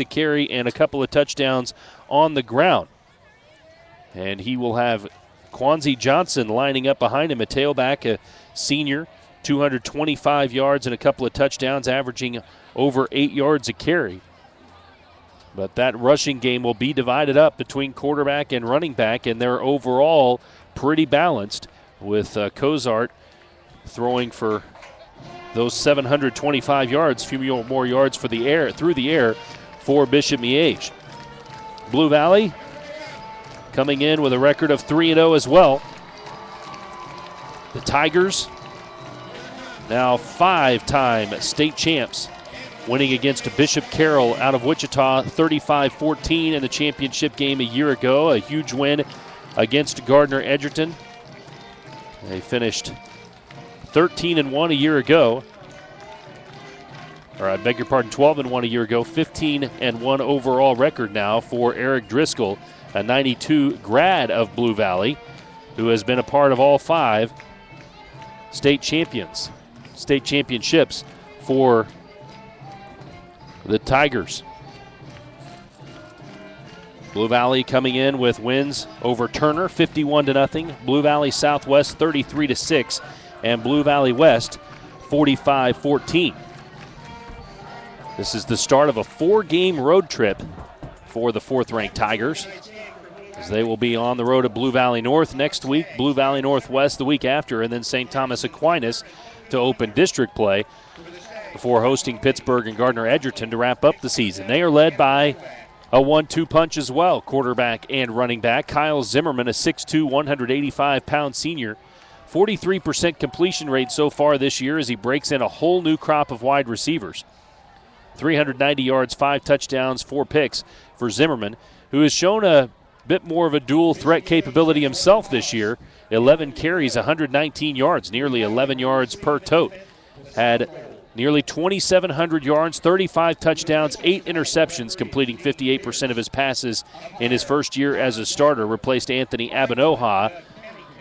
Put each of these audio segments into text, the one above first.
to carry and a couple of touchdowns on the ground. And he will have Quanzi Johnson lining up behind him, a tailback, a senior, 225 yards and a couple of touchdowns, averaging over 8 yards a carry. But that rushing game will be divided up between quarterback and running back, and they're overall pretty balanced, with Cozart throwing for those 725 yards, a few more yards for the air, through the air for Bishop Miege. Blue Valley coming in with a record of 3-0 as well. The Tigers, now 5-time state champs, winning against Bishop Carroll out of Wichita 35-14 in the championship game a year ago. A huge win against Gardner Edgerton. They finished 13-1 a year ago. Or I beg your pardon, 12-1 a year ago. 15-1 overall record now for Eric Driscoll, a 92 grad of Blue Valley, who has been a part of all 5 state championships for the Tigers. Blue Valley coming in with wins over Turner, 51-0. Blue Valley Southwest, 33-6. And Blue Valley West, 45-14. This is the start of a 4-game road trip for the 4th-ranked Tigers, as they will be on the road to Blue Valley North next week, Blue Valley Northwest the week after, and then St. Thomas Aquinas to open district play before hosting Pittsburgh and Gardner Edgerton to wrap up the season. They are led by a 1-2 punch as well, quarterback and running back. Kyle Zimmerman, a 6'2", 185-pound senior, 43% completion rate so far this year as he breaks in a whole new crop of wide receivers. 390 yards, 5 touchdowns, 4 picks for Zimmerman, who has shown a bit more of a dual threat capability himself this year. 11 carries, 119 yards, nearly 11 yards per tote. Had nearly 2,700 yards, 35 touchdowns, 8 interceptions, completing 58% of his passes in his first year as a starter. Replaced Anthony Abinoha,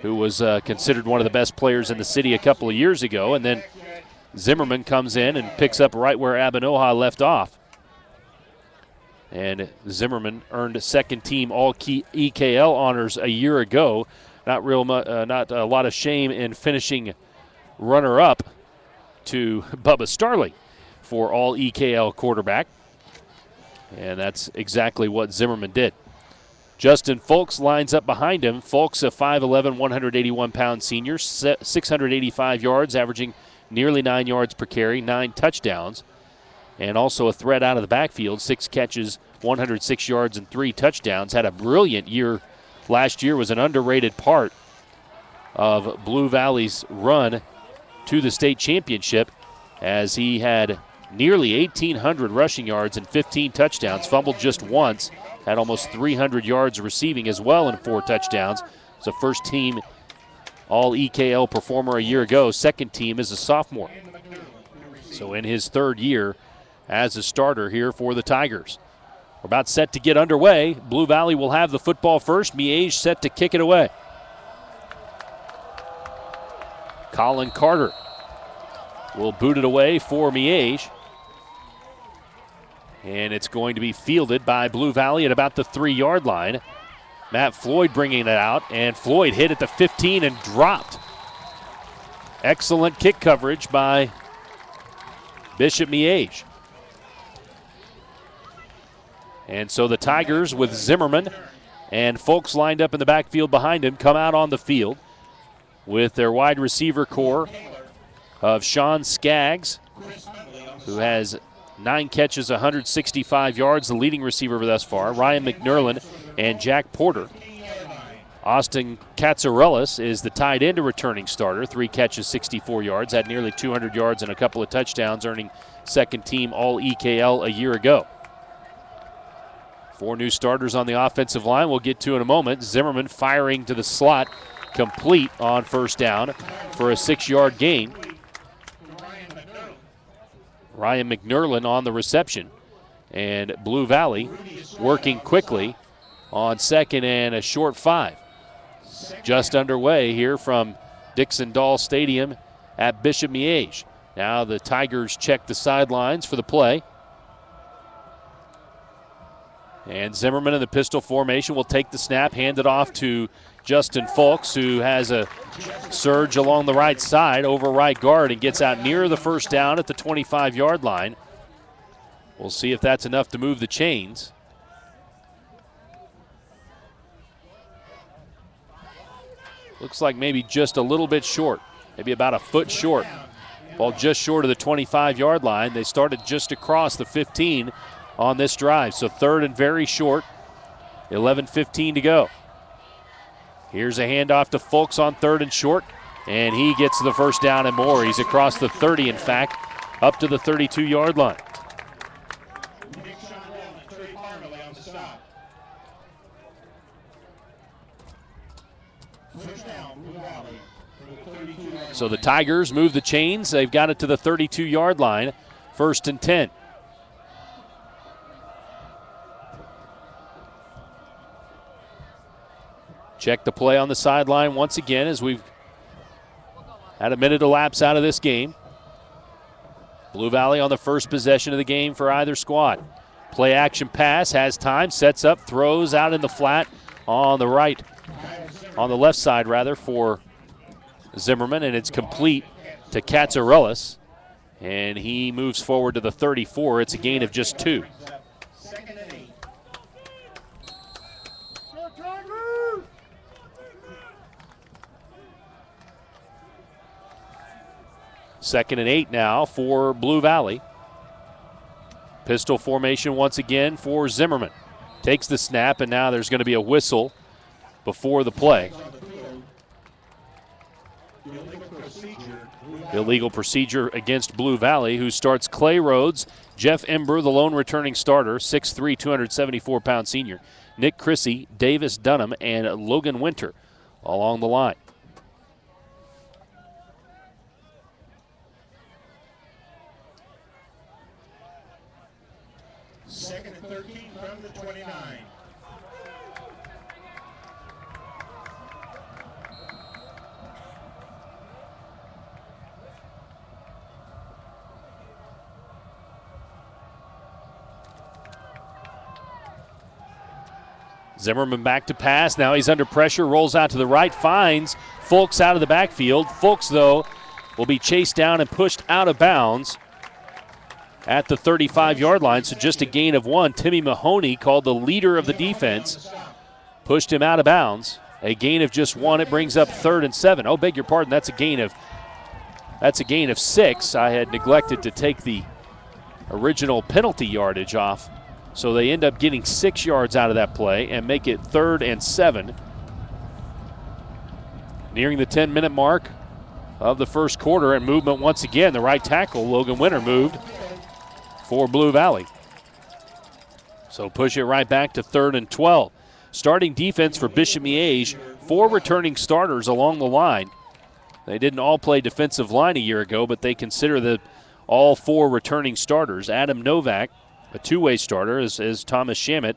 who was considered one of the best players in the city a couple of years ago. And then Zimmerman comes in and picks up right where Abinoha left off. And Zimmerman earned second-team All-EKL honors a year ago. Not a lot of shame in finishing runner-up to Bubba Starling for All-EKL quarterback. And that's exactly what Zimmerman did. Justin Folks lines up behind him. Folks, a 5'11", 181-pound senior, 685 yards, averaging nearly 9 yards per carry, 9 touchdowns, and also a threat out of the backfield, 6 catches, 106 yards, and 3 touchdowns. Had a brilliant year last year, was an underrated part of Blue Valley's run to the state championship, as he had nearly 1,800 rushing yards and 15 touchdowns, fumbled just once, had almost 300 yards receiving as well and 4 touchdowns. It's a first-team All-EKL performer a year ago. Second team is a sophomore. So in his 3rd year as a starter here for the Tigers. We're about set to get underway. Blue Valley will have the football first. Miege set to kick it away. Colin Carter will boot it away for Miege. And it's going to be fielded by Blue Valley at about the 3-yard line. Matt Floyd bringing it out, and Floyd hit at the 15 and dropped. Excellent kick coverage by Bishop Miege. And so the Tigers, with Zimmerman and Folks lined up in the backfield behind him, come out on the field with their wide receiver core of Sean Skaggs, who has 9 catches, 165 yards, the leading receiver thus far. Ryan McNerlin and Jack Porter. Austin Katsourelis is the tight end returning starter. 3 catches, 64 yards, had nearly 200 yards and a couple of touchdowns, earning second-team All-EKL a year ago. 4 new starters on the offensive line we'll get to in a moment. Zimmerman firing to the slot, complete on first down for a 6-yard gain. Ryan McNerlin on the reception. And Blue Valley working quickly on second and a short 5. Just underway here from Dixon Dahl Stadium at Bishop Miege. Now the Tigers check the sidelines for the play. And Zimmerman in the pistol formation will take the snap, hand it off to Justin Fulks, who has a surge along the right side over right guard and gets out near the first down at the 25-yard line. We'll see if that's enough to move the chains. Looks like maybe just a little bit short, maybe about a foot short. Ball just short of the 25-yard line. They started just across the 15 on this drive. So third and very short, 11:15 to go. Here's a handoff to Fulks on third and short, and he gets the first down and more. He's across the 30, in fact, up to the 32-yard line. So the Tigers move the chains. They've got it to the 32-yard line, 1st and 10. Check the play on the sideline once again as we've had a minute elapse out of this game. Blue Valley on the first possession of the game for either squad. Play action pass, has time, sets up, throws out in the flat on the right, on the left side rather, for Zimmerman, and it's complete to Katsarelis, and he moves forward to the 34. It's a gain of just 2. Second and 8 now for Blue Valley. Pistol formation once again for Zimmerman. Takes the snap, and now there's going to be a whistle before the play. Illegal procedure against Blue Valley, who starts Clay Rhodes, Jeff Ember, the lone returning starter, 6'3", 274-pound senior, Nick Chrissy, Davis Dunham, and Logan Winter along the line. Second and 13 from the 29. Zimmerman back to pass. Now he's under pressure, rolls out to the right, finds Fulks out of the backfield. Fulks, though, will be chased down and pushed out of bounds at the 35-yard line, so just a gain of 1. Timmy Mahoney, called the leader of the defense, pushed him out of bounds. A gain of just 1. It brings up 3rd and 7. Oh, beg your pardon, that's a gain of 6. I had neglected to take the original penalty yardage off. So they end up getting 6 yards out of that play and make it 3rd and 7. Nearing the 10-minute mark of the first quarter, and movement once again. The right tackle, Logan Winter, moved for Blue Valley. So push it right back to 3rd and 12. Starting defense for Bishop Miege, 4 returning starters along the line. They didn't all play defensive line a year ago, but they consider all 4 returning starters. Adam Novak, a two-way starter, as Thomas Shamit,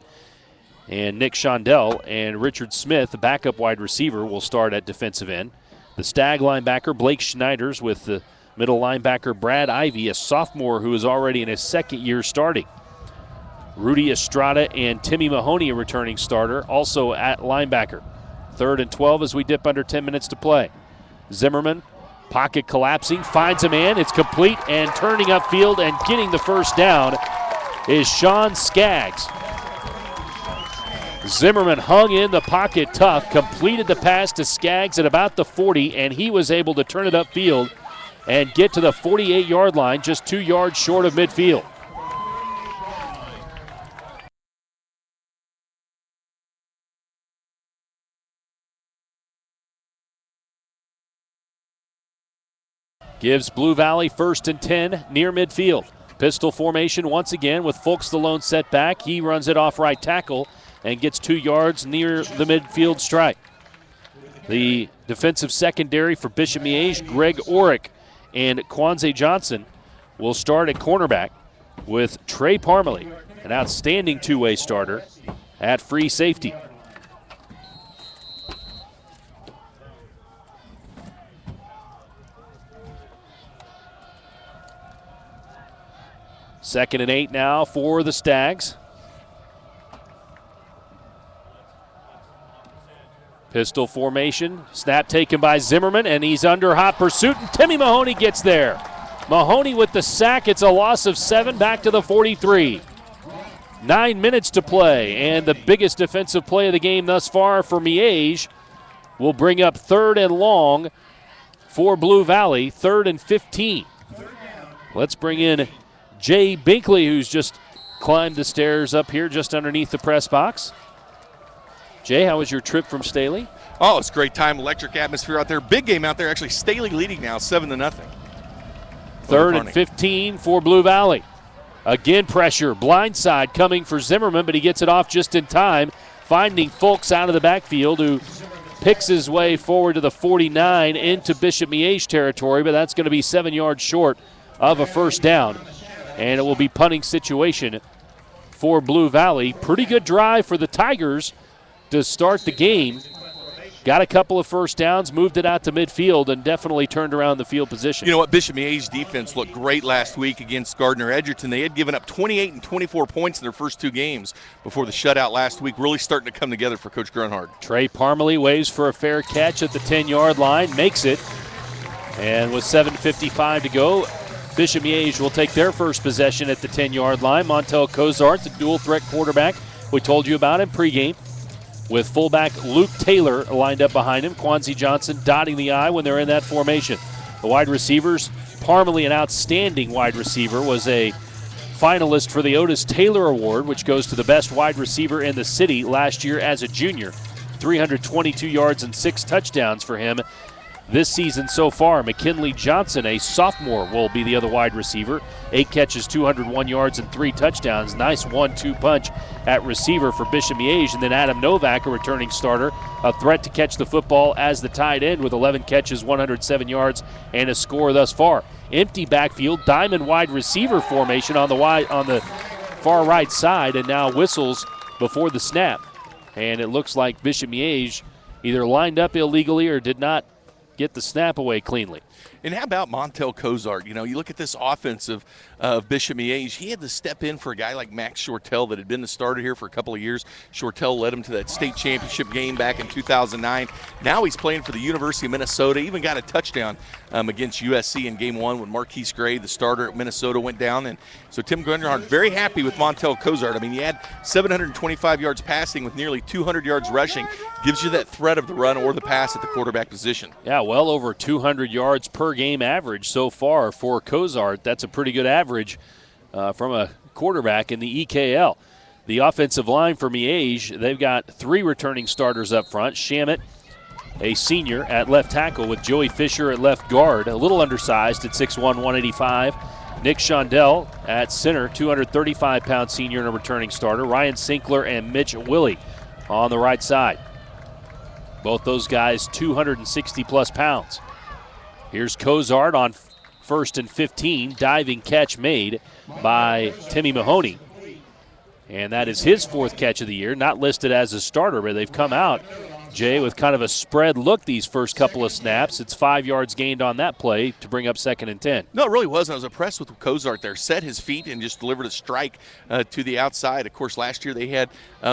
and Nick Shondell, and Richard Smith, the backup wide receiver, will start at defensive end. The Stag linebacker, Blake Schneiders, with the middle linebacker, Brad Ivey, a sophomore who is already in his 2nd year starting. Rudy Estrada and Timmy Mahoney, a returning starter, also at linebacker. 3rd and 12 as we dip under 10 minutes to play. Zimmerman, pocket collapsing, finds a man, it's complete, and turning upfield and getting the first down is Sean Skaggs. Zimmerman hung in the pocket tough, completed the pass to Skaggs at about the 40, and he was able to turn it upfield and get to the 48-yard line, just 2 yards short of midfield. Gives Blue Valley 1st and 10 near midfield. Pistol formation once again with Fulks the lone setback. He runs it off right tackle and gets 2 yards near the midfield stripe. The defensive secondary for Bishop Miege, Greg Orick and Kwanzaa Johnson, will start at cornerback with Trey Parmalee, an outstanding two-way starter, at free safety. Second and 8 now for the Stags. Pistol formation, snap taken by Zimmerman, and he's under hot pursuit, and Timmy Mahoney gets there. Mahoney with the sack. It's a loss of 7, back to the 43. 9 minutes to play, and the biggest defensive play of the game thus far for Miege will bring up 3rd and long for Blue Valley, 3rd and 15. Let's bring in Jay Binkley, who's just climbed the stairs up here just underneath the press box. Jay, how was your trip from Staley? Oh, it's a great time. Electric atmosphere out there. Big game out there. Actually, Staley leading now, 7-0. 3rd and 15 for Blue Valley. Again, pressure, blindside coming for Zimmerman, but he gets it off just in time, finding Fulks out of the backfield, who picks his way forward to the 49 into Bishop Miege territory, but that's going to be 7 yards short of a first down. And it will be punting situation for Blue Valley. Pretty good drive for the Tigers to start the game. Got a couple of first downs, moved it out to midfield, and definitely turned around the field position. You know what? Bishop Miege defense looked great last week against Gardner Edgerton. They had given up 28 and 24 points in their first 2 games before the shutout last week. Really starting to come together for Coach Grunhard. Trey Parmalee waves for a fair catch at the 10-yard line, makes it. And with 7:55 to go, Bishop Miege will take their first possession at the 10-yard line. Montel Cozart, the dual-threat quarterback we told you about in pregame, with fullback Luke Taylor lined up behind him. Quanzi Johnson dotting the I when they're in that formation. The wide receivers, Parmalee, an outstanding wide receiver, was a finalist for the Otis Taylor Award, which goes to the best wide receiver in the city last year as a junior. 322 yards and 6 touchdowns for him this season so far. McKinley Johnson, a sophomore, will be the other wide receiver. 8 catches, 201 yards, and 3 touchdowns. Nice 1-2 punch at receiver for Bishop Miege. And then Adam Novak, a returning starter, a threat to catch the football as the tight end with 11 catches, 107 yards, and a score thus far. Empty backfield, diamond wide receiver formation on the far right side, and now whistles before the snap. And it looks like Bishop Miege either lined up illegally or did not get the snap away cleanly. And how about Montel Cozart? You know, you look at this offense of Bishop Miege. He had to step in for a guy like Max Shortell that had been the starter here for a couple of years. Shortell led him to that state championship game back in 2009. Now he's playing for the University of Minnesota. Even got a touchdown against USC in game 1 when Marquise Gray, the starter at Minnesota, went down. And so Tim Grunhard very happy with Montel Cozart. I mean, he had 725 yards passing with nearly 200 yards rushing. Gives you that threat of the run or the pass at the quarterback position. Yeah, well over 200 yards per game average so far for Cozart. That's a pretty good average from a quarterback in the EKL. The offensive line for Miege, they've got 3 returning starters up front. Shamit, a senior, at left tackle, with Joey Fisher at left guard, a little undersized at 6'1", 185. Nick Shondell at center, 235-pound senior and a returning starter. Ryan Sinkler and Mitch Willie on the right side. Both those guys 260-plus pounds. Here's Cozart on 1st and 15. Diving catch made by Timmy Mahoney. And that is his 4th catch of the year. Not listed as a starter, but they've come out, Jay, with kind of a spread look these first couple of snaps. It's 5 yards gained on that play to bring up 2nd and 10. No, it really was. I was impressed with Cozart there. Set his feet and just delivered a strike to the outside. Of course, last year they had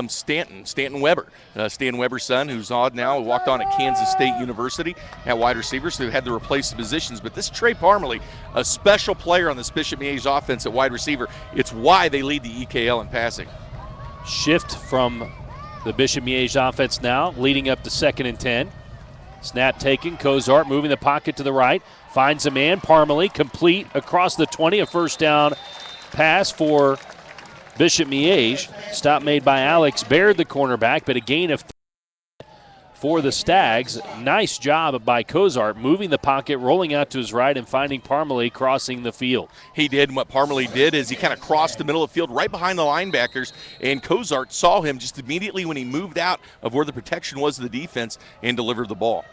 Stanton Weber. Stanton Weber's son, who's odd now, walked on at Kansas State University at wide receiver, so they've had to replace the positions. But this Trey Parmalee, a special player on this Bishop Miege offense at wide receiver. It's why they lead the EKL in passing. Shift from the Bishop Miege offense now, leading up to 2nd and 10. Snap taken. Cozart moving the pocket to the right. Finds a man. Parmalee complete across the 20. A first down pass for Bishop Miege. Stop made by Alex Baird, the cornerback, but a gain of for the Stags. Nice job by Cozart, moving the pocket, rolling out to his right, and finding Parmalee crossing the field. He did, and what Parmalee did is he kind of crossed the middle of the field right behind the linebackers, and Cozart saw him just immediately when he moved out of where the protection was of the defense and delivered the ball.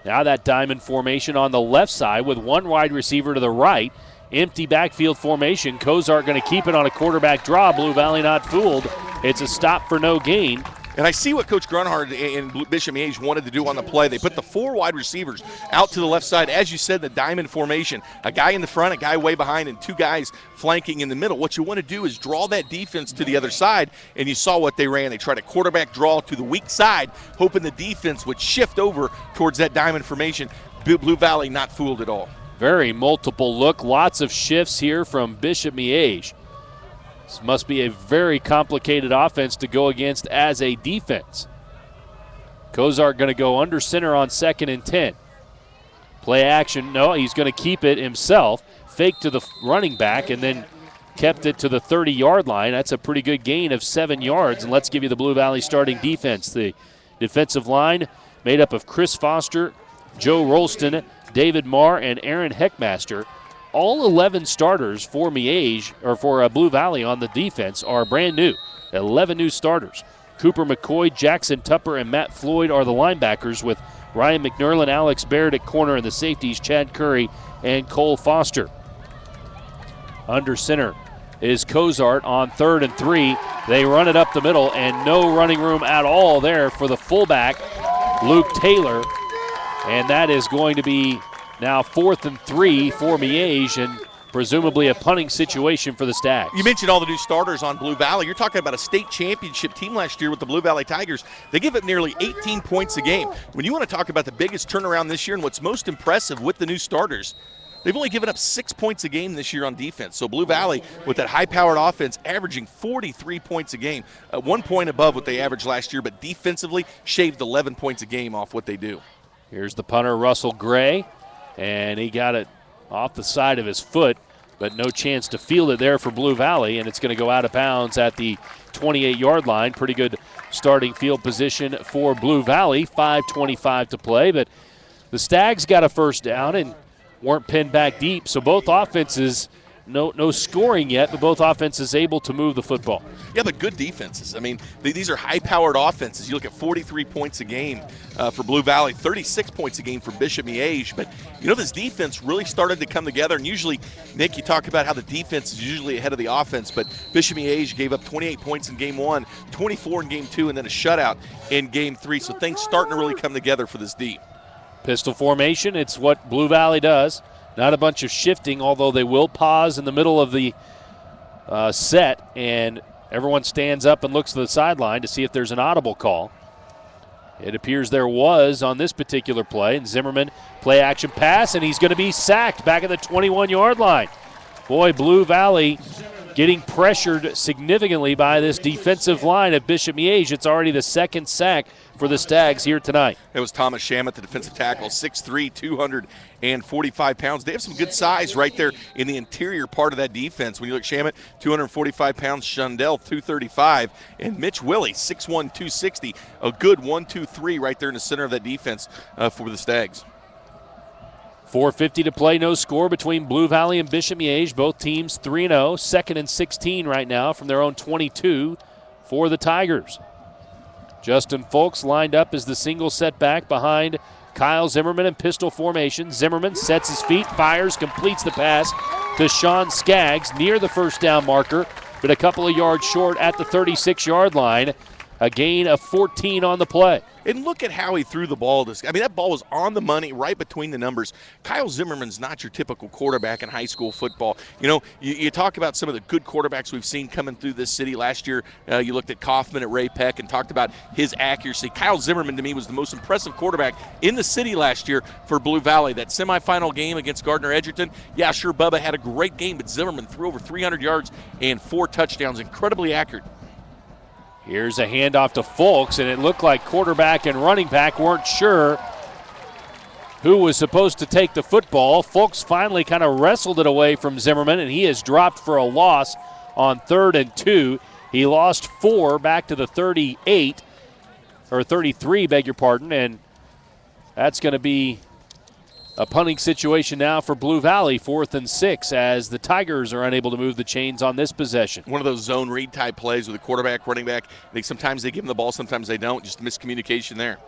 Now that diamond formation on the left side with 1 wide receiver to the right. Empty backfield formation. Cozart going to keep it on a quarterback draw. Blue Valley not fooled. It's a stop for no gain. And I see what Coach Grunhard and Bishop Miege wanted to do on the play. They put the 4 wide receivers out to the left side, as you said, the diamond formation. A guy in the front, a guy way behind, and 2 guys flanking in the middle. What you want to do is draw that defense to the other side, and you saw what they ran. They tried a quarterback draw to the weak side, hoping the defense would shift over towards that diamond formation. Blue Valley not fooled at all. Very multiple look, lots of shifts here from Bishop Miege. This must be a very complicated offense to go against as a defense. Cozart going to go under center on 2nd and 10. Play action, no, he's going to keep it himself. Fake to the running back and then kept it to the 30-yard line. That's a pretty good gain of 7 yards. And let's give you the Blue Valley starting defense. The defensive line made up of Chris Foster, Joe Rolston, David Marr, and Aaron Heckmaster. All 11 starters for Miege, or for Blue Valley on the defense, are brand new. 11 new starters. Cooper McCoy, Jackson Tupper, and Matt Floyd are the linebackers, with Ryan McNerlin, Alex Baird at corner, and the safeties Chad Curry and Cole Foster. Under center is Cozart on 3rd and 3. They run it up the middle, and no running room at all there for the fullback, Luke Taylor. And that is going to be now 4th and 3 for Miege, and presumably a punting situation for the Stags. You mentioned all the new starters on Blue Valley. You're talking about a state championship team last year with the Blue Valley Tigers. They give up nearly 18 points a game. When you want to talk about the biggest turnaround this year and what's most impressive with the new starters, they've only given up 6 points a game this year on defense. So Blue Valley, with that high-powered offense, averaging 43 points a game, 1 point above what they averaged last year, but defensively shaved 11 points a game off what they do. Here's the punter, Russell Gray, and he got it off the side of his foot, but no chance to field it there for Blue Valley, and it's going to go out of bounds at the 28-yard line. Pretty good starting field position for Blue Valley. 5:25 to play, but the Stags got a first down and weren't pinned back deep, so both offenses, no scoring yet, but both offenses able to move the football. Yeah, but good defenses. I mean, these are high-powered offenses. You look at 43 points a game for Blue Valley, 36 points a game for Bishop Miege. But, you know, this defense really started to come together. And usually, Nick, you talk about how the defense is usually ahead of the offense, but Bishop Miege gave up 28 points in Game 1, 24 in Game 2, and then a shutout in Game 3. So things starting to really come together for this D. Pistol formation, it's what Blue Valley does. Not a bunch of shifting, although they will pause in the middle of the set, and everyone stands up and looks to the sideline to see if there's an audible call. It appears there was on this particular play, and Zimmerman play action pass, and he's going to be sacked back at the 21-yard line. Boy, Blue Valley getting pressured significantly by this defensive line of Bishop Miege. It's already the 2nd sack for the Stags here tonight. It was Thomas Shamet, the defensive tackle, 6'3", 245 pounds. They have some good size right there in the interior part of that defense. When you look at Shamet, 245 pounds, Shundell, 235, and Mitch Willie, 6'1", 260. A good 1-2-3 right there in the center of that defense for the Stags. 4:50 to play, no score between Blue Valley and Bishop Miege. Both teams 3-0, 2nd and 16 right now from their own 22 for the Tigers. Justin Folks lined up as the single setback behind Kyle Zimmerman in pistol formation. Zimmerman sets his feet, fires, completes the pass to Sean Skaggs near the first down marker, but a couple of yards short at the 36-yard line. A gain of 14 on the play. And look at how he threw the ball. That ball was on the money, right between the numbers. Kyle Zimmerman's not your typical quarterback in high school football. You know, you talk about some of the good quarterbacks we've seen coming through this city. Last year, you looked at Kaufman at Ray Peck and talked about his accuracy. Kyle Zimmerman, to me, was the most impressive quarterback in the city last year for Blue Valley. That semifinal game against Gardner Edgerton, yeah, sure, Bubba had a great game, but Zimmerman threw over 300 yards and 4 touchdowns. Incredibly accurate. Here's a handoff to Folks, and it looked like quarterback and running back weren't sure who was supposed to take the football. Folks finally kind of wrestled it away from Zimmerman, and he is dropped for a loss on 3rd and 2. He lost 4 back to the 38, or 33, beg your pardon, and that's going to be a punting situation now for Blue Valley, 4th and 6, as the Tigers are unable to move the chains on this possession. One of those zone read type plays with a quarterback, running back. Sometimes they give them the ball, sometimes they don't. Just miscommunication there.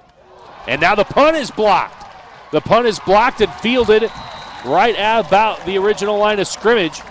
And now the punt is blocked. The punt is blocked and fielded right at about the original line of scrimmage.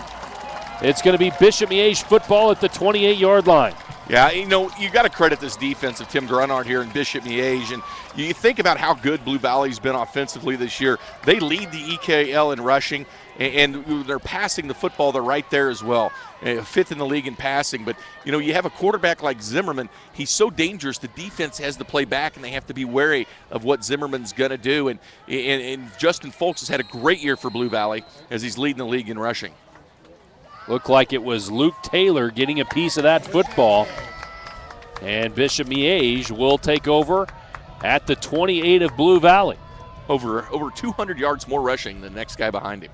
It's going to be Bishop Miege football at the 28-yard line. Yeah, you know, you got to credit this defense of Tim Grunard here in Bishop Miege. And you think about how good Blue Valley's been offensively this year. They lead the EKL in rushing, and they're passing the football. They're right there as well. Fifth in the league in passing. But, you know, you have a quarterback like Zimmerman. He's so dangerous. The defense has to play back, and they have to be wary of what Zimmerman's going to do. And Justin Folks has had a great year for Blue Valley as he's leading the league in rushing. Looked like it was Luke Taylor getting a piece of that football. And Bishop Miege will take over at the 28 of Blue Valley. Over 200 yards more rushing than the next guy behind him.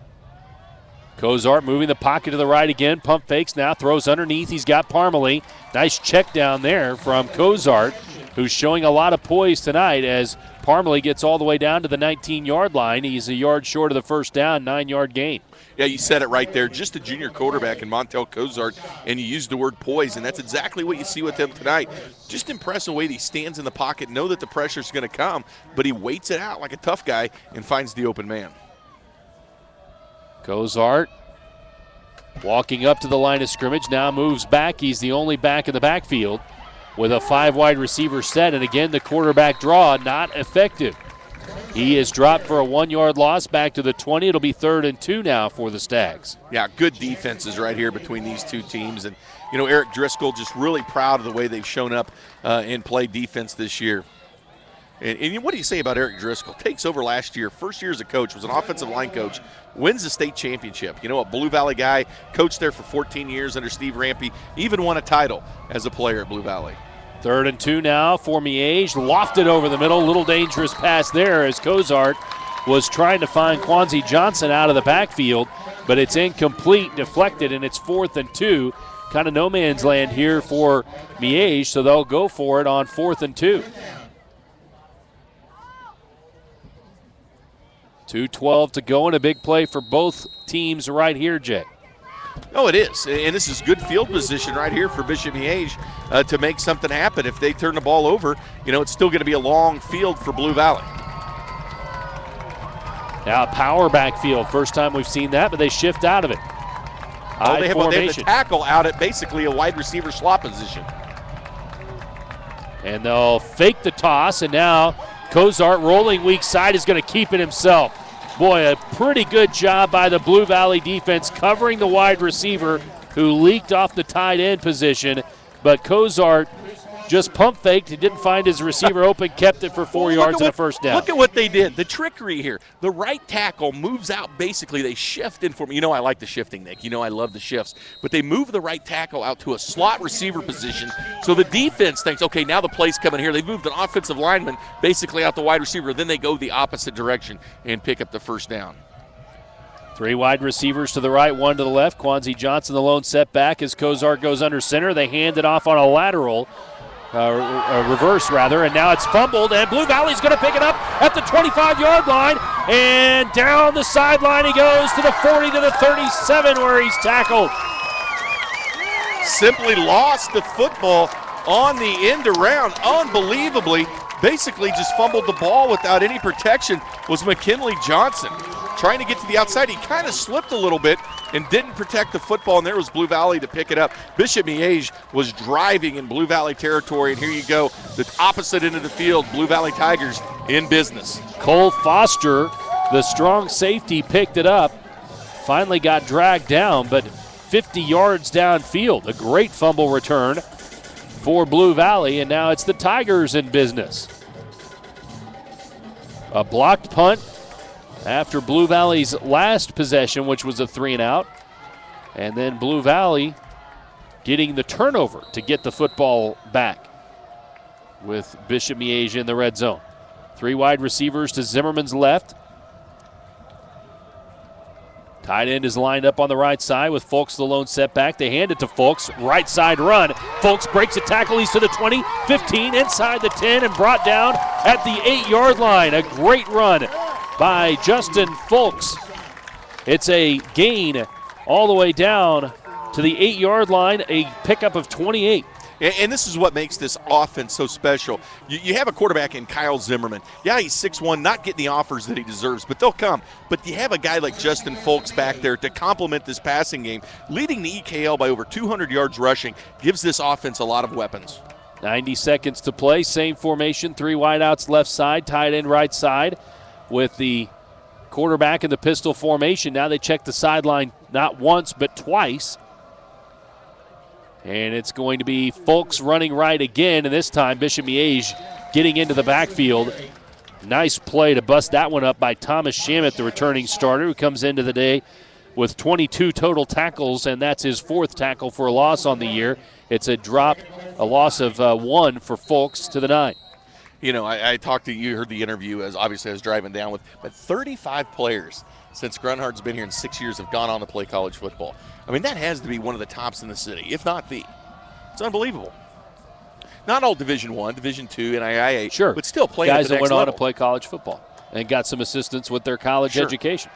Cozart moving the pocket to the right again. Pump fakes now, throws underneath. He's got Parmalee. Nice check down there from Cozart, who's showing a lot of poise tonight as Parmalee gets all the way down to the 19-yard line. He's a yard short of the first down, 9-yard gain. Yeah, you said it right there. Just a junior quarterback in Montel Cozart, and you used the word poise, and that's exactly what you see with him tonight. Just impressive way that he stands in the pocket, know that the pressure's going to come, but he waits it out like a tough guy and finds the open man. Cozart walking up to the line of scrimmage, now moves back. He's the only back in the backfield with a 5-wide receiver set, and again the quarterback draw not effective. He is dropped for a 1-yard loss back to the 20. It'll be 3rd and 2 now for the Stags. Yeah, good defenses right here between these two teams. And, you know, Eric Driscoll just really proud of the way they've shown up and played defense this year. And what do you say about Eric Driscoll? Takes over last year, first year as a coach, was an offensive line coach, wins the state championship. You know, a Blue Valley guy, coached there for 14 years under Steve Rampy, even won a title as a player at Blue Valley. 3rd and 2 now for Miege. Lofted over the middle. Little dangerous pass there as Cozart was trying to find Quanzi Johnson out of the backfield, but it's incomplete, deflected, and it's 4th and 2. Kind of no man's land here for Miege, so they'll go for it on 4th and 2. 2:12 to go, and a big play for both teams right here, Jay. Oh, it is, and this is good field position right here for Bishop Miege to make something happen. If they turn the ball over, you know, it's still going to be a long field for Blue Valley. Now a power backfield. First time we've seen that, but they shift out of it. They have the tackle out at basically a wide receiver slot position. And they'll fake the toss, and now Cozart rolling weak side is going to keep it himself. Boy, a pretty good job by the Blue Valley defense covering the wide receiver who leaked off the tight end position, but Cozart just pump faked. He didn't find his receiver open, kept it for 4 yards and a first down. Look at what they did. The trickery here. The right tackle moves out. Basically, they shift in for me. You know I like the shifting, Nick. You know I love the shifts. But they move the right tackle out to a slot receiver position. So the defense thinks, okay, now the play's coming here. They moved an offensive lineman basically out the wide receiver. Then they go the opposite direction and pick up the first down. 3 wide receivers to the right, 1 to the left. Quanzi Johnson, the lone setback as Cozart goes under center. They hand it off on a lateral. Reverse rather, and now it's fumbled, and Blue Valley's going to pick it up at the 25-yard line, and down the sideline he goes to the 40 to the 37 where he's tackled. Simply lost the football on the end around, unbelievably. Basically just fumbled the ball without any protection was McKinley Johnson. Trying to get to the outside, he kind of slipped a little bit and didn't protect the football, and there was Blue Valley to pick it up. Bishop Miege was driving in Blue Valley territory, and here you go, the opposite end of the field, Blue Valley Tigers in business. Cole Foster, the strong safety, picked it up, finally got dragged down, but 50 yards downfield. A great fumble return for Blue Valley, and now it's the Tigers in business. A blocked punt after Blue Valley's last possession, which was a 3-and-out. And then Blue Valley getting the turnover to get the football back with Bishop Miege in the red zone. 3 wide receivers to Zimmerman's left. Tight end is lined up on the right side with Folks the lone setback. They hand it to Folks. Right side run. Folks breaks a tackle. He's to the 20, 15, inside the 10, and brought down at the 8-yard line. A great run by Justin Folks. It's a gain all the way down to the 8-yard line, a pickup of 28. And this is what makes this offense so special. You have a quarterback in Kyle Zimmerman. Yeah, he's 6'1", not getting the offers that he deserves, but they'll come. But you have a guy like Justin Folks back there to complement this passing game, leading the EKL by over 200 yards rushing, gives this offense a lot of weapons. 90 seconds to play. Same formation. 3 wideouts left side, tight end right side with the quarterback in the pistol formation. Now they check the sideline not once but twice. And it's going to be Folks running right again, and this time Bishop Miege getting into the backfield. Nice play to bust that one up by Thomas Shamit, the returning starter, who comes into the day with 22 total tackles, and that's his 4th tackle for a loss on the year. It's a loss of 1 for Folks to the 9. You know, I talked to you, heard the interview as obviously I was driving down with, but 35 players since Grunhardt's been here in 6 years have gone on to play college football. I mean, that has to be one of the tops in the city, if not the. It's unbelievable. Not all Division I, Division II, NAIA, sure, but still playing guys at the that next went level. on to play college football and got some assistance with their college Sure. education.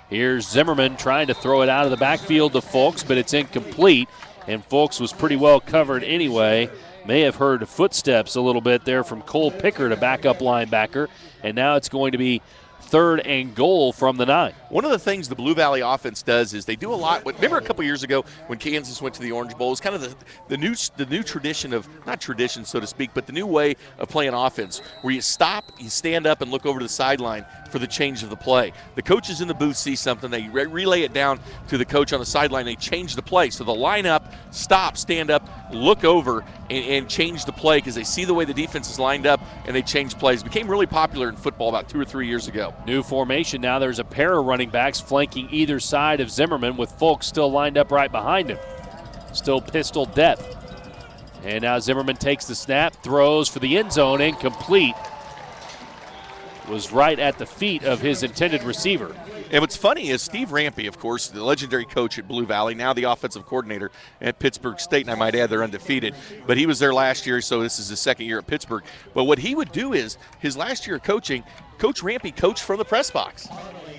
Here's Zimmerman trying to throw it out of the backfield to Folks, but it's incomplete, and Folks was pretty well covered anyway. May have heard footsteps a little bit there from Cole Picker, to backup linebacker, and now it's going to be 3rd and goal from the 9. One of the things the Blue Valley offense does is they do a lot. Remember a couple years ago when Kansas went to the Orange Bowl? It was kind of the new tradition of, not tradition so to speak, but the new way of playing offense, where you stop, you stand up, and look over to the sideline for the change of the play. The coaches in the booth see something, they relay it down to the coach on the sideline, they change the play. So they'll line up, stop, stand up, look over, and change the play because they see the way the defense is lined up, and they change plays. It became really popular in football about 2 or 3 years ago. New formation now. There's a pair of running backs flanking either side of Zimmerman, with Folks still lined up right behind him. Still pistol depth. And now Zimmerman takes the snap, throws for the end zone, incomplete. Was right at the feet of his intended receiver. And what's funny is Steve Rampy, of course, the legendary coach at Blue Valley, now the offensive coordinator at Pittsburgh State, and I might add they're undefeated. But he was there last year, so this is his 2nd year at Pittsburgh. But what he would do is, his last year of coaching, Coach Rampy coached from the press box.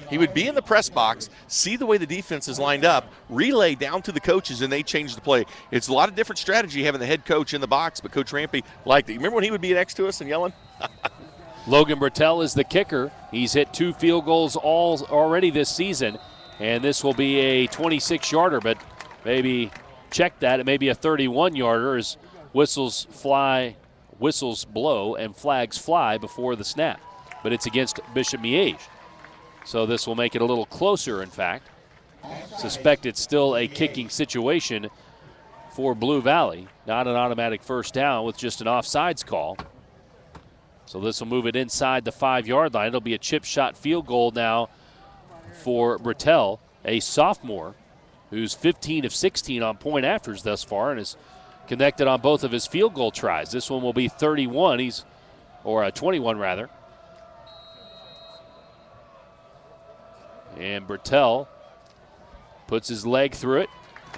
He would be in the press box, see the way the defense is lined up, relay down to the coaches, and they change the play. It's a lot of different strategy having the head coach in the box, but Coach Rampy liked it. You remember when he would be next to us and yelling? Logan Bertel is the kicker. He's hit 2 field goals already this season, and this will be a 26-yarder, but maybe check that. It may be a 31-yarder as whistles blow, and flags fly before the snap. But it's against Bishop Miege. So this will make it a little closer, in fact. Suspect it's still a kicking situation for Blue Valley, not an automatic first down with just an offsides call. So this will move it inside the 5-yard line. It'll be a chip shot field goal now for Bertel, a sophomore who's 15 of 16 on point afters thus far and is connected on both of his field goal tries. This one will be 21, 21 rather. And Bertel puts his leg through it,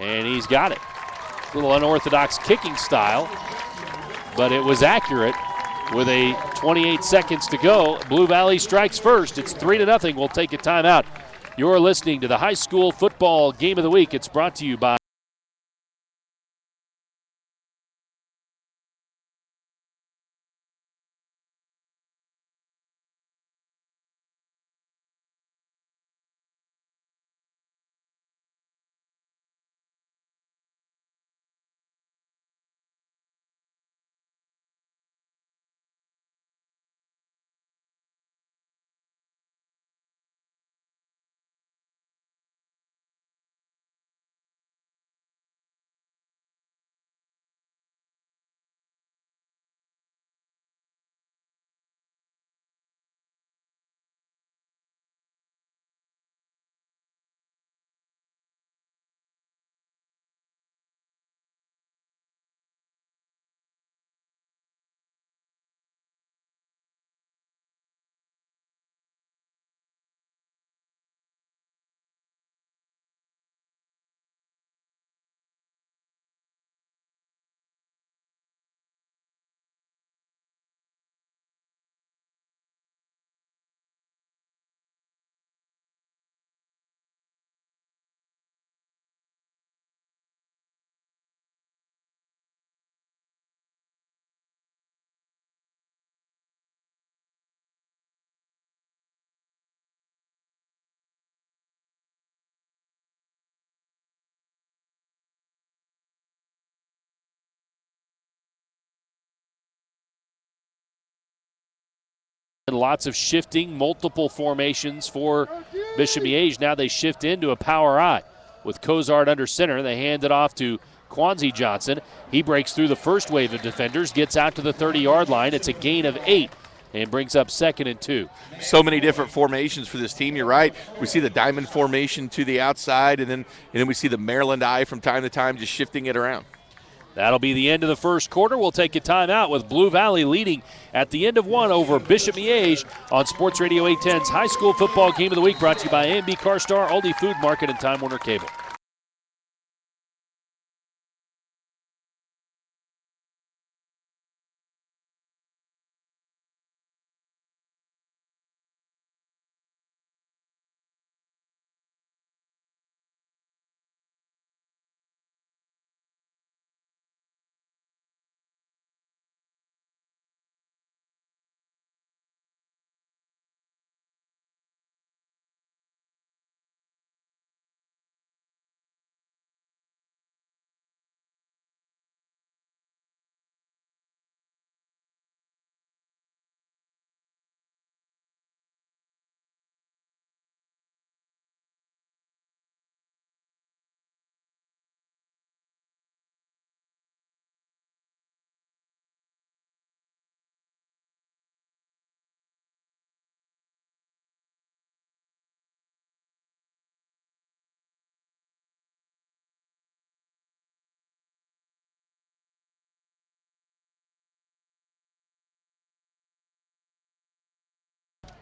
and he's got it. A little unorthodox kicking style, but it was accurate. With 28 seconds to go, Blue Valley strikes first. It's 3-0. We'll take a timeout. You're listening to the High School Football Game of the Week. It's brought to you by And lots of shifting, multiple formations for Bishop Miege. Now they shift into a power I with Cozart under center. They hand it off to Quanzi Johnson. He breaks through the first wave of defenders, gets out to the 30-yard line. It's a gain of 8 and brings up 2nd and 2. So many different formations for this team. You're right. We see the diamond formation to the outside, and then we see the Maryland I from time to time just shifting it around. That'll be the end of the first quarter. We'll take a timeout with Blue Valley leading at the end of 1 over Bishop Miege on Sports Radio 810's High School Football Game of the Week, brought to you by A&B CarStar, Aldi Food Market, and Time Warner Cable.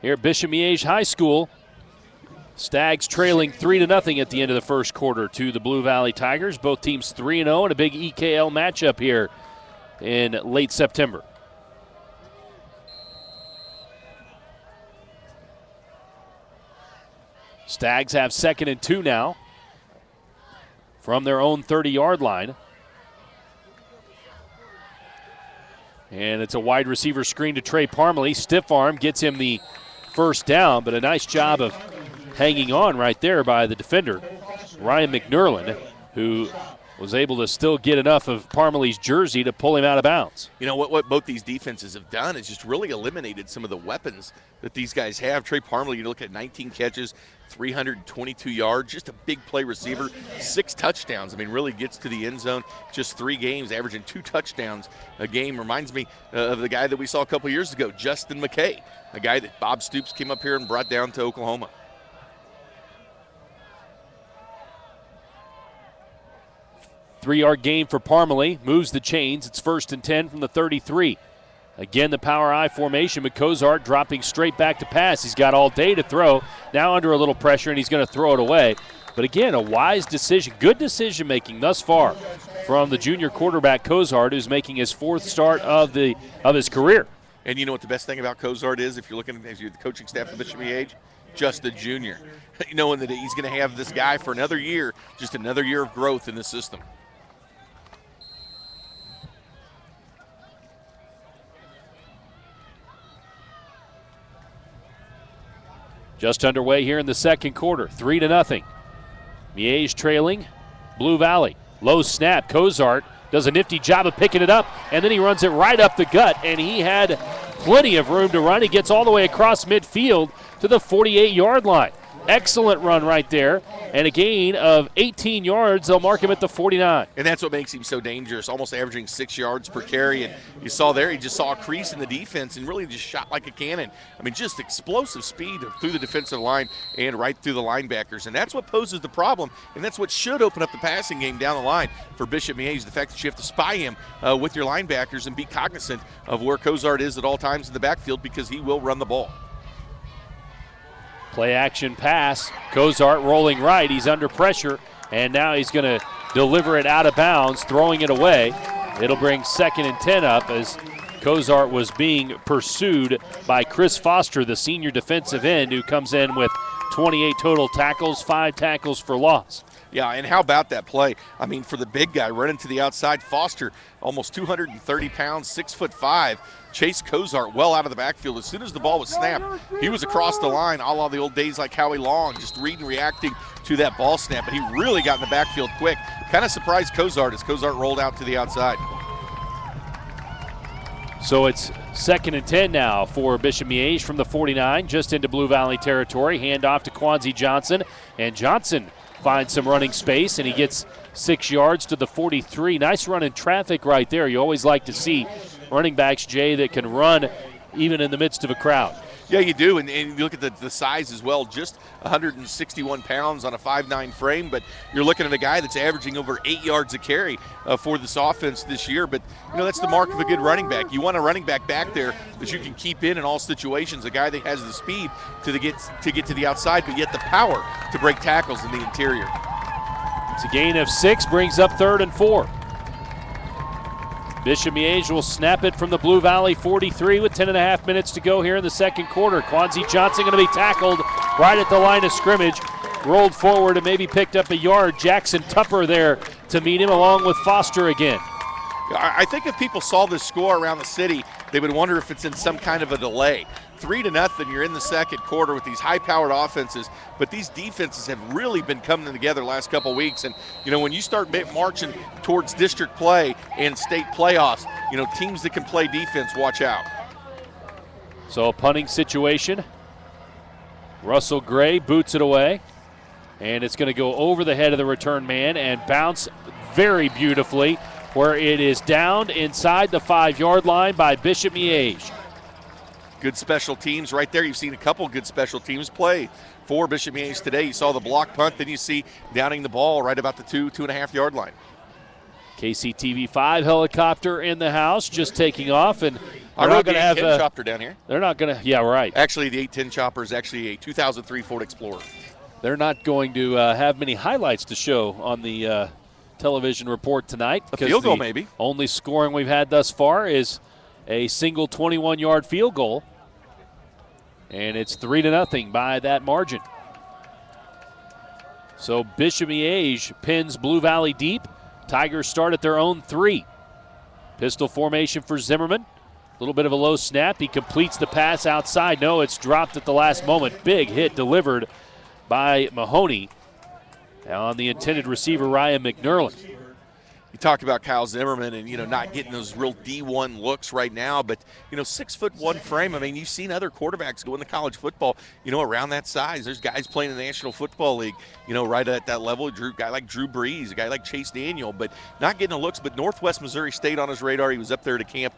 Here at Bishop Miege High School, Stags trailing 3-0 at the end of the first quarter to the Blue Valley Tigers. Both teams 3-0 and a big EKL matchup here in late September. Stags have 2nd and 2 now from their own 30-yard line. And it's a wide receiver screen to Trey Parmalee. Stiff arm gets him the first down, but a nice job of hanging on right there by the defender, Ryan McNerlin, who was able to still get enough of Parmalee's jersey to pull him out of bounds. You know, what both these defenses have done is just really eliminated some of the weapons that these guys have. Trey Parmalee, you look at 19 catches, 322 yards, just a big play receiver, 6 touchdowns. I mean, really gets to the end zone, just 3 games, averaging 2 touchdowns a game. Reminds me of the guy that we saw a couple years ago, Justin McKay, a guy that Bob Stoops came up here and brought down to Oklahoma. Three-yard gain for Parmalee, moves the chains. It's 1st and 10 from the 33. Again, the power I formation, but Cozart dropping straight back to pass. He's got all day to throw. Now under a little pressure, and he's going to throw it away. But again, a wise decision, good decision-making thus far from the junior quarterback Cozart, who's making his 4th start of his career. And you know what the best thing about Cozart is, if you're looking at the coaching staff of Bishop Miege? Just a junior. Knowing that he's going to have this guy for another year, just another year of growth in the system. Just underway here in the second quarter, 3-0. Miege trailing Blue Valley. Low snap, Cozart does a nifty job of picking it up, and then he runs it right up the gut, and he had plenty of room to run. He gets all the way across midfield to the 48-yard line. Excellent run right there, and a gain of 18 yards. They'll mark him at the 49. And that's what makes him so dangerous, almost averaging 6 yards per carry. And you saw there, he just saw a crease in the defense and really just shot like a cannon. I mean, just explosive speed through the defensive line and right through the linebackers. And that's what poses the problem, and that's what should open up the passing game down the line for Bishop Miege, the fact that you have to spy him with your linebackers and be cognizant of where Cozart is at all times in the backfield, because he will run the ball. Play action pass. Cozart rolling right. He's under pressure, and now he's going to deliver it out of bounds, throwing it away. It'll bring 2nd and 10 up as Cozart was being pursued by Chris Foster, the senior defensive end, who comes in with 28 total tackles, 5 tackles for loss. Yeah, and how about that play? I mean, for the big guy running to the outside, Foster, almost 230 pounds, 6'5", chased Cozart well out of the backfield. As soon as the ball was snapped, he was across the line, a la the old days like Howie Long, just reading, reacting to that ball snap. But he really got in the backfield quick. Kind of surprised Cozart as Cozart rolled out to the outside. So it's 2nd and 10 now for Bishop Miege from the 49, just into Blue Valley territory. Hand off to Quanzi Johnson, and Johnson finds some running space, and he gets 6 yards to the 43. Nice run in traffic right there. You always like to see running backs, Jay, that can run even in the midst of a crowd. Yeah, you do, and you look at the size as well, just 161 pounds on a 5'9 frame, but you're looking at a guy that's averaging over 8 yards a carry for this offense this year. But, that's the mark of a good running back. You want a running back back there that you can keep in all situations, a guy that has the speed to get to the outside, but yet the power to break tackles in the interior. It's a gain of 6, brings up 3rd and 4. Bishop Miege will snap it from the Blue Valley 43 with 10.5 minutes to go here in the second quarter. Quanzi Johnson going to be tackled right at the line of scrimmage. Rolled forward and maybe picked up a yard. Jackson Tupper there to meet him along with Foster again. I think if people saw this score around the city, they would wonder if it's in some kind of a delay. 3-0, you're in the second quarter with these high-powered offenses, but these defenses have really been coming together the last couple of weeks. And, when you start marching towards district play and state playoffs, teams that can play defense, watch out. So a punting situation. Russell Gray boots it away, and it's going to go over the head of the return man and bounce very beautifully where it is downed inside the 5-yard line by Bishop Miege. Good special teams right there. You've seen a couple good special teams play for Bishop Miege today. You saw the block punt, then you see downing the ball right about the 2.5 yard line. KCTV5 helicopter in the house, just taking off, and I rode the 810 chopper down here. They're not going to, yeah, right. Actually, the 810 chopper is actually a 2003 Ford Explorer. They're not going to have many highlights to show on the television report tonight. A field goal, maybe. Only scoring we've had thus far is a single 21-yard field goal. And it's 3-0 by that margin. So Bishop Miege pins Blue Valley deep. Tigers start at their own 3. Pistol formation for Zimmerman. A little bit of a low snap. He completes the pass outside. No, it's dropped at the last moment. Big hit delivered by Mahoney on the intended receiver, Ryan McNerlin. You talk about Kyle Zimmerman and, not getting those real D1 looks right now, but, 6'1" frame. I mean, you've seen other quarterbacks go into college football, around that size. There's guys playing in the National Football League, right at that level. A guy like Drew Brees, a guy like Chase Daniel, but not getting the looks. But Northwest Missouri stayed on his radar. He was up there to camp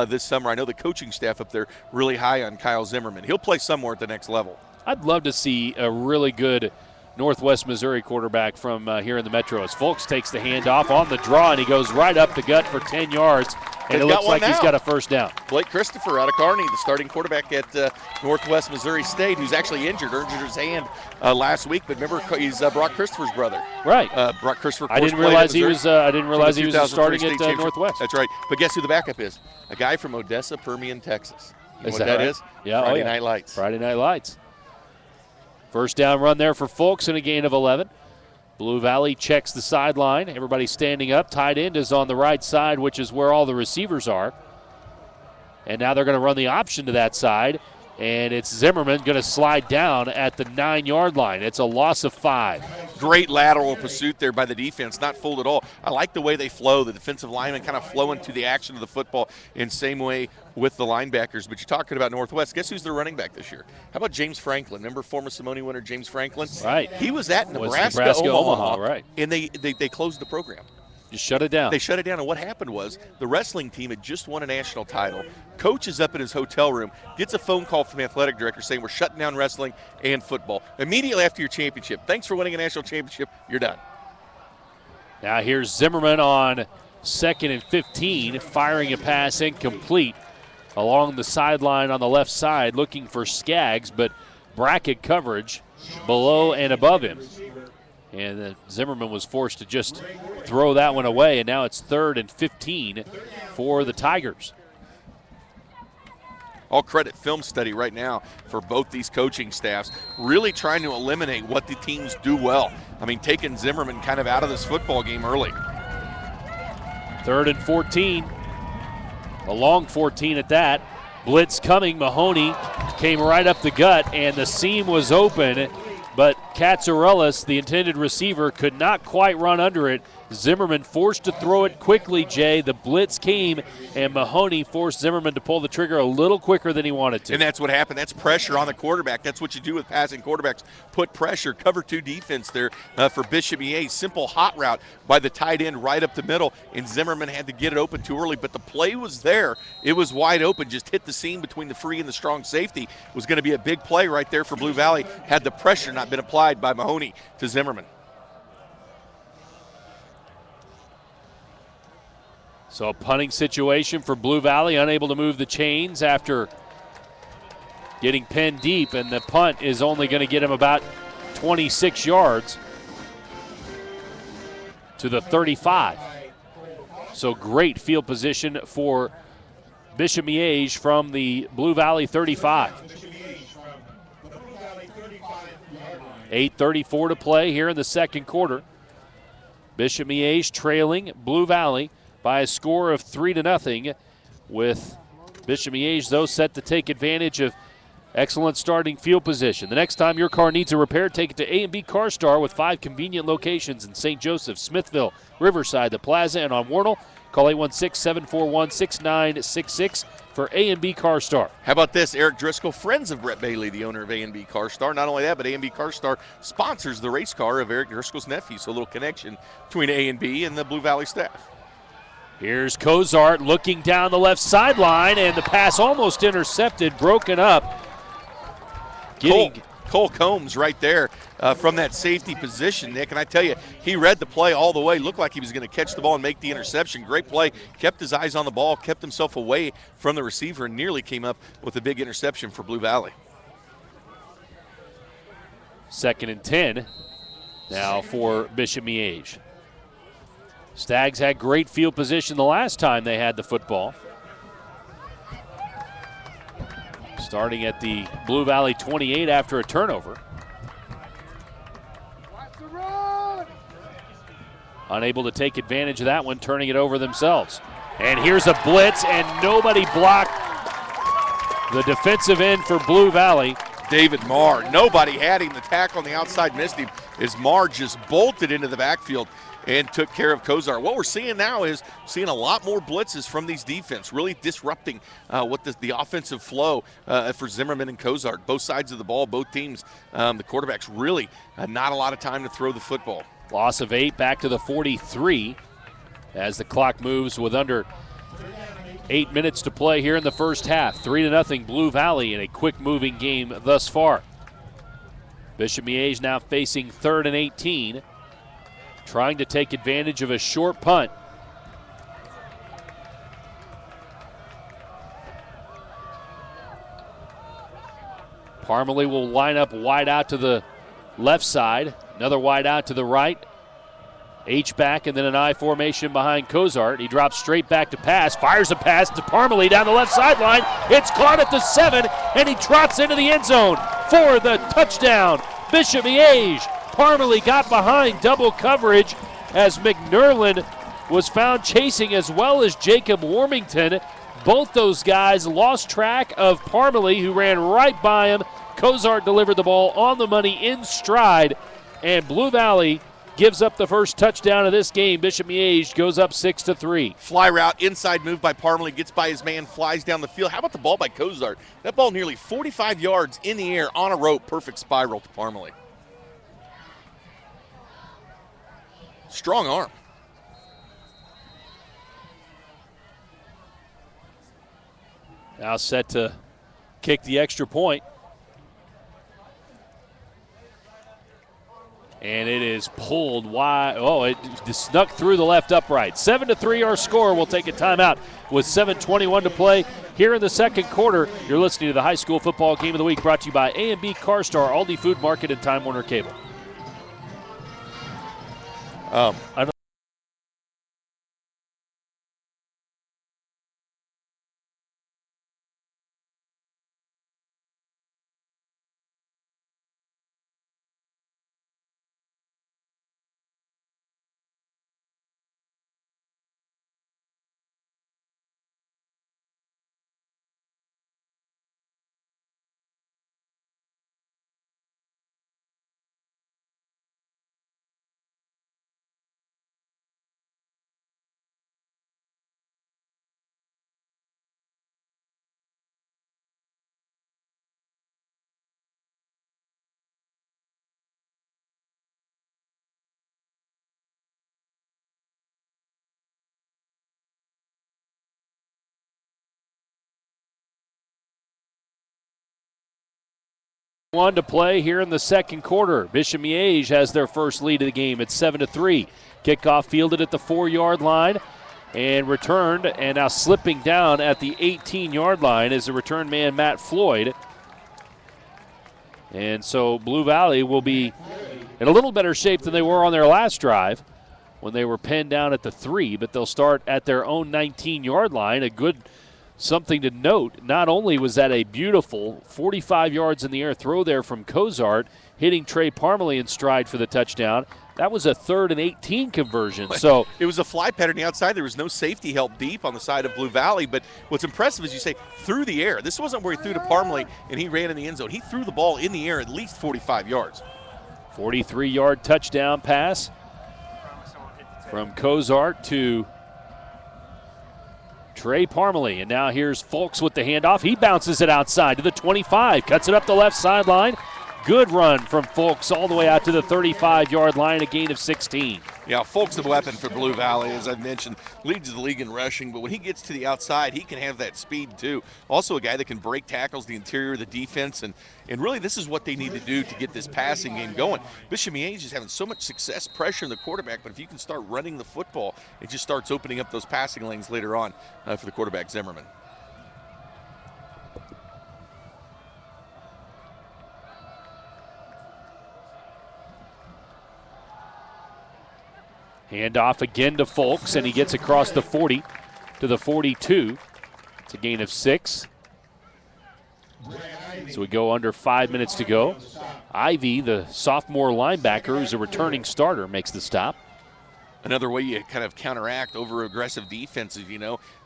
this summer. I know the coaching staff up there really high on Kyle Zimmerman. He'll play somewhere at the next level. I'd love to see a really good Northwest Missouri quarterback from here in the Metro as Folks takes the handoff on the draw, and he goes right up the gut for 10 yards, and it looks like he's got a first down. Blake Christopher out of Kearney, the starting quarterback at Northwest Missouri State, who's actually injured his hand last week. But remember, he's Brock Christopher's brother. Right. Brock Christopher. I didn't realize he was. I didn't realize he was starting at Northwest. That's right. But guess who the backup is? A guy from Odessa, Permian, Texas. You know what that is? Yeah. Friday Night Lights. Friday Night Lights. First down run there for Folks and a gain of 11. Blue Valley checks the sideline. Everybody standing up. Tight end is on the right side, which is where all the receivers are. And now they're going to run the option to that side. And it's Zimmerman going to slide down at the 9-yard line. It's a loss of 5. Great lateral pursuit there by the defense, not fooled at all. I like the way they flow, the defensive linemen kind of flow into the action of the football in same way with the linebackers. But you're talking about Northwest. Guess who's their running back this year? How about James Franklin? Remember former Simone winner James Franklin? Right. He was at Nebraska Omaha, right. And they closed the program. Just shut it down. They shut it down, and what happened was the wrestling team had just won a national title. Coach is up in his hotel room, gets a phone call from the athletic director saying we're shutting down wrestling and football. Immediately after your championship, thanks for winning a national championship, you're done. Now here's Zimmerman on 2nd and 15, firing a pass incomplete along the sideline on the left side, looking for Skaggs, but bracket coverage below and above him. And Zimmerman was forced to just throw that one away, and now it's 3rd and 15 for the Tigers. All credit film study right now for both these coaching staffs, really trying to eliminate what the teams do well. I mean, taking Zimmerman kind of out of this football game early. 3rd and 14, a long 14 at that. Blitz coming, Mahoney came right up the gut, and the seam was open. But Katsarelis, the intended receiver, could not quite run under it Zimmerman forced to throw it quickly, Jay. The blitz came, and Mahoney forced Zimmerman to pull the trigger a little quicker than he wanted to. And that's what happened. That's pressure on the quarterback. That's what you do with passing quarterbacks. Put pressure, cover two defense there for Bishop Miege. Simple hot route by the tight end right up the middle, and Zimmerman had to get it open too early, but the play was there. It was wide open, just hit the seam between the free and the strong safety. It was going to be a big play right there for Blue Valley had the pressure not been applied by Mahoney to Zimmerman. So a punting situation for Blue Valley, unable to move the chains after getting pinned deep, and the punt is only going to get him about 26 yards to the 35. So great field position for Bishop Miege from the Blue Valley 35. 8:34 to play here in the second quarter. Bishop Miege trailing Blue Valley by a score of 3-0, with Bishop Miege, though, set to take advantage of excellent starting field position. The next time your car needs a repair, take it to A&B Car Star with 5 convenient locations in St. Joseph, Smithville, Riverside, the Plaza, and on Warnell. Call 816-741-6966 for A&B Car Star. How about this? Eric Driscoll, friends of Brett Bailey, the owner of A&B Car Star. Not only that, but A&B Car Star sponsors the race car of Eric Driscoll's nephew, so a little connection between A&B and the Blue Valley staff. Here's Cozart looking down the left sideline, and the pass almost intercepted, broken up. Cole Combs right there from that safety position, Nick. And I tell you, he read the play all the way. Looked like he was going to catch the ball and make the interception. Great play. Kept his eyes on the ball, kept himself away from the receiver, and nearly came up with a big interception for Blue Valley. 2nd and 10 now for Bishop Miege. Stags had great field position the last time they had the football. Starting at the Blue Valley 28 after a turnover. Unable to take advantage of that one, turning it over themselves. And here's a blitz, and nobody blocked the defensive end for Blue Valley. David Marr. Nobody had him. The tackle on the outside missed him as Marr just bolted into the backfield and took care of Cozart. What we're seeing now is seeing a lot more blitzes from these defense, really disrupting what the offensive flow for Zimmerman and Cozart. Both sides of the ball, both teams, the quarterbacks really not a lot of time to throw the football. Loss of 8 back to the 43 as the clock moves with under 8 minutes to play here in the first half. 3-0 Blue Valley in a quick-moving game thus far. Bishop Miege now facing 3rd and 18. Trying to take advantage of a short punt. Parmalee will line up wide out to the left side. Another wide out to the right. H-back and then an I formation behind Cozart. He drops straight back to pass. Fires a pass to Parmalee down the left sideline. It's caught at the 7, and he trots into the end zone for the touchdown. Bishop Miege. Parmalee got behind double coverage as McNerlin was found chasing, as well as Jacob Warmington. Both those guys lost track of Parmalee, who ran right by him. Cozart delivered the ball on the money in stride, and Blue Valley gives up the first touchdown of this game. Bishop Miege goes up 6-3. Fly route, inside move by Parmalee, gets by his man, flies down the field. How about the ball by Cozart? That ball nearly 45 yards in the air on a rope. Perfect spiral to Parmalee. Strong arm. Now set to kick the extra point. And it is pulled wide. Oh, it snuck through the left upright. 7-3 our score. We'll take a timeout with 7:21 to play here in the second quarter. You're listening to the high school football game of the week, brought to you by A&B Car Star, Aldi Food Market, and Time Warner Cable. I don't 1 to play here in the second quarter. Bishop Miege has their first lead of the game at 7-3. Kickoff fielded at the 4-yard line and returned, and now slipping down at the 18-yard line is the return man Matt Floyd. And so Blue Valley will be in a little better shape than they were on their last drive when they were pinned down at the 3, but they'll start at their own 19-yard line. A good something to note, not only was that a beautiful 45 yards in the air throw there from Cozart, hitting Trey Parmalee in stride for the touchdown, that was a 3rd and 18 conversion. So it was a fly pattern on the outside. There was no safety help deep on the side of Blue Valley, but what's impressive is you say through the air. This wasn't where he threw to Parmalee and he ran in the end zone. He threw the ball in the air at least 45 yards. 43-yard touchdown pass from Cozart to Trey Parmalee. And now here's Folks with the handoff. He bounces it outside to the 25, cuts it up the left sideline. Good run from Folks all the way out to the 35-yard line, a gain of 16. Yeah, Folks, the weapon for Blue Valley, as I've mentioned, leads the league in rushing, but when he gets to the outside, he can have that speed too. Also a guy that can break tackles, the interior of the defense, and really this is what they need to do to get this passing game going. Bishop Miege is having so much success pressuring the quarterback, but if you can start running the football, it just starts opening up those passing lanes later on for the quarterback, Zimmerman. Handoff again to Folks, and he gets across the 40 to the 42. It's a gain of 6. So we go under 5 minutes to go. Ivy, the sophomore linebacker, who's a returning starter, makes the stop. Another way you kind of counteract over aggressive defenses,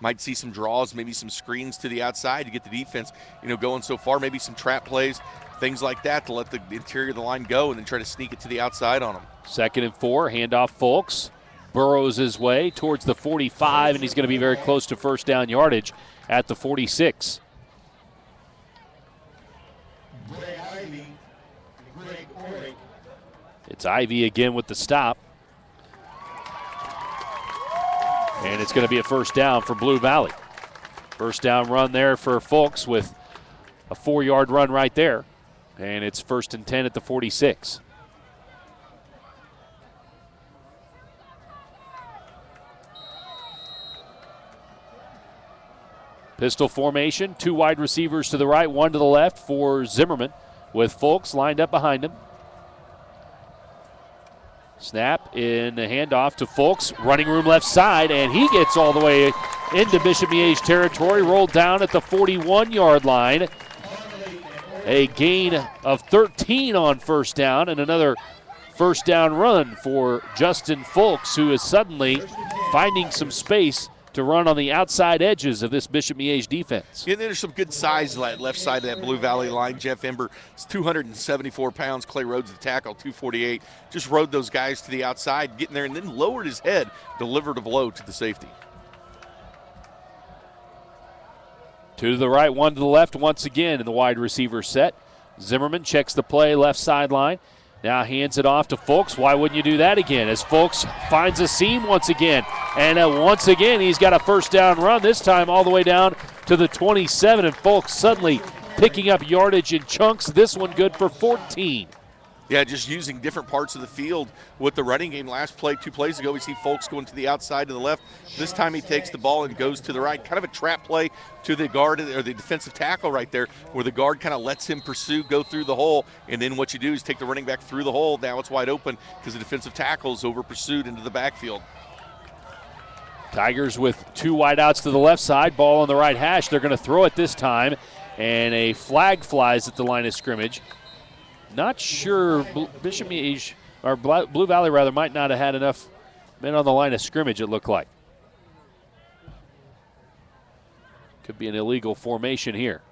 might see some draws, maybe some screens to the outside to get the defense, going so far, maybe some trap plays, things like that to let the interior of the line go and then try to sneak it to the outside on them. 2nd and 4, handoff Folks. Burrows his way towards the 45, and he's going to be very close to first down yardage at the 46. It's Ivy again with the stop. And it's going to be a first down for Blue Valley. First down run there for Folks with a 4-yard run right there. And it's 1st and 10 at the 46. Pistol formation, 2 wide receivers to the right, 1 to the left for Zimmerman, with Folks lined up behind him. Snap in the handoff to Folks, running room left side, and he gets all the way into Bishop Miege territory, rolled down at the 41-yard line. A gain of 13 on first down, and another first down run for Justin Folks, who is suddenly finding some space to run on the outside edges of this Bishop Miege defense. Yeah, there's some good size left side of that Blue Valley line. Jeff Ember is 274 pounds. Clay Rhodes, the tackle, 248. Just rode those guys to the outside, getting there, and then lowered his head, delivered a blow to the safety. 2 to the right, 1 to the left once again in the wide receiver set. Zimmerman checks the play left sideline. Now hands it off to Folks. Why wouldn't you do that again? As Folks finds a seam once again. And once again, he's got a first down run, this time all the way down to the 27. And Folks suddenly picking up yardage in chunks. This one good for 14. Yeah, just using different parts of the field with the running game. Last play, 2 plays ago, we see Folks going to the outside to the left. This time he takes the ball and goes to the right. Kind of a trap play to the guard or the defensive tackle right there, where the guard kind of lets him pursue, go through the hole, and then what you do is take the running back through the hole. Now it's wide open because the defensive tackle is over pursued into the backfield. Tigers with 2 wideouts to the left side, ball on the right hash. They're going to throw it this time, and a flag flies at the line of scrimmage. Not sure Bishop Miege, or Blue Valley rather, might not have had enough men on the line of scrimmage, it looked like. Could be an illegal formation here.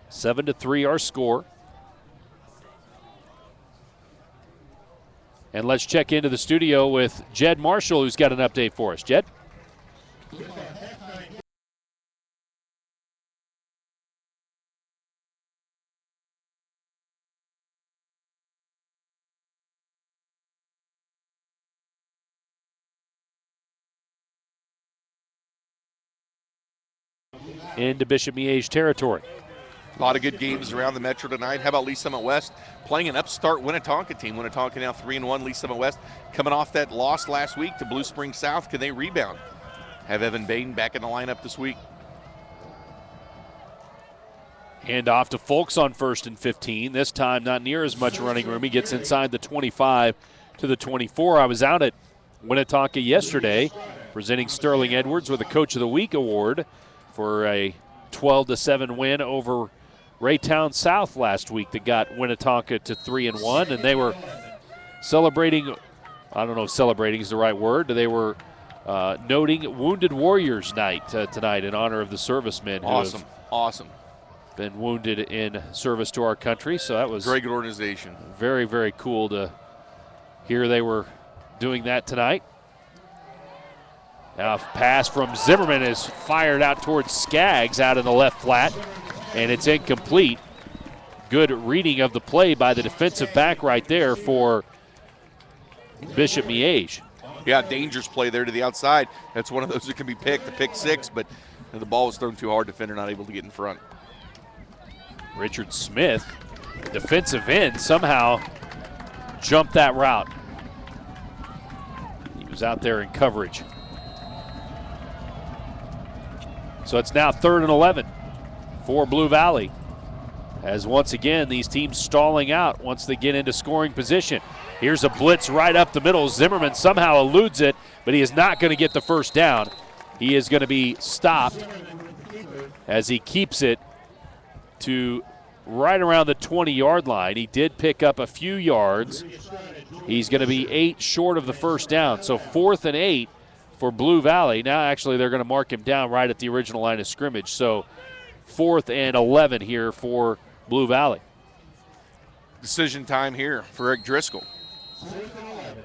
Seven to 3 our score. And let's check into the studio with Jed Marshall, who's got an update for us. Jed? into Bishop Miege territory. A lot of good games around the Metro tonight. How about Lee Summit West playing an upstart Winnetonka team? Winnetonka now 3-1. Lee Summit West coming off that loss last week to Blue Springs South. Can they rebound? Have Evan Baden back in the lineup this week. Hand off to Folks on 1st and 15. This time not near as much running room. He gets inside the 25 to the 24. I was out at Winnetonka yesterday presenting Sterling Edwards with a Coach of the Week award for a 12-7 win over Raytown South last week that got Winnetonka to 3-1, and they were celebrating, I don't know if celebrating is the right word, they were noting Wounded Warriors Night tonight in honor of the servicemen who have been wounded in service to our country. So that was very good organization. Very, very cool to hear they were doing that tonight. Now a pass from Zimmerman is fired out towards Skaggs out in the left flat, and it's incomplete. Good reading of the play by the defensive back right there for Bishop Miege. Yeah, dangerous play there to the outside. That's one of those that can be picked, the pick six, but the ball was thrown too hard. Defender not able to get in front. Richard Smith, defensive end, somehow jumped that route. He was out there in coverage. So it's now 3rd and 11 for Blue Valley, as once again these teams stalling out once they get into scoring position. Here's a blitz right up the middle. Zimmerman somehow eludes it, but he is not going to get the first down. He is going to be stopped as he keeps it to right around the 20-yard line. He did pick up a few yards. He's going to be 8 short of the first down. So 4th and 8 for Blue Valley. Now actually they're going to mark him down right at the original line of scrimmage. So 4th and 11 here for Blue Valley. Decision time here for Eric Driscoll.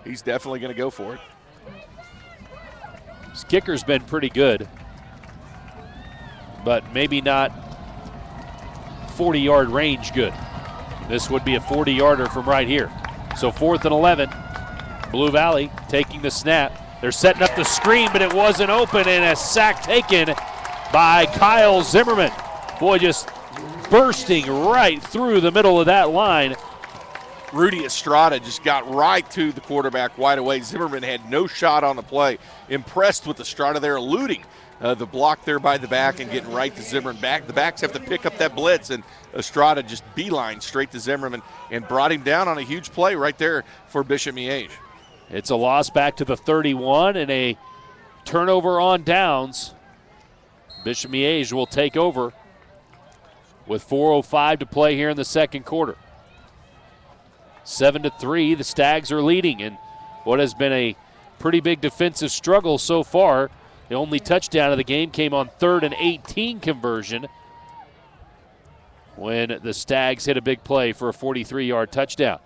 He's definitely going to go for it. His kicker's been pretty good, but maybe not 40-yard range good. This would be a 40-yarder from right here. So 4th and 11. Blue Valley taking the snap. They're setting up the screen, but it wasn't open, and a sack taken by Kyle Zimmerman. Boy, just bursting right through the middle of that line. Rudy Estrada just got right to the quarterback wide away. Zimmerman had no shot on the play. Impressed with Estrada there, eluding the block there by the back and getting right to Zimmerman. The backs have to pick up that blitz, and Estrada just beeline straight to Zimmerman and brought him down on a huge play right there for Bishop Miege. It's a loss back to the 31 and a turnover on downs. Bishop Miege will take over with 4:05 to play here in the second quarter. 7-3, the Stags are leading in what has been a pretty big defensive struggle so far. The only touchdown of the game came on 3rd and 18 conversion when the Stags hit a big play for a 43-yard touchdown.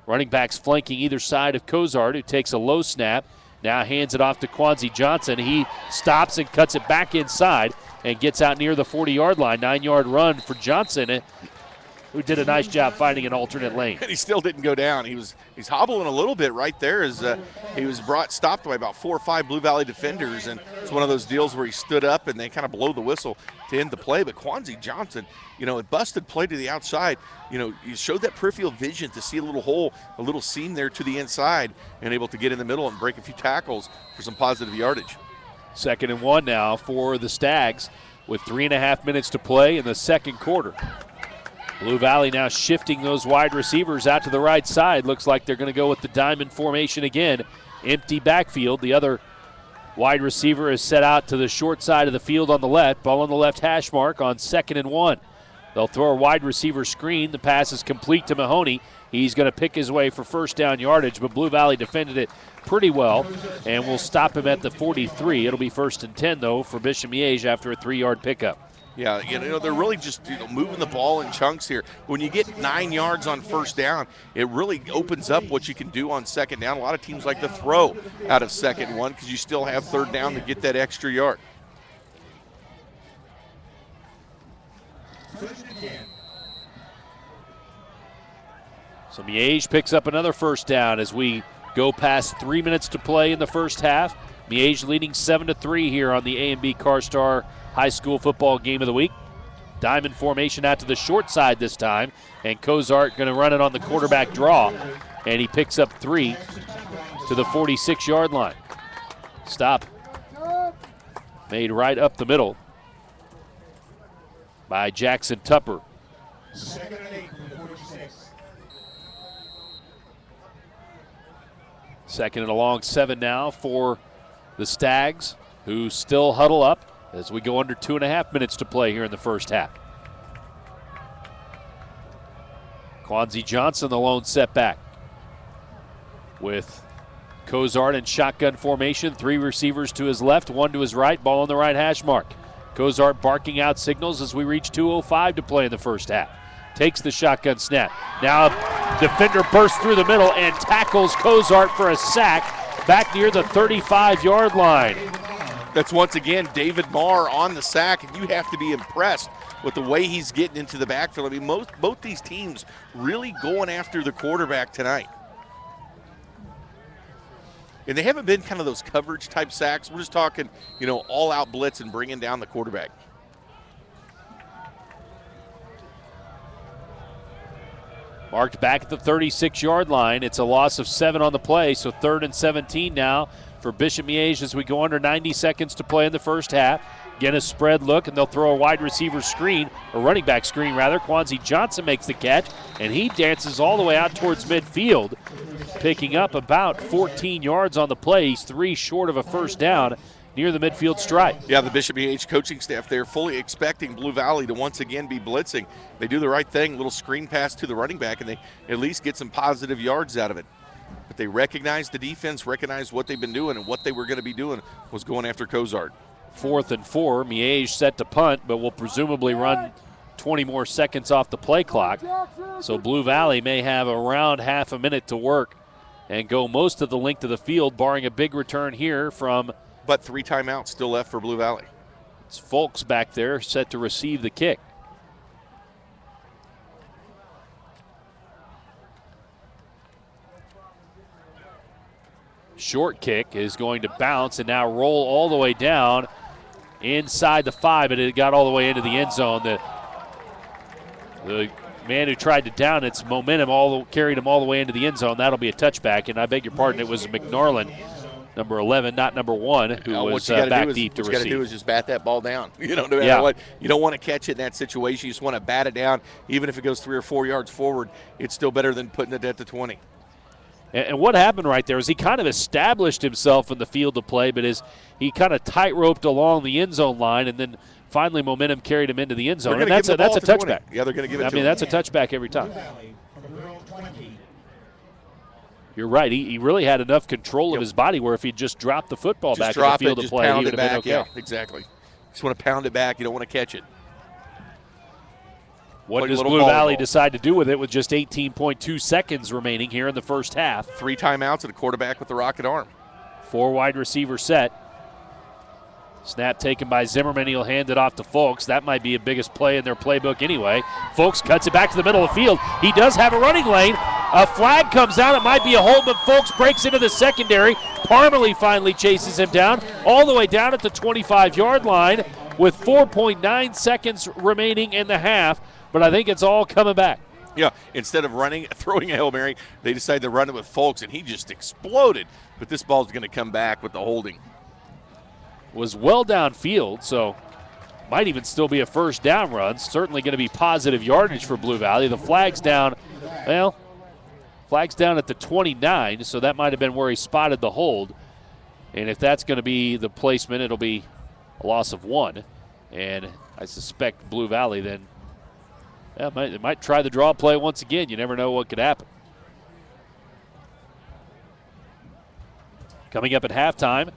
Running backs flanking either side of Cozart, who takes a low snap, now hands it off to Quanzi Johnson. He stops and cuts it back inside and gets out near the 40-yard line. 9-yard run for Johnson, who did a nice job finding an alternate lane. And he still didn't go down. He's hobbling a little bit right there as he was stopped by about 4 or 5 Blue Valley defenders, and it's one of those deals where he stood up and they kind of blow the whistle to end the play. But Quanzi Johnson, it busted play to the outside. You showed that peripheral vision to see a little hole, a little seam there to the inside, and able to get in the middle and break a few tackles for some positive yardage. 2nd and 1 now for the Stags with 3.5 minutes to play in the second quarter. Blue Valley now shifting those wide receivers out to the right side. Looks like they're going to go with the diamond formation again. Empty backfield. The other wide receiver is set out to the short side of the field on the left. Ball on the left hash mark on 2nd and 1. They'll throw a wide receiver screen. The pass is complete to Mahoney. He's going to pick his way for first down yardage, but Blue Valley defended it pretty well and will stop him at the 43. It'll be 1st and 10, though, for Bishop Miege after a 3-yard pickup. Yeah, they're really just moving the ball in chunks here. When you get 9 yards on first down, it really opens up what you can do on second down. A lot of teams like to throw out of 2nd and 1 because you still have 3rd down to get that extra yard. So Miege picks up another first down as we go past 3 minutes to play in the first half. Miege leading 7-3 here on the A&B CarStar High School Football Game of the Week. Diamond formation out to the short side this time, and Cozart going to run it on the quarterback draw, and he picks up 3 to the 46-yard line. Stop made right up the middle by Jackson Tupper. 2nd and 8 from the 46. 2nd and a long 7 now for the Stags, who still huddle up as we go under 2.5 minutes to play here in the first half. Quanzi Johnson, the lone setback, with Cozart in shotgun formation. 3 receivers to his left, 1 to his right, ball on the right hash mark. Cozart barking out signals as we reach 2:05 to play in the first half. Takes the shotgun snap. Now a defender bursts through the middle and tackles Cozart for a sack back near the 35-yard line. That's once again David Marr on the sack, and you have to be impressed with the way he's getting into the backfield. I mean, both these teams really going after the quarterback tonight. And they haven't been kind of those coverage type sacks. We're just talking, all out blitz and bringing down the quarterback. Marked back at the 36-yard line. It's a loss of 7 on the play, so 3rd and 17 now for Bishop Miege as we go under 90 seconds to play in the first half. Again, a spread look, and they'll throw a wide receiver screen, or running back screen rather. Quanzi Johnson makes the catch, and he dances all the way out towards midfield, picking up about 14 yards on the play. He's 3 short of a first down near the midfield stripe. Yeah, the Bishop Miege coaching staff there fully expecting Blue Valley to once again be blitzing. They do the right thing, little screen pass to the running back, and they at least get some positive yards out of it. But they recognized the defense, recognized what they've been doing, and what they were going to be doing was going after Cozart. 4th and 4. Miege set to punt, but will presumably run 20 more seconds off the play clock. So Blue Valley may have around half a minute to work and go most of the length of the field, barring a big return here from. But 3 timeouts still left for Blue Valley. It's Folks back there set to receive the kick. Short kick is going to bounce and now roll all the way down inside the 5, but it got all the way into the end zone. The man who tried to down its momentum carried him all the way into the end zone. That'll be a touchback, and I beg your pardon, it was McNarland, number 11, not number 1, who was back deep to receive. What you got to do is just bat that ball down. No matter what. You don't want to catch it in that situation. You just want to bat it down. Even if it goes 3 or 4 yards forward, it's still better than putting it at the 20. And what happened right there is he kind of established himself in the field of play, but he kind of tight-roped along the end zone line, and then finally momentum carried him into the end zone. And that's a touchback. Yeah, they're going to give it to him. I mean, that's a touchback every time. You're right. He really had enough control of his body where if he just dropped the football back in the field of play, he would have been okay. Yeah, exactly. You just want to pound it back. You don't want to catch it. What does Blue Valley decide to do with it with just 18.2 seconds remaining here in the first half? 3 timeouts and a quarterback with the rocket arm. 4 wide receiver set. Snap taken by Zimmerman. He'll hand it off to Folks. That might be the biggest play in their playbook anyway. Folks cuts it back to the middle of the field. He does have a running lane. A flag comes out. It might be a hold, but Folks breaks into the secondary. Parmalee finally chases him down all the way down at the 25-yard line with 4.9 seconds remaining in the half. But I think it's all coming back. Yeah, instead of throwing a Hail Mary, they decided to run it with Folks, and he just exploded. But this ball's going to come back with the holding. Was well downfield, so might even still be a first down run. Certainly going to be positive yardage for Blue Valley. The flag's down, flag's down at the 29, so that might have been where he spotted the hold. And if that's going to be the placement, it'll be a loss of 1. And I suspect Blue Valley then they might try the draw play once again. You never know what could happen. Coming up at halftime,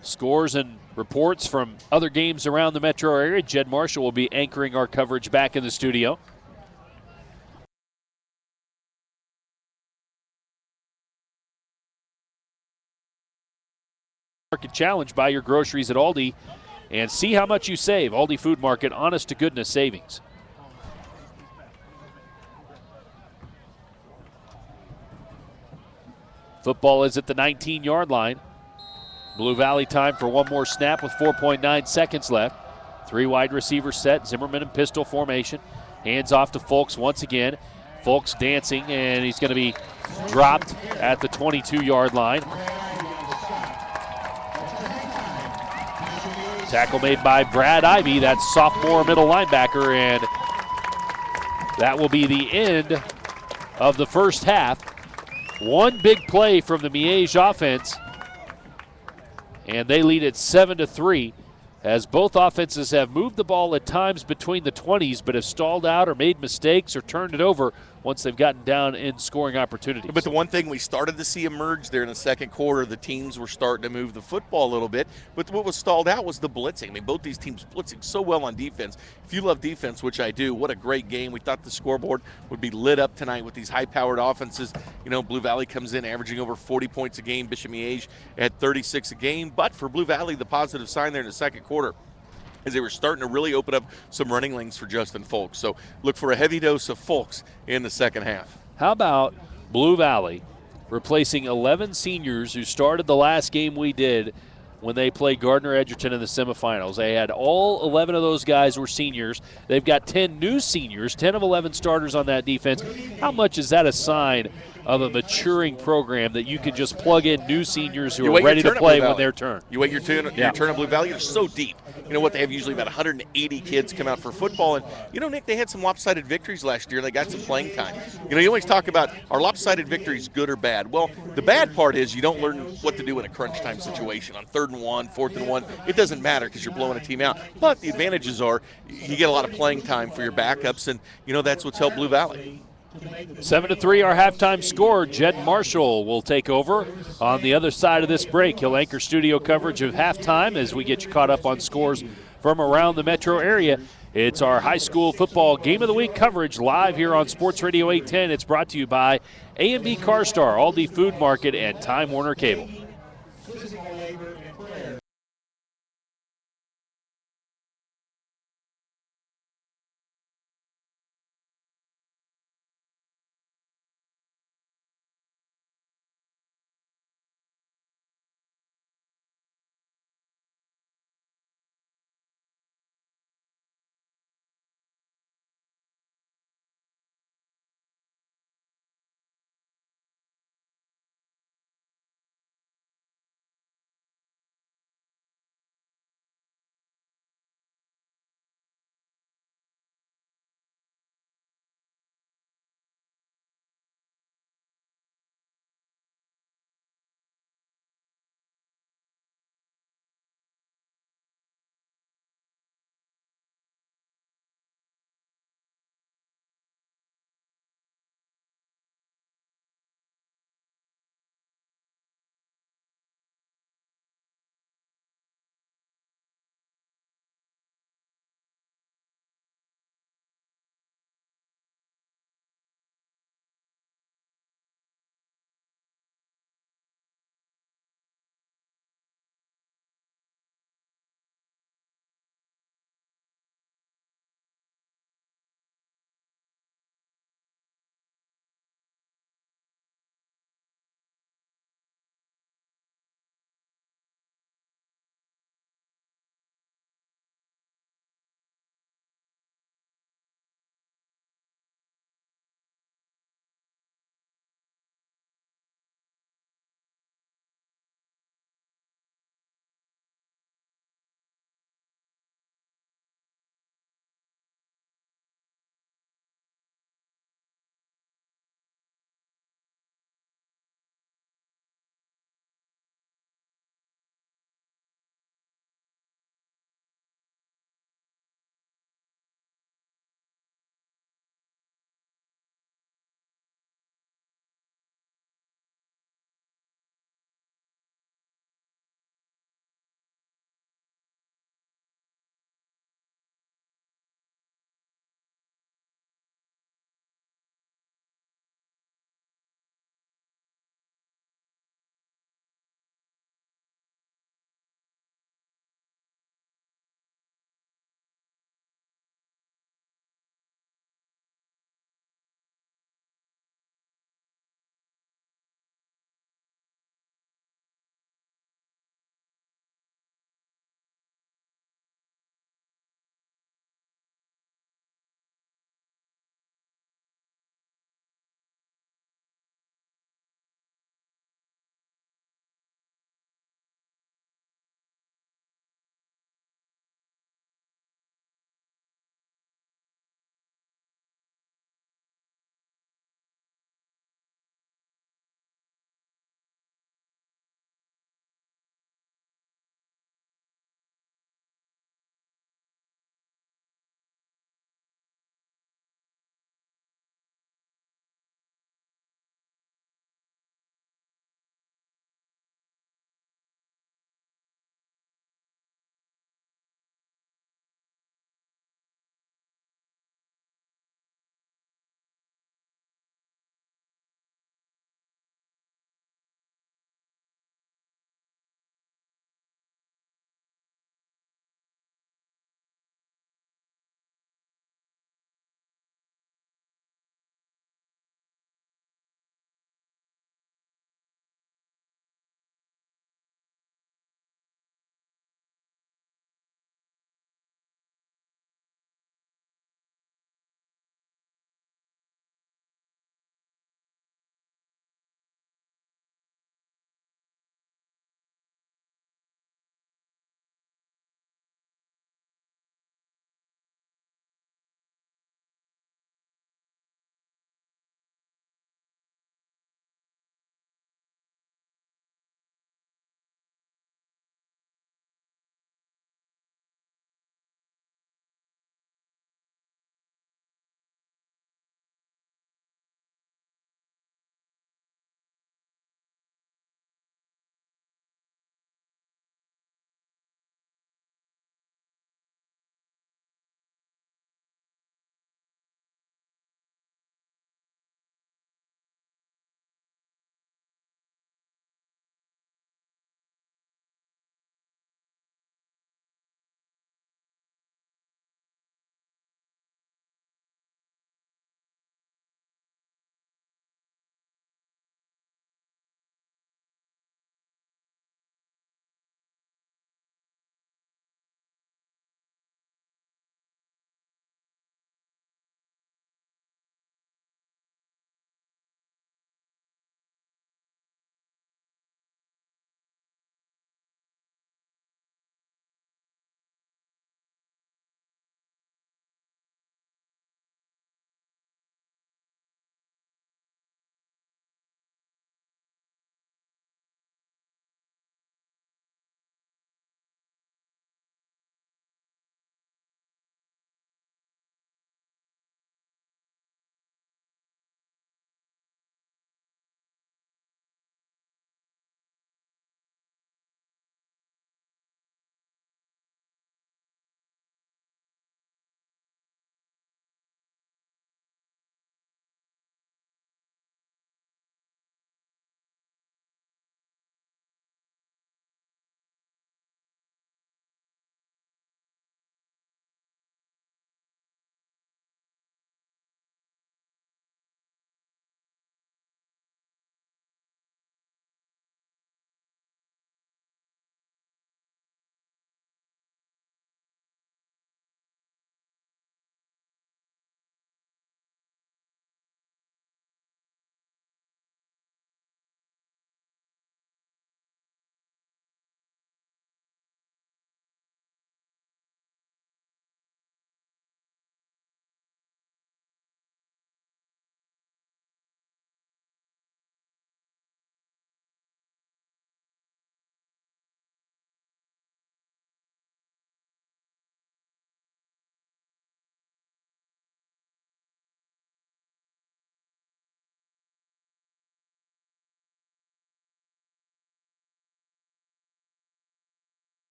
scores and reports from other games around the metro area. Jed Marshall will be anchoring our coverage back in the studio. Market challenge, buy your groceries at Aldi and see how much you save. Aldi Food Market, honest to goodness savings. Football is at the 19-yard line. Blue Valley time for one more snap with 4.9 seconds left. 3 wide receiver set, Zimmerman in pistol formation. Hands off to Folks once again. Folks dancing, and he's going to be dropped at the 22-yard line. Tackle made by Brad Ivy, that sophomore middle linebacker, and that will be the end of the first half. One big play from the Miege offense, and they lead it 7-3 as both offenses have moved the ball at times between the 20s but have stalled out or made mistakes or turned it over once they've gotten down in scoring opportunities. But the one thing we started to see emerge there in the second quarter, the teams were starting to move the football a little bit, but what was stalled out was the blitzing. I mean, both these teams blitzing so well on defense. If you love defense, which I do, what a great game. We thought the scoreboard would be lit up tonight with these high-powered offenses. You know, Blue Valley comes in averaging over 40 points a game. Bishop Miege at 36 a game. But for Blue Valley, the positive sign there in the second quarter as they were starting to really open up some running lanes for Justin Folks. So look for a heavy dose of Folks in the second half. How about Blue Valley replacing 11 seniors who started the last game we did when they played Gardner Edgerton in the semifinals? They had all 11 of those guys were seniors. They've got 10 new seniors, 10 of 11 starters on that defense. How much is that a sign of a maturing program that you can just plug in new seniors who are ready to play when their turn? You wait your turn at Blue Valley. You're so deep. You know what? They have usually about 180 kids come out for football. And, you know, Nick, they had some lopsided victories last year. They got some playing time. You know, you always talk about are lopsided victories good or bad? Well, the bad part is you don't learn what to do in a crunch time situation. On 3rd and 1, 4th and 1, it doesn't matter because you're blowing a team out. But the advantages are you get a lot of playing time for your backups, and, you know, that's what's helped Blue Valley. 7-3 our halftime score. Jed Marshall will take over on the other side of this break. He'll anchor studio coverage of halftime as we get you caught up on scores from around the metro area. It's our high school football game of the week coverage live here on Sports Radio 810. It's brought to you by A&B CarStar, Aldi Food Market, and Time Warner Cable.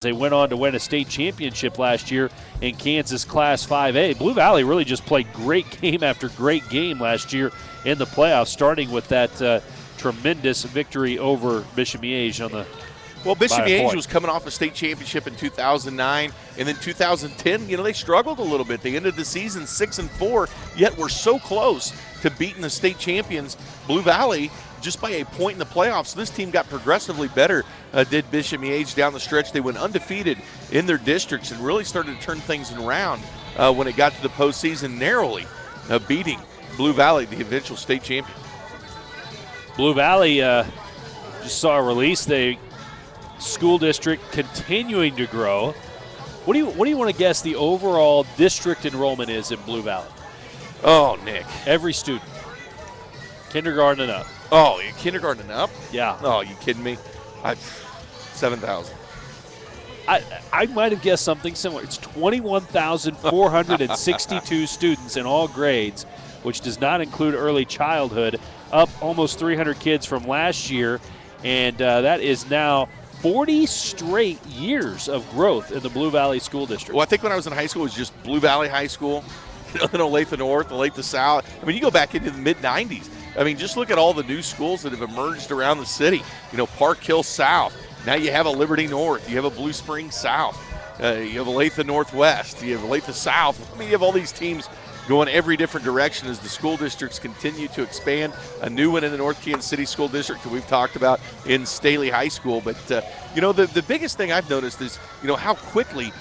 They went on to win a state championship last year in Kansas Class 5A. Blue Valley really just played great game after great game last year in the playoffs, starting with that tremendous victory over Bishop Miege on the Well, Bishop Miege was coming off a state championship in 2009, and then 2010, they struggled a little bit. They ended the season 6-4, yet were so close to beating the state champions, Blue Valley, just by a point in the playoffs. This team got progressively better, did Bishop Miege down the stretch. They went undefeated in their districts and really started to turn things around when it got to the postseason, narrowly beating Blue Valley, the eventual state champion. Blue Valley just saw a release. They school district continuing to grow. What do you want to guess the overall district enrollment is in Blue Valley? Oh, Nick. Every student. Kindergarten and up. Oh, kindergarten and up? Yeah. Oh, you kidding me? 7,000. I might have guessed something similar. It's 21,462 students in all grades, which does not include early childhood, up almost 300 kids from last year, and that is now 40 straight years of growth in the Blue Valley School District. Well, I think when I was in high school, it was just Blue Valley High School, then Olathe North, Olathe South. I mean, you go back into the mid-'90s. I mean, just look at all the new schools that have emerged around the city. Park Hill South. Now you have a Liberty North. You have a Blue Springs South. You have Olathe Northwest. You have Olathe South. I mean, you have all these teams going every different direction as the school districts continue to expand. A new one in the North Kansas City School District that we've talked about in Staley High School. But, the biggest thing I've noticed is, how quickly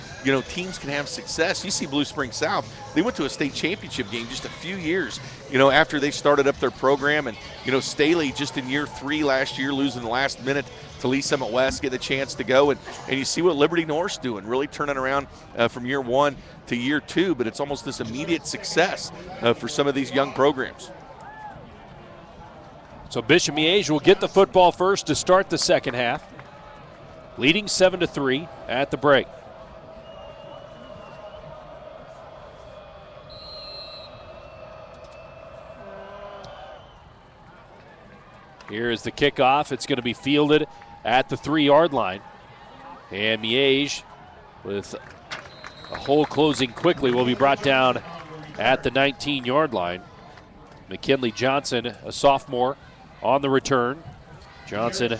teams can have success. You see Blue Springs South, they went to a state championship game just a few years, after they started up their program. And, Staley just in year 3 last year, losing the last minute to Lee Summit West, getting a chance to go. And you see what Liberty North's doing, really turning around from year 1 to year 2. But it's almost this immediate success for some of these young programs. So Bishop Miege will get the football first to start the second half, leading 7-3 at the break. Here is the kickoff. It's going to be fielded at the 3-yard line. And Miege, with a hole closing quickly, will be brought down at the 19-yard line. McKinley Johnson, a sophomore, on the return. Johnson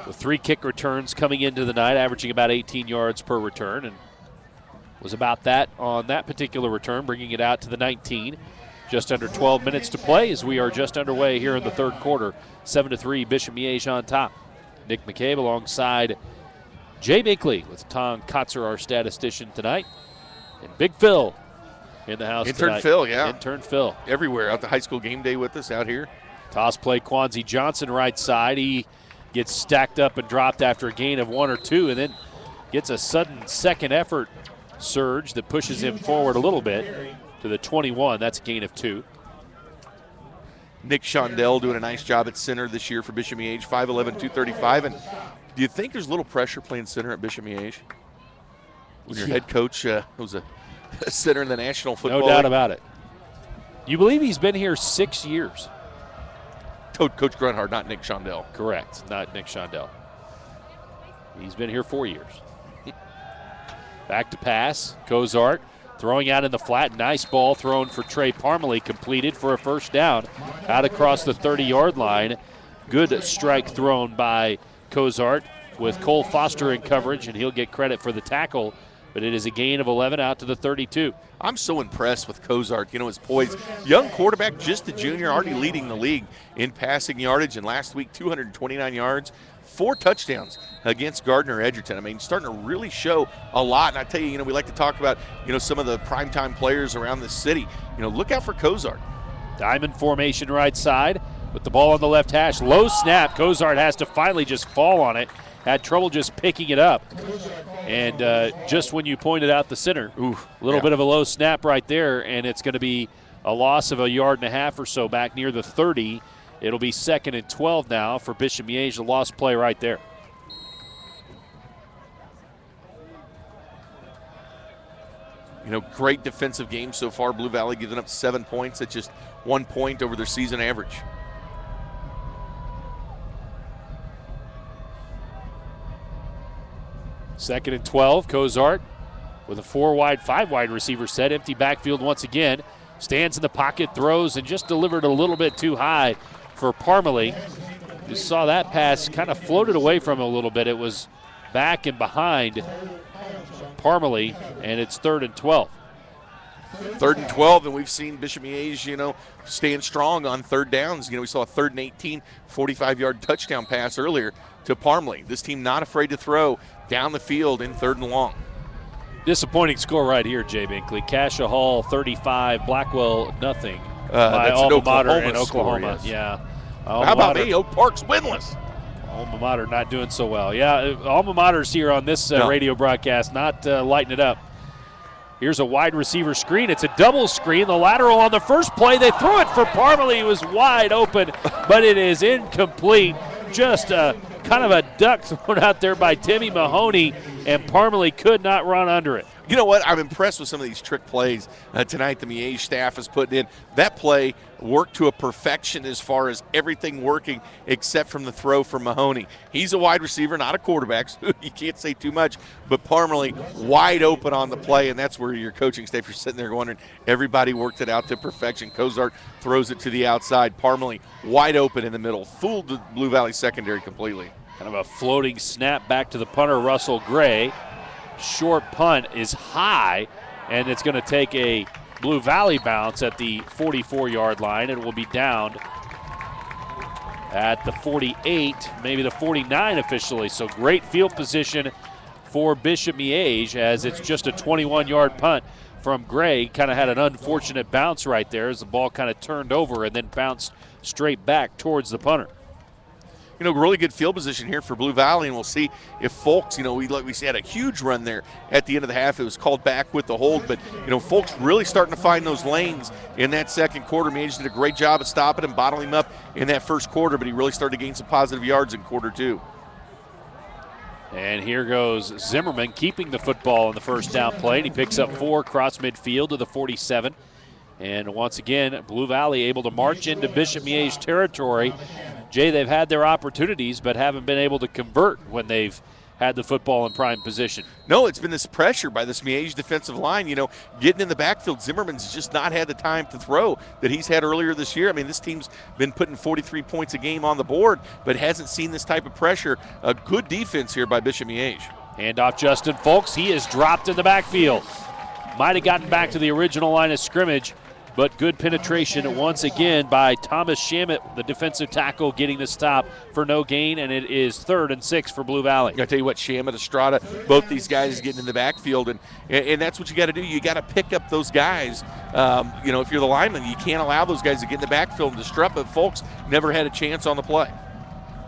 with 3 kick returns coming into the night, averaging about 18 yards per return, and was about that on that particular return, bringing it out to the 19. Just under 12 minutes to play as we are just underway here in the third quarter. 7-3, Bishop Miege on top. Nick McCabe alongside Jay Binkley with Tom Kotzer, our statistician tonight. And Big Phil in the house Intern tonight. Phil, yeah. Intern Phil. Everywhere, out to high school game day with us out here. Toss play, Quanzi Johnson right side. He gets stacked up and dropped after a gain of 1 or 2, and then gets a sudden second effort surge that pushes him forward a little bit to the 21. That's a gain of 2. Nick Shondell doing a nice job at center this year for Bishop Miege, 5'11", 235. And do you think there's a little pressure playing center at Bishop Miege? When your head coach was a center in the National Football League? No doubt League? about it. You believe he's been here 6 years? Coach Grunhard, not Nick Shondell. Correct, not Nick Shondell. He's been here 4 years. Back to pass, Cozart. Throwing out in the flat, nice ball thrown for Trey Parmalee, completed for a first down out across the 30-yard line. Good strike thrown by Cozart with Cole Foster in coverage, and he'll get credit for the tackle, but it is a gain of 11 out to the 32. I'm so impressed with Cozart, his poise. Young quarterback, just a junior, already leading the league in passing yardage, and last week 229 yards. 4 touchdowns against Gardner Edgerton. I mean, starting to really show a lot. And I tell you, we like to talk about, some of the primetime players around the city. Look out for Cozart. Diamond formation right side with the ball on the left hash. Low snap. Cozart has to finally just fall on it. Had trouble just picking it up. And just when you pointed out the center, a little bit of a low snap right there, and it's going to be a loss of 1.5 yards or so back near the 30. It'll be 2nd and 12 now for Bishop Miege, the lost play right there. Great defensive game so far. Blue Valley giving up 7 points. That's just 1 point over their season average. 2nd and 12. Cozart with a 4-wide, 5-wide receiver set. Empty backfield once again. Stands in the pocket, throws, and just delivered a little bit too high for Parmalee. You saw that pass kind of floated away from him a little bit. It was back and behind Parmalee, and it's 3rd and 12. 3rd and 12, and we've seen Bishop Miege, stand strong on 3rd downs. We saw a 3rd and 18, 45-yard touchdown pass earlier to Parmalee. This team not afraid to throw down the field in 3rd and long. Disappointing score right here, Jay Binkley. Cassia Hall 35, Blackwell nothing. By That's Alma an Mater Oklahoma in Oklahoma. Score, yes. Yeah. How about me? Oak Park's winless. Alma Mater not doing so well. Yeah, Alma Mater's here on this radio broadcast, not lighting it up. Here's a wide receiver screen. It's a double screen. The lateral on the first play. They threw it for Parmalee. It was wide open, but it is incomplete. Just kind of a duck thrown out there by Timmy Mahoney, and Parmalee could not run under it. You know what? I'm impressed with some of these trick plays tonight the Miege staff is putting in. That play worked to a perfection as far as everything working except from the throw from Mahoney. He's a wide receiver, not a quarterback, so you can't say too much, but Parmalee wide open on the play, and that's where your coaching staff, you're sitting there wondering, everybody worked it out to perfection. Cozart throws it to the outside. Parmalee wide open in the middle, fooled the Blue Valley secondary completely. Kind of a floating snap back to the punter, Russell Gray. Short punt is high, and it's going to take a Blue Valley bounce at the 44-yard line. It will be down at the 48, maybe the 49 officially. So great field position for Bishop Miege as it's just a 21-yard punt from Gray. Kind of had an unfortunate bounce right there as the ball kind of turned over and then bounced straight back towards the punter. Really good field position here for Blue Valley, and we'll see if Folks, we had a huge run there at the end of the half. It was called back with the hold, but, Folks really starting to find those lanes in that second quarter. Miege did a great job of stopping him, bottling him up in that first quarter, but he really started to gain some positive yards in quarter two. And here goes Zimmerman keeping the football in the first down play, and he picks up 4 across midfield to the 47. And once again, Blue Valley able to march into Bishop Miege territory. Jay, they've had their opportunities but haven't been able to convert when they've had the football in prime position. No, it's been this pressure by this Miege defensive line. Getting in the backfield, Zimmerman's just not had the time to throw that he's had earlier this year. I mean, this team's been putting 43 points a game on the board, but hasn't seen this type of pressure. A good defense here by Bishop Miege. Handoff Justin Folks. He is dropped in the backfield. Might have gotten back to the original line of scrimmage, but good penetration once again by Thomas Shamit, the defensive tackle, getting the stop for no gain, and it is 3rd and 6 for Blue Valley. I tell you what, Shamit, Estrada, both these guys getting in the backfield, and that's what you got to do. You got to pick up those guys. If you're the lineman, you can't allow those guys to get in the backfield and disrupt, but Folks never had a chance on the play.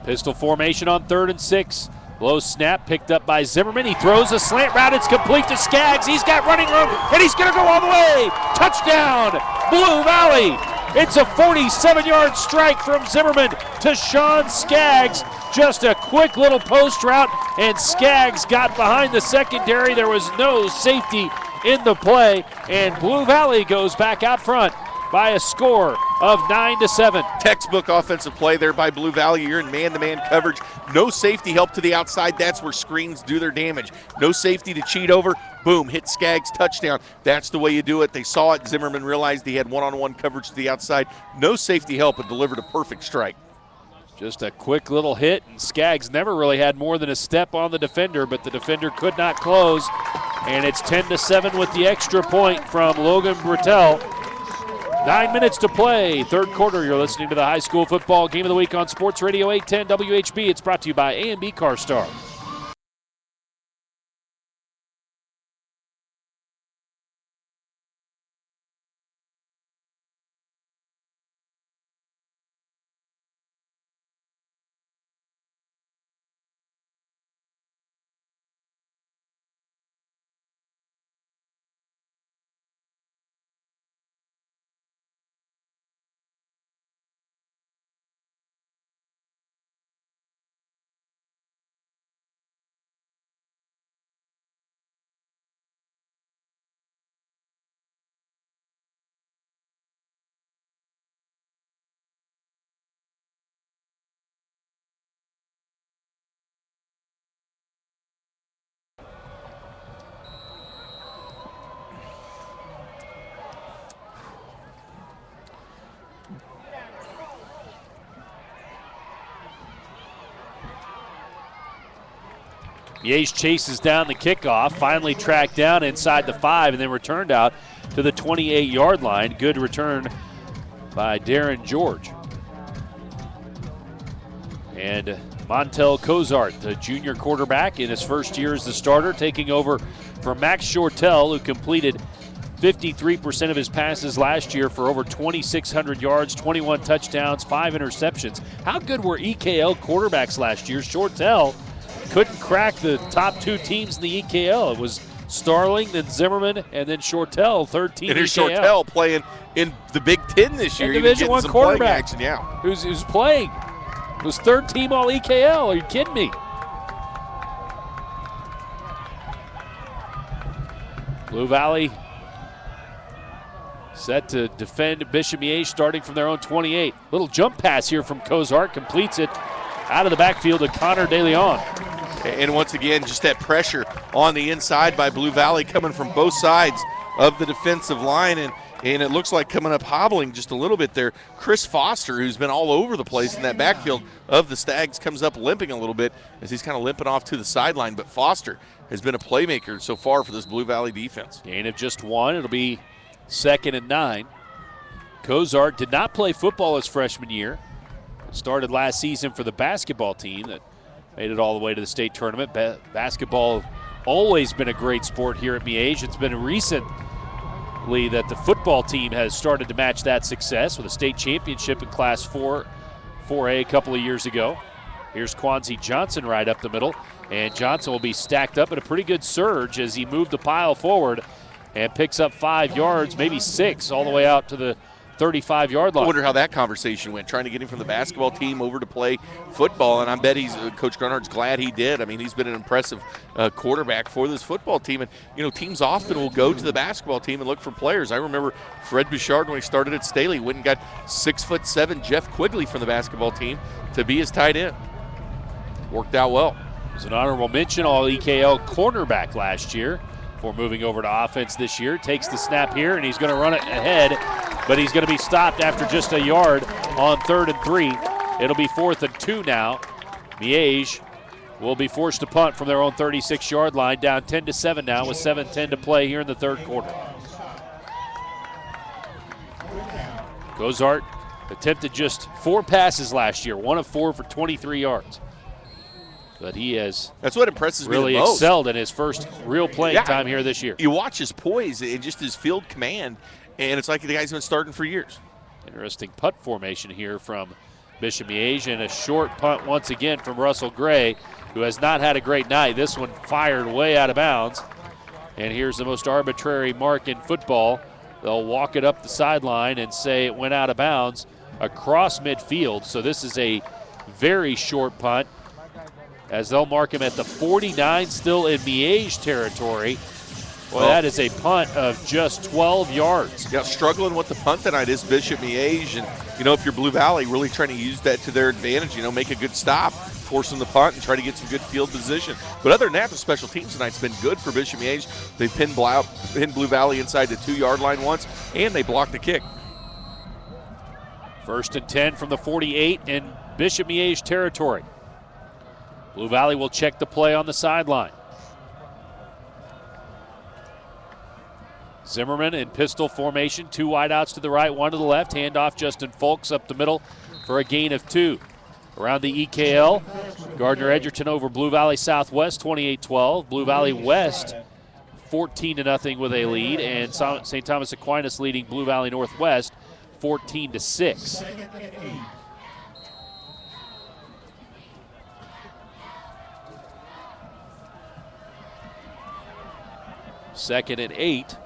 Pistol formation on 3rd and 6. Low snap picked up by Zimmerman. He throws a slant route. It's complete to Skaggs. He's got running room, and he's going to go all the way. Touchdown, Blue Valley. It's a 47-yard strike from Zimmerman to Sean Skaggs. Just a quick little post route, and Skaggs got behind the secondary. There was no safety in the play, and Blue Valley goes back out front by a score of 9-7. Textbook offensive play there by Blue Valley. You're in man-to-man coverage. No safety help to the outside. That's where screens do their damage. No safety to cheat over. Boom, hit Skaggs, touchdown. That's the way you do it. They saw it. Zimmerman realized he had one-on-one coverage to the outside. No safety help and delivered a perfect strike. Just a quick little hit, and Skaggs never really had more than a step on the defender, but the defender could not close. And it's 10-7 with the extra point from Logan Bertel. 9 minutes to play, 3rd quarter. You're listening to the High School Football Game of the Week on Sports Radio 810 WHB. It's brought to you by A&B CarStar. Miege chases down the kickoff, finally tracked down inside the 5 and then returned out to the 28-yard line. Good return by Darren George. And Montel Cozart, the junior quarterback in his first year as the starter, taking over for Max Shortell, who completed 53% of his passes last year for over 2,600 yards, 21 touchdowns, 5 interceptions. How good were EKL quarterbacks last year? Shortell couldn't crack the top 2 teams in the EKL. It was Starling, then Zimmerman, and then Shortell, third team. And here's EKL. Shortell playing in the Big Ten this year. And Division I quarterback action, yeah. who's playing. It was third team all EKL. Are you kidding me? Blue Valley set to defend Bishop Miege starting from their own 28. Little jump pass here from Cozart, completes it out of the backfield to Connor DeLeon. And once again, just that pressure on the inside by Blue Valley coming from both sides of the defensive line. And it looks like coming up hobbling just a little bit there. Chris Foster, who's been all over the place in that backfield of the Stags, comes up limping a little bit as he's kind of limping off to the sideline. But Foster has been a playmaker so far for this Blue Valley defense. Gain of just 1. It'll be 2nd and 9. Cozart did not play football his freshman year. Started last season for the basketball team that made it all the way to the state tournament. Basketball always been a great sport here at Miege. It's been recently that the football team has started to match that success with a state championship in Class 4A a couple of years ago. Here's Quanzi Johnson right up the middle, and Johnson will be stacked up at a pretty good surge as he moved the pile forward and picks up 5 yards, maybe 6, all the way out to the 35-yard line. I wonder how that conversation went, trying to get him from the basketball team over to play football, and I bet Coach Grunhardt's glad he did. I mean, he's been an impressive quarterback for this football team, and teams often will go to the basketball team and look for players. I remember Fred Bouchard, when he started at Staley, went and got 6'7" Jeff Quigley from the basketball team to be his tight end. Worked out well. It was an honorable mention, all EKL cornerback last year. Before moving over to offense this year, takes the snap here, and he's going to run it ahead, but he's going to be stopped after just a yard on 3rd and 3. It'll be 4th and 2 now. Miege will be forced to punt from their own 36-yard line, down 10-7 now with 7:10 to play here in the 3rd quarter. Cozart attempted just 4 passes last year, 1 of 4 for 23 yards. But he has That's what impresses me really the most. excelled in his first real playing time here this year. You watch his poise and just his field command, and it's like the guy's been starting for years. Interesting punt formation here from Bishop Miege, and a short punt once again from Russell Gray, who has not had a great night. This one fired way out of bounds. And here's the most arbitrary mark in football. They'll walk it up the sideline and say it went out of bounds across midfield. So this is a very short punt, as they'll mark him at the 49, still in Miege territory. Well, that is a punt of just 12 yards. Yeah, struggling with the punt tonight is Bishop Miege, and if you're Blue Valley, really trying to use that to their advantage, make a good stop, force them to punt and try to get some good field position. But other than that, the special teams tonight's been good for Bishop Miege. They pinned Blue Valley inside the 2-yard line once, and they blocked the kick. 1st and 10 from the 48 in Bishop Miege territory. Blue Valley will check the play on the sideline. Zimmerman in pistol formation, 2 wideouts to the right, 1 to the left. Handoff Justin Folks up the middle for a gain of 2. Around the EKL, Gardner Edgerton over Blue Valley Southwest, 28-12. Blue Valley West, 14-0 with a lead, and St. Thomas Aquinas leading Blue Valley Northwest, 14-6. Second and 8.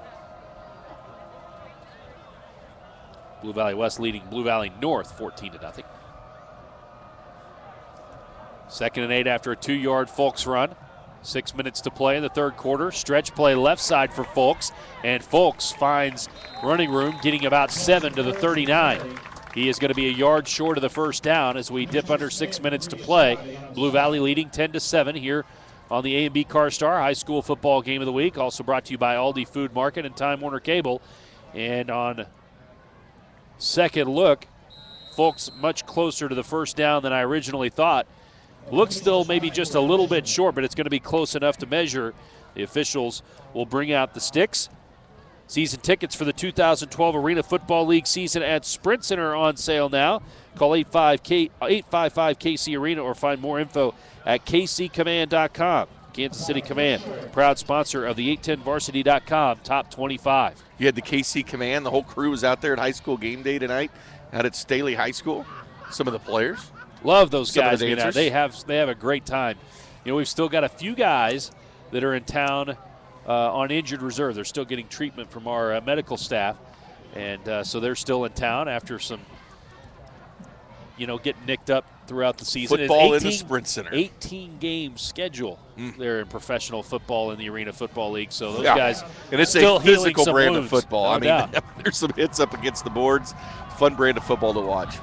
Blue Valley West leading Blue Valley North 14-0. 2nd and 8 after a 2-yard Folks run. 6 minutes to play in the 3rd quarter. Stretch play left side for Folks, and Folks finds running room, getting about 7 to the 39. He is going to be a yard short of the first down as we dip under 6 minutes to play. Blue Valley leading 10-7 here on the A&B CarStar High School Football Game of the Week. Also brought to you by Aldi Food Market and Time Warner Cable. And on second look, Folks much closer to the first down than I originally thought. Looks still maybe just a little bit short, but it's going to be close enough to measure. The officials will bring out the sticks. Season tickets for the 2012 Arena Football League season at Sprint Center are on sale now. Call 855-KC Arena or find more info at kccommand.com. Kansas City Command, proud sponsor of the 810varsity.com Top 25. You had the KC Command. The whole crew was out there at high school game day tonight out at Staley High School. Some of the players. Love those Some of guys. the Being out. dancers. They have a great time. You know, we've still got a few guys that are in town on injured reserve. They're still getting treatment from our medical staff, and so they're still in town after some, getting nicked up throughout the season. Football in the Sprint Center. 18-game schedule there in professional football in the Arena Football League. So those Yeah. guys And it's still a physical healing some brand wounds. of football. No doubt. There's some hits up against the boards. Fun brand of football to watch.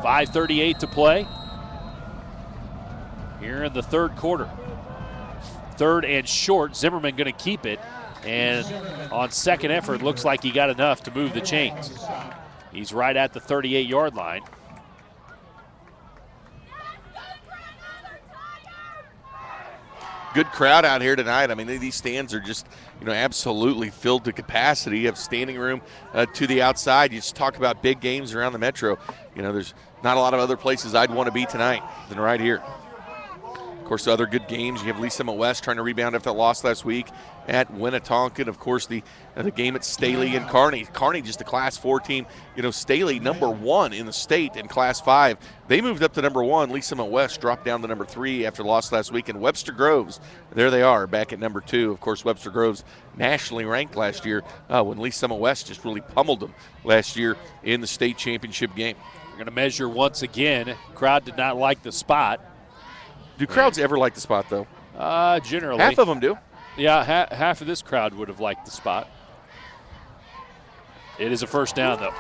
5:38 to play here in the third quarter. Third and short. Zimmerman going to keep it. And on second effort, looks like he got enough to move the chains. He's right at the 38-yard line. Good crowd out here tonight. I mean, these stands are just, absolutely filled to capacity. You have standing room to the outside. You just talk about big games around the metro. There's not a lot of other places I'd want to be tonight than right here. Of course, the other good games, you have Lee Summit West trying to rebound after that loss last week at Winnetonka. Of course, the game at Staley and Kearney. Kearney just a Class 4 team. Staley number 1 in the state in Class 5. They moved up to number 1. Lee Summit West dropped down to number 3 after the loss last week. And Webster Groves, there they are, back at number 2. Of course, Webster Groves nationally ranked last year when Lee Summit West just really pummeled them last year in the state championship game. We're going to measure once again. Crowd did not like the spot. Do crowds ever like the spot, though? Generally. Half of them do. Yeah, half of this crowd would have liked the spot. It is a first down, though.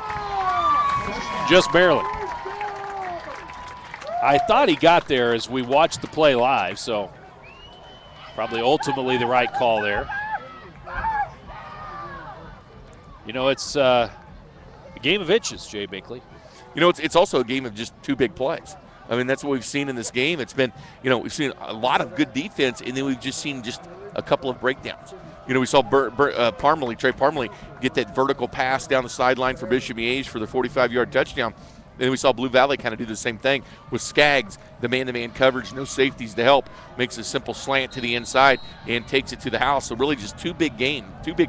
Just barely. I thought he got there as we watched the play live, so probably ultimately the right call there. It's a game of inches, Jay Binkley. It's also a game of just two big plays. I mean, that's what we've seen in this game. It's been, we've seen a lot of good defense, and then we've just seen just a couple of breakdowns. We saw Trey Parmalee get that vertical pass down the sideline for Bishop Miege for the 45-yard touchdown. Then we saw Blue Valley kind of do the same thing with Skaggs, the man-to-man coverage, no safeties to help, makes a simple slant to the inside and takes it to the house. So really just two big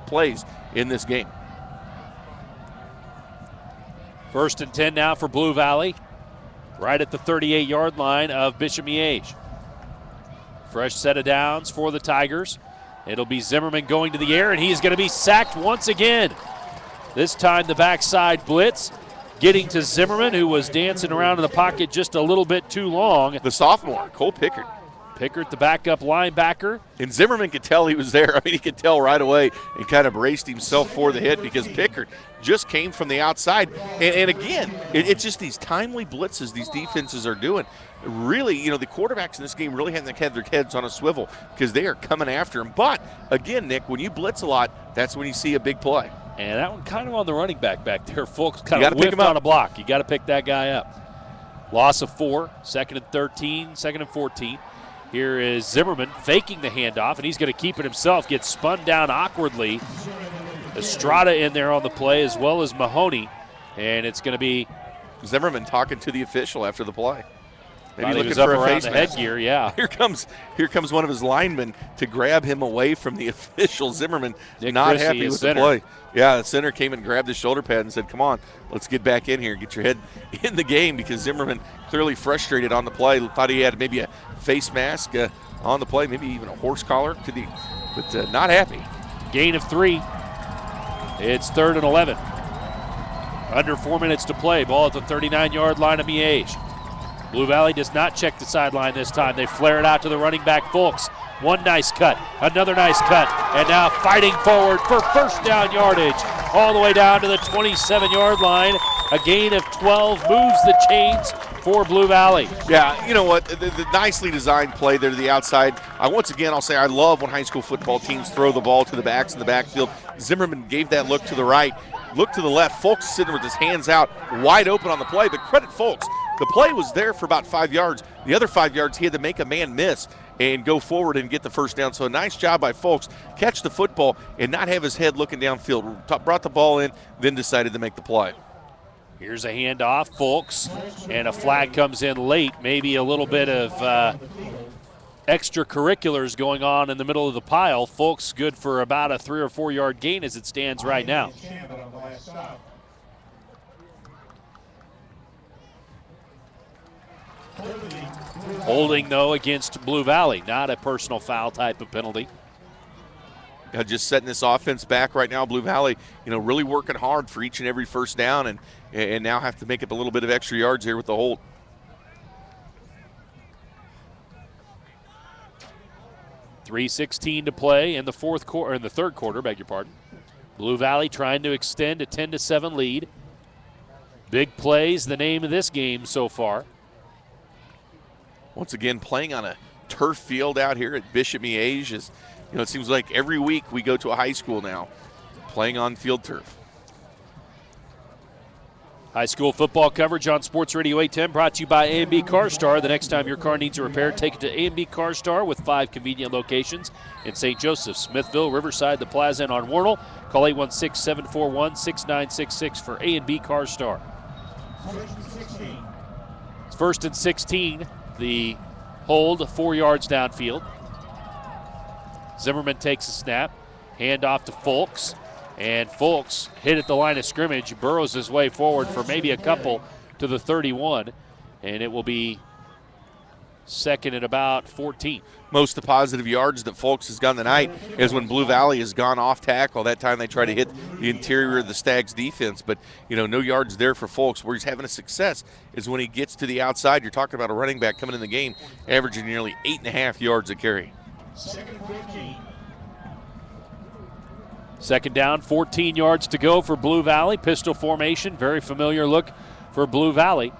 plays in this game. 1st and 10 now for Blue Valley. Right at the 38-yard line of Bishop Miege. Fresh set of downs for the Tigers. It'll be Zimmerman going to the air, and he's going to be sacked once again. This time the backside blitz, getting to Zimmerman, who was dancing around in the pocket just a little bit too long. The sophomore, Cole Pickard. Pickard, the backup linebacker. And Zimmerman could tell he was there. I mean, he could tell right away and kind of braced himself for the hit because Pickard just came from the outside. And again, it's just these timely blitzes these defenses are doing. Really, the quarterbacks in this game really haven't had their heads on a swivel because they are coming after him. But, again, Nick, when you blitz a lot, that's when you see a big play. And that one kind of on the running back there. Folks kind of whiffed on a block. You got to pick that guy up. Loss of 4, 2nd and 13, 2nd and 14. Here is Zimmerman faking the handoff, and he's going to keep it himself. Gets spun down awkwardly. Estrada in there on the play, as well as Mahoney. And it's going to be Zimmerman talking to the official after the play. Maybe looking for a face mask. Headgear, yeah. Here comes one of his linemen to grab him away from the official. Zimmerman Nick not Christie, happy with the play. Yeah, the center came and grabbed his shoulder pad and said, come on, let's get back in here. Get your head in the game, because Zimmerman clearly frustrated on the play. Thought he had maybe a face mask on the play, maybe even a horse collar, but not happy. Gain of 3. It's 3rd and 11. Under 4 minutes to play. Ball at the 39-yard line of Miege. Blue Valley does not check the sideline this time. They flare it out to the running back, Fulks. One nice cut, another nice cut, and now fighting forward for first down yardage all the way down to the 27-yard line. A gain of 12 moves the chains for Blue Valley. Yeah, you know what? The nicely designed play there to the outside. Once again, I'll say I love when high school football teams throw the ball to the backs in the backfield. Zimmerman gave that look to the right. Look to the left. Folks sitting with his hands out, wide open on the play. But credit Folks. The play was there for about 5 yards. The other 5 yards, he had to make a man miss and go forward and get the first down. So a nice job by Folks. Catch the football and not have his head looking downfield. Brought the ball in, then decided to make the play. Here's a handoff, Folks, and a flag comes in late. Maybe a little bit of extracurriculars going on in the middle of the pile. Folks good for about a 3 or 4 yard gain as it stands right now. Holding, though, against Blue Valley. Not a personal foul type of penalty. Just setting this offense back right now. Blue Valley, really working hard for each and every first down and now have to make up a little bit of extra yards here with the hold. .3:16 to play in the third quarter, beg your pardon. Blue Valley trying to extend a 10-7 lead. Big plays, the name of this game so far. Once again, playing on a turf field out here at Bishop Miege. It seems like every week we go to a high school now, playing on field turf. High school football coverage on Sports Radio 810 brought to you by A&B CarStar. The next time your car needs a repair, take it to A&B CarStar with 5 convenient locations in St. Joseph, Smithville, Riverside, the Plaza, and on Warnell. Call 816-741-6966 for A&B CarStar. It's 1st and 16. The hold 4 yards downfield. Zimmerman takes a snap. Handoff to Folks. And Folks hit at the line of scrimmage, burrows his way forward for maybe a couple to the 31. And it will be second and about 14. Most of the positive yards that Folks has gotten tonight is when Blue Valley has gone off tackle. That time they try to hit the interior of the Stags defense, but no yards there for Folks. Where he's having a success is when he gets to the outside. You're talking about a running back coming in the game, averaging nearly 8.5 yards a carry. Second down, 14 yards to go for Blue Valley. Pistol formation, very familiar look for Blue Valley.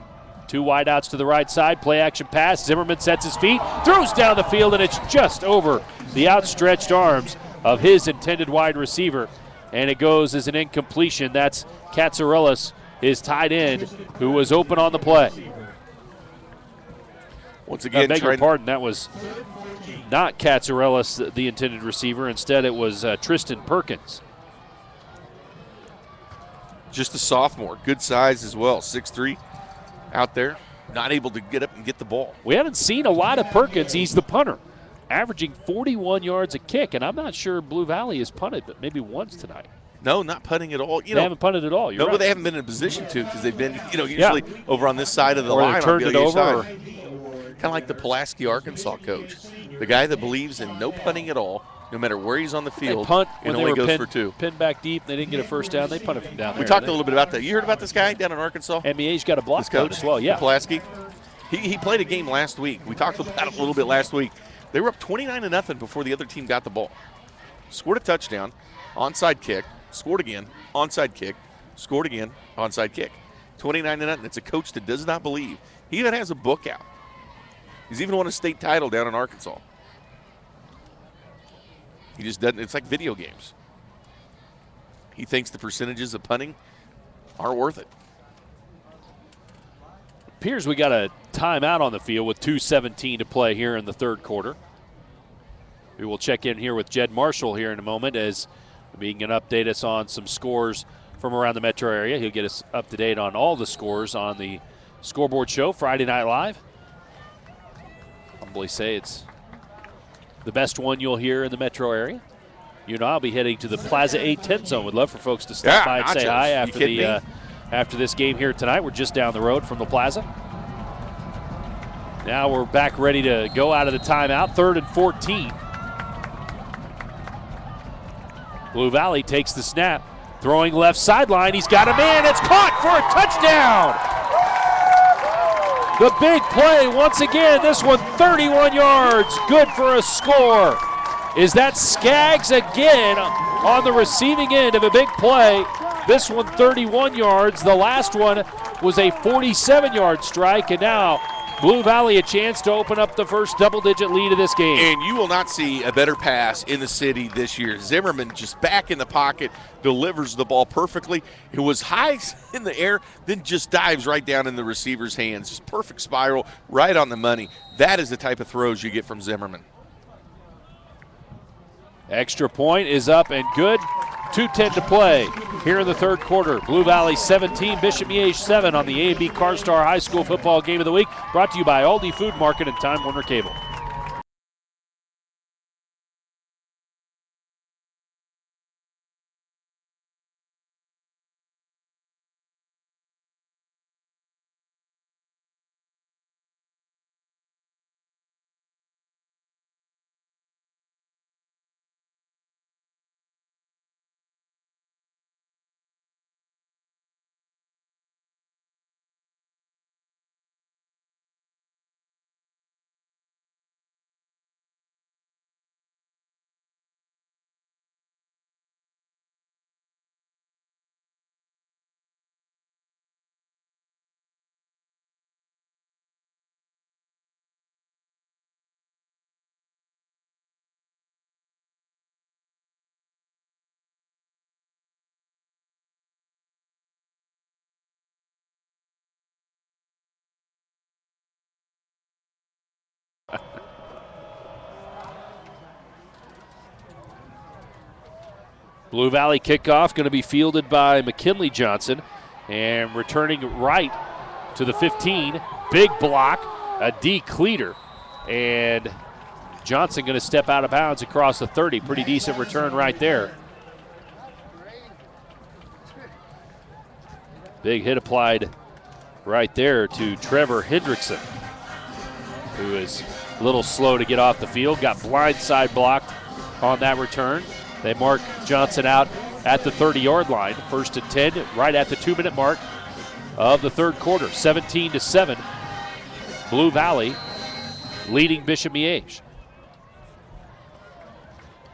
2 wideouts to the right side, play action pass. Zimmerman sets his feet, throws down the field, and it's just over the outstretched arms of his intended wide receiver. And it goes as an incompletion. That's Katsarelis, his tight end, who was open on the play. Once again, I beg your pardon, that was not Katsarelis, the intended receiver. Instead, it was Tristan Perkins. Just a sophomore, good size as well, 6'3", out there, not able to get up and get the ball. We haven't seen a lot of Perkins. He's the punter, averaging 41 yards a kick, and I'm not sure Blue Valley has punted, but maybe once tonight. No, not punting at all. They haven't punted at all. You're right. But they haven't been in a position to because they've been, usually over on this side of the line. Or they turned it over. Kind of like the Pulaski, Arkansas coach, the guy that believes in no punting at all, no matter where he's on the field, they punt and when only they were goes for 2. Pinned back deep, they didn't get a first down. They punted from down there. We talked a little bit about that. You heard about this guy down in Arkansas? And Miege got a block coach as well, yeah. Pulaski. He played a game last week. We talked about it a little bit last week. They were up 29-0 before the other team got the ball. Scored a touchdown, onside kick, scored again, onside kick, scored again, onside kick. 29-0. It's a coach that does not believe. He even has a book out. He's even won a state title down in Arkansas. He just doesn't. It's like video games. He thinks the percentages of punting aren't worth it. Appears we got a timeout on the field with 2:17 to play here in the third quarter. We will check in here with Jed Marshall here in a moment as he can update us on some scores from around the metro area. He'll get us up to date on all the scores on the Scoreboard Show Friday Night Live. Humbly say it's the best one you'll hear in the metro area. I'll be heading to the Plaza 810 zone. Would love for folks to stop by and say hi after this game here tonight. We're just down the road from the Plaza. Now we're back ready to go out of the timeout. 3rd and 14. Blue Valley takes the snap. Throwing left sideline. He's got a man. It's caught for a touchdown. The big play once again. This one 31 yards. Good for a score. Is that Skaggs again on the receiving end of a big play? This one 31 yards. The last one was a 47-yard strike. And now Blue Valley a chance to open up the first double-digit lead of this game. And you will not see a better pass in the city this year. Zimmerman just back in the pocket, delivers the ball perfectly. It was high in the air, then just dives right down in the receiver's hands. Just perfect spiral, right on the money. That is the type of throws you get from Zimmerman. Extra point is up and good. 2:10 to play here in the third quarter. Blue Valley 17, Bishop Miege 7 on the A&B CarStar High School Football Game of the Week. Brought to you by Aldi Food Market and Time Warner Cable. Blue Valley kickoff going to be fielded by McKinley Johnson, and returning right to the 15. Big block, a D cleater, and Johnson going to step out of bounds across the 30. Pretty decent return right there. Big hit applied right there to Trevor Hendrickson, who is a little slow to get off the field. Got blindside blocked on that return. They mark Johnson out at the 30-yard line. First and 10, right at the 2-minute mark of the third quarter. 17-7, Blue Valley leading Bishop Miege.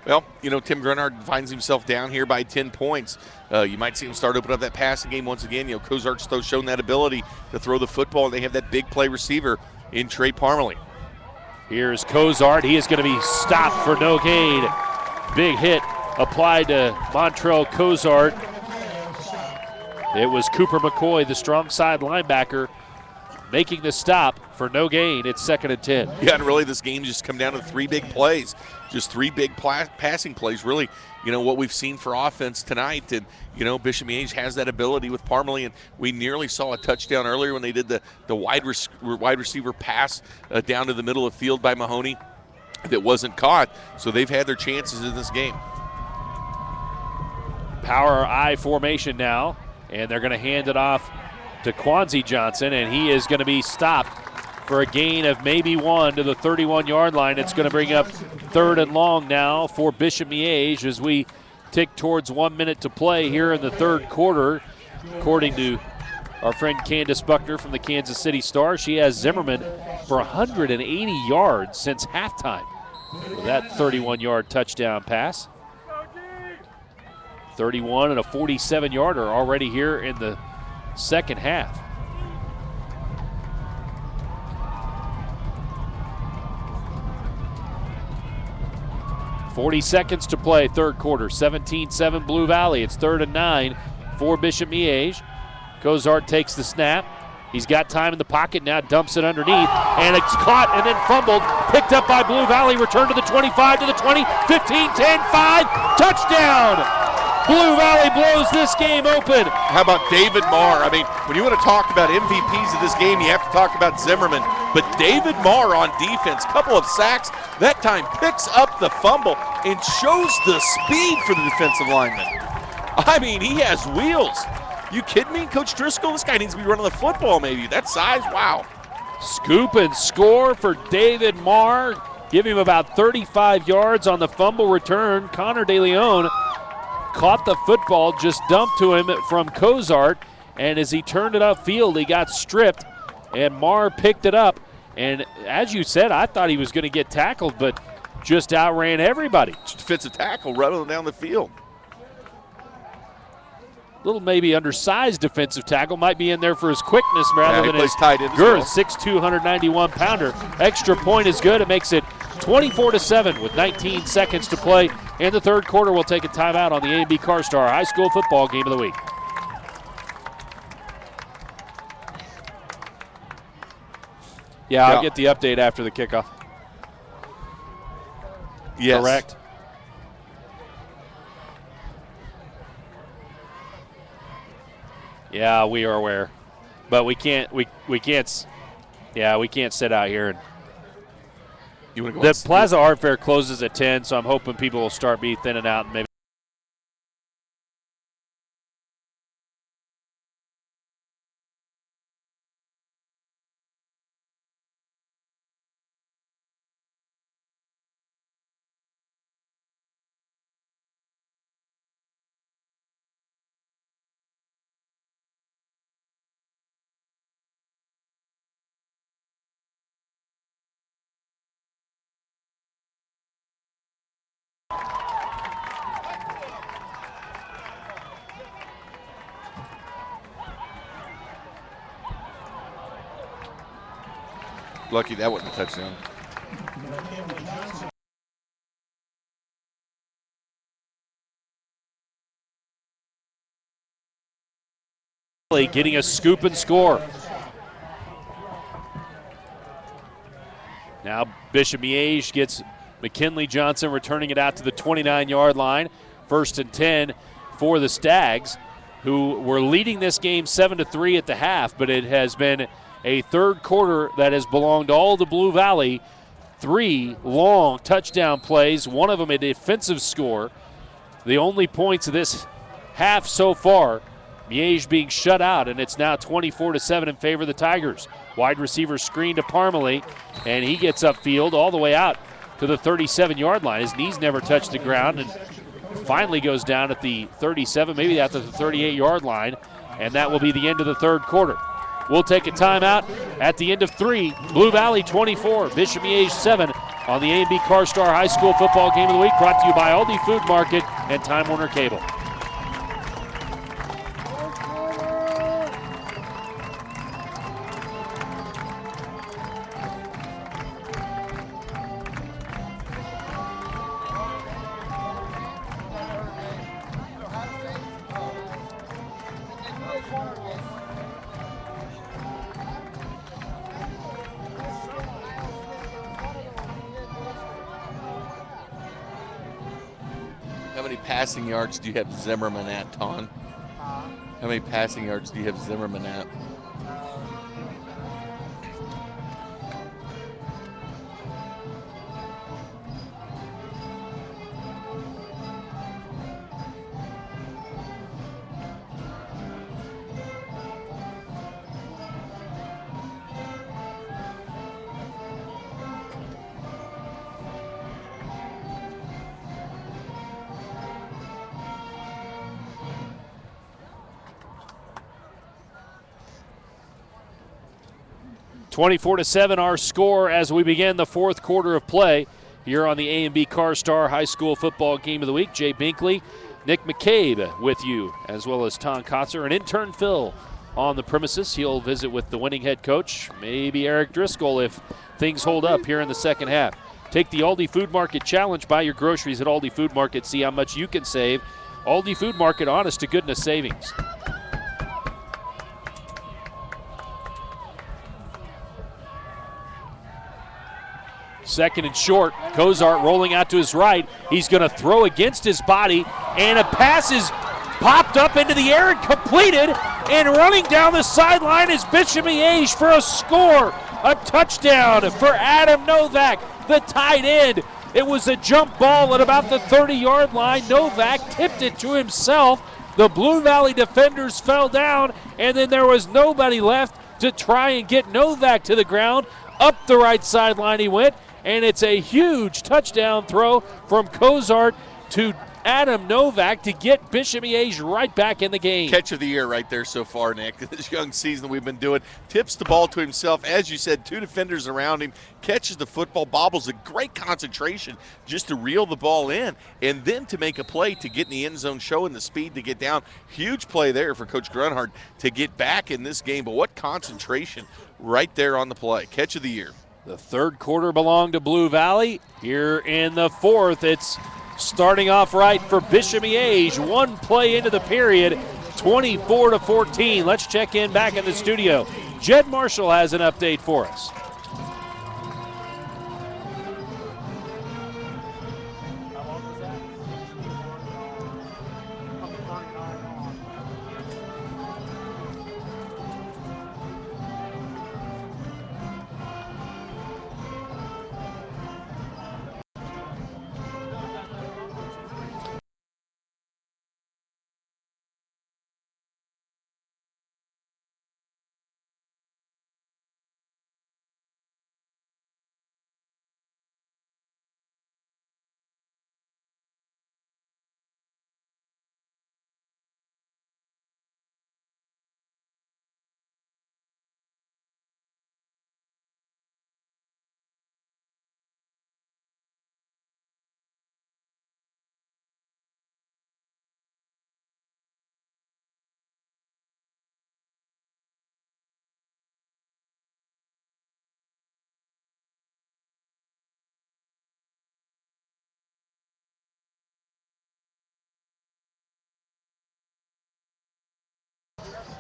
Well, you know, Tim Grunard finds himself down here by 10 points. You might see him start opening up that passing game once again. You know, Cozart's though shown that ability to throw the football. They have that big play receiver in Trey Parmalee. Here's Cozart. He is going to be stopped for no gain. Big hit applied to Montrell Cozart. It was Cooper McCoy, the strong side linebacker, making the stop for no gain. It's 2nd and 10. Yeah, and really this game just come down to 3 big plays. Just 3 big passing plays. Really, you know, what we've seen for offense tonight. And, you know, Bishop Miege has that ability with Parmalee. And we nearly saw a touchdown earlier when they did the wide receiver pass down to the middle of the field by Mahoney that wasn't caught. So they've had their chances in this game. Power I formation now, and they're going to hand it off to Quanzi Johnson, and he is going to be stopped for a gain of maybe 1 to the 31-yard line. It's going to bring up 3rd and long now for Bishop Miege as we tick towards 1 minute to play here in the third quarter. According to our friend Candace Buckner from the Kansas City Star, she has Zimmerman for 180 yards since halftime with that 31-yard touchdown pass. 31 and a 47-yarder already here in the second half. .40 seconds to play, third quarter. 17-7 Blue Valley. It's 3rd and 9 for Bishop Miege. Cozart takes the snap. He's got time in the pocket now, dumps it underneath, and it's caught and then fumbled. Picked up by Blue Valley, returned to the 25, to the 20, 15, 10, 5, touchdown! Blue Valley blows this game open. How about David Marr? I mean, when you want to talk about MVPs of this game, you have to talk about Zimmerman. But David Marr on defense, couple of sacks, that time picks up the fumble and shows the speed for the defensive lineman. I mean, he has wheels. You kidding me, Coach Driscoll? This guy needs to be running the football maybe. That size, wow. Scoop and score for David Marr. Give him about 35 yards on the fumble return. Connor DeLeon caught the football, just dumped to him from Cozart, and as he turned it upfield, he got stripped, and Marr picked it up. And as you said, I thought he was going to get tackled, but just outran everybody. Defensive tackle running down the field. little maybe undersized defensive tackle, might be in there for his quickness rather than his tight end as girth. well. 6'2", 191-pounder. Extra point is good. It makes it 24-7 with 19 seconds to play in the third quarter. We'll take a timeout on the A&B CarStar High School Football Game of the Week. Yeah, I'll get the update after the kickoff. Yes. Correct. Yeah, we are aware, but we can't. We can't. Yeah, we can't sit out here. And you want to go? The Plaza Art Fair closes at 10, so I'm hoping people will start be thinning out and maybe. Lucky that wasn't a touchdown. Getting a scoop and score. Now Bishop Miege gets McKinley Johnson returning it out to the 29-yard line. 1st and 10 for the Stags, who were leading this game 7-3 at the half, but it has been a third quarter that has belonged to all the Blue Valley. 3 long touchdown plays, one of them a defensive score. The only points of this half so far, Miege being shut out, and it's now 24-7 in favor of the Tigers. Wide receiver screen to Parmalee, and he gets upfield all the way out to the 37-yard line. His knees never touched the ground, and finally goes down at the 37, maybe at the 38-yard line, and that will be the end of the third quarter. We'll take a timeout at the end of 3. Blue Valley 24, Bishop Miege 7 on the A&B CarStar High School Football Game of the Week, brought to you by Aldi Food Market and Time Warner Cable. How many passing yards do you have Zimmerman at, Ton? How many passing yards do you have Zimmerman at? (24-7) our score as we begin the fourth quarter of play here on the A&B CarStar High School Football Game of the Week. Jay Binkley, Nick McCabe with you, as well as Tom Kotzer and intern Phil on the premises. He'll visit with the winning head coach, maybe Eric Driscoll, if things hold up here in the second half. Take the Aldi Food Market Challenge. Buy your groceries at Aldi Food Market. See how much you can save. Aldi Food Market, honest to goodness savings. Second and short. Cozart rolling out to his right. He's going to throw against his body, and a pass is popped up into the air and completed. And running down the sideline is Bishop Miege for a score. A touchdown for Adam Novak, the tight end. It was a jump ball at about the 30-yard line. Novak tipped it to himself. The Blue Valley defenders fell down, and then there was nobody left to try and get Novak to the ground. Up the right sideline he went, and it's a huge touchdown throw from Cozart to Adam Novak to get Bishop Miege right back in the game. Catch of the year right there so far, Nick. This young season that we've been doing. Tips the ball to himself. As you said, 2 defenders around him. Catches the football, bobbles a great concentration just to reel the ball in and then to make a play to get in the end zone, showing the speed to get down. Huge play there for Coach Grunhard to get back in this game. But what concentration right there on the play. Catch of the year. The third quarter belonged to Blue Valley. Here in the fourth, it's starting off right for Bishop Miege. One play into the period, 24-14. Let's check in back in the studio. Jed Marshall has an update for us.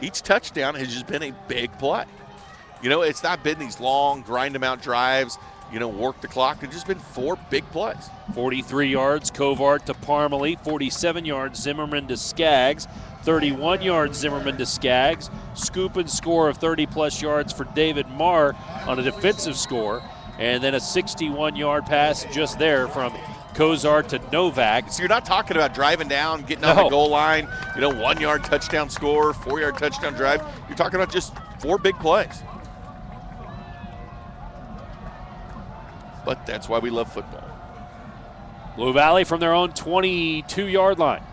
Each touchdown has just been a big play. You know, it's not been these long, grind-them-out drives, you know, work the clock. It's just been 4 big plays. 43 yards, Covart to Parmalee. 47 yards, Zimmerman to Skaggs. 31 yards, Zimmerman to Skaggs. Scoop and score of 30-plus yards for David Marr on a defensive score. And then a 61-yard pass just there from Cozart to Novak. So you're not talking about driving down, getting on the goal line, you know, 1-yard touchdown score, 4-yard touchdown drive. You're talking about just 4 big plays. But that's why we love football. Blue Valley from their own 22-yard line.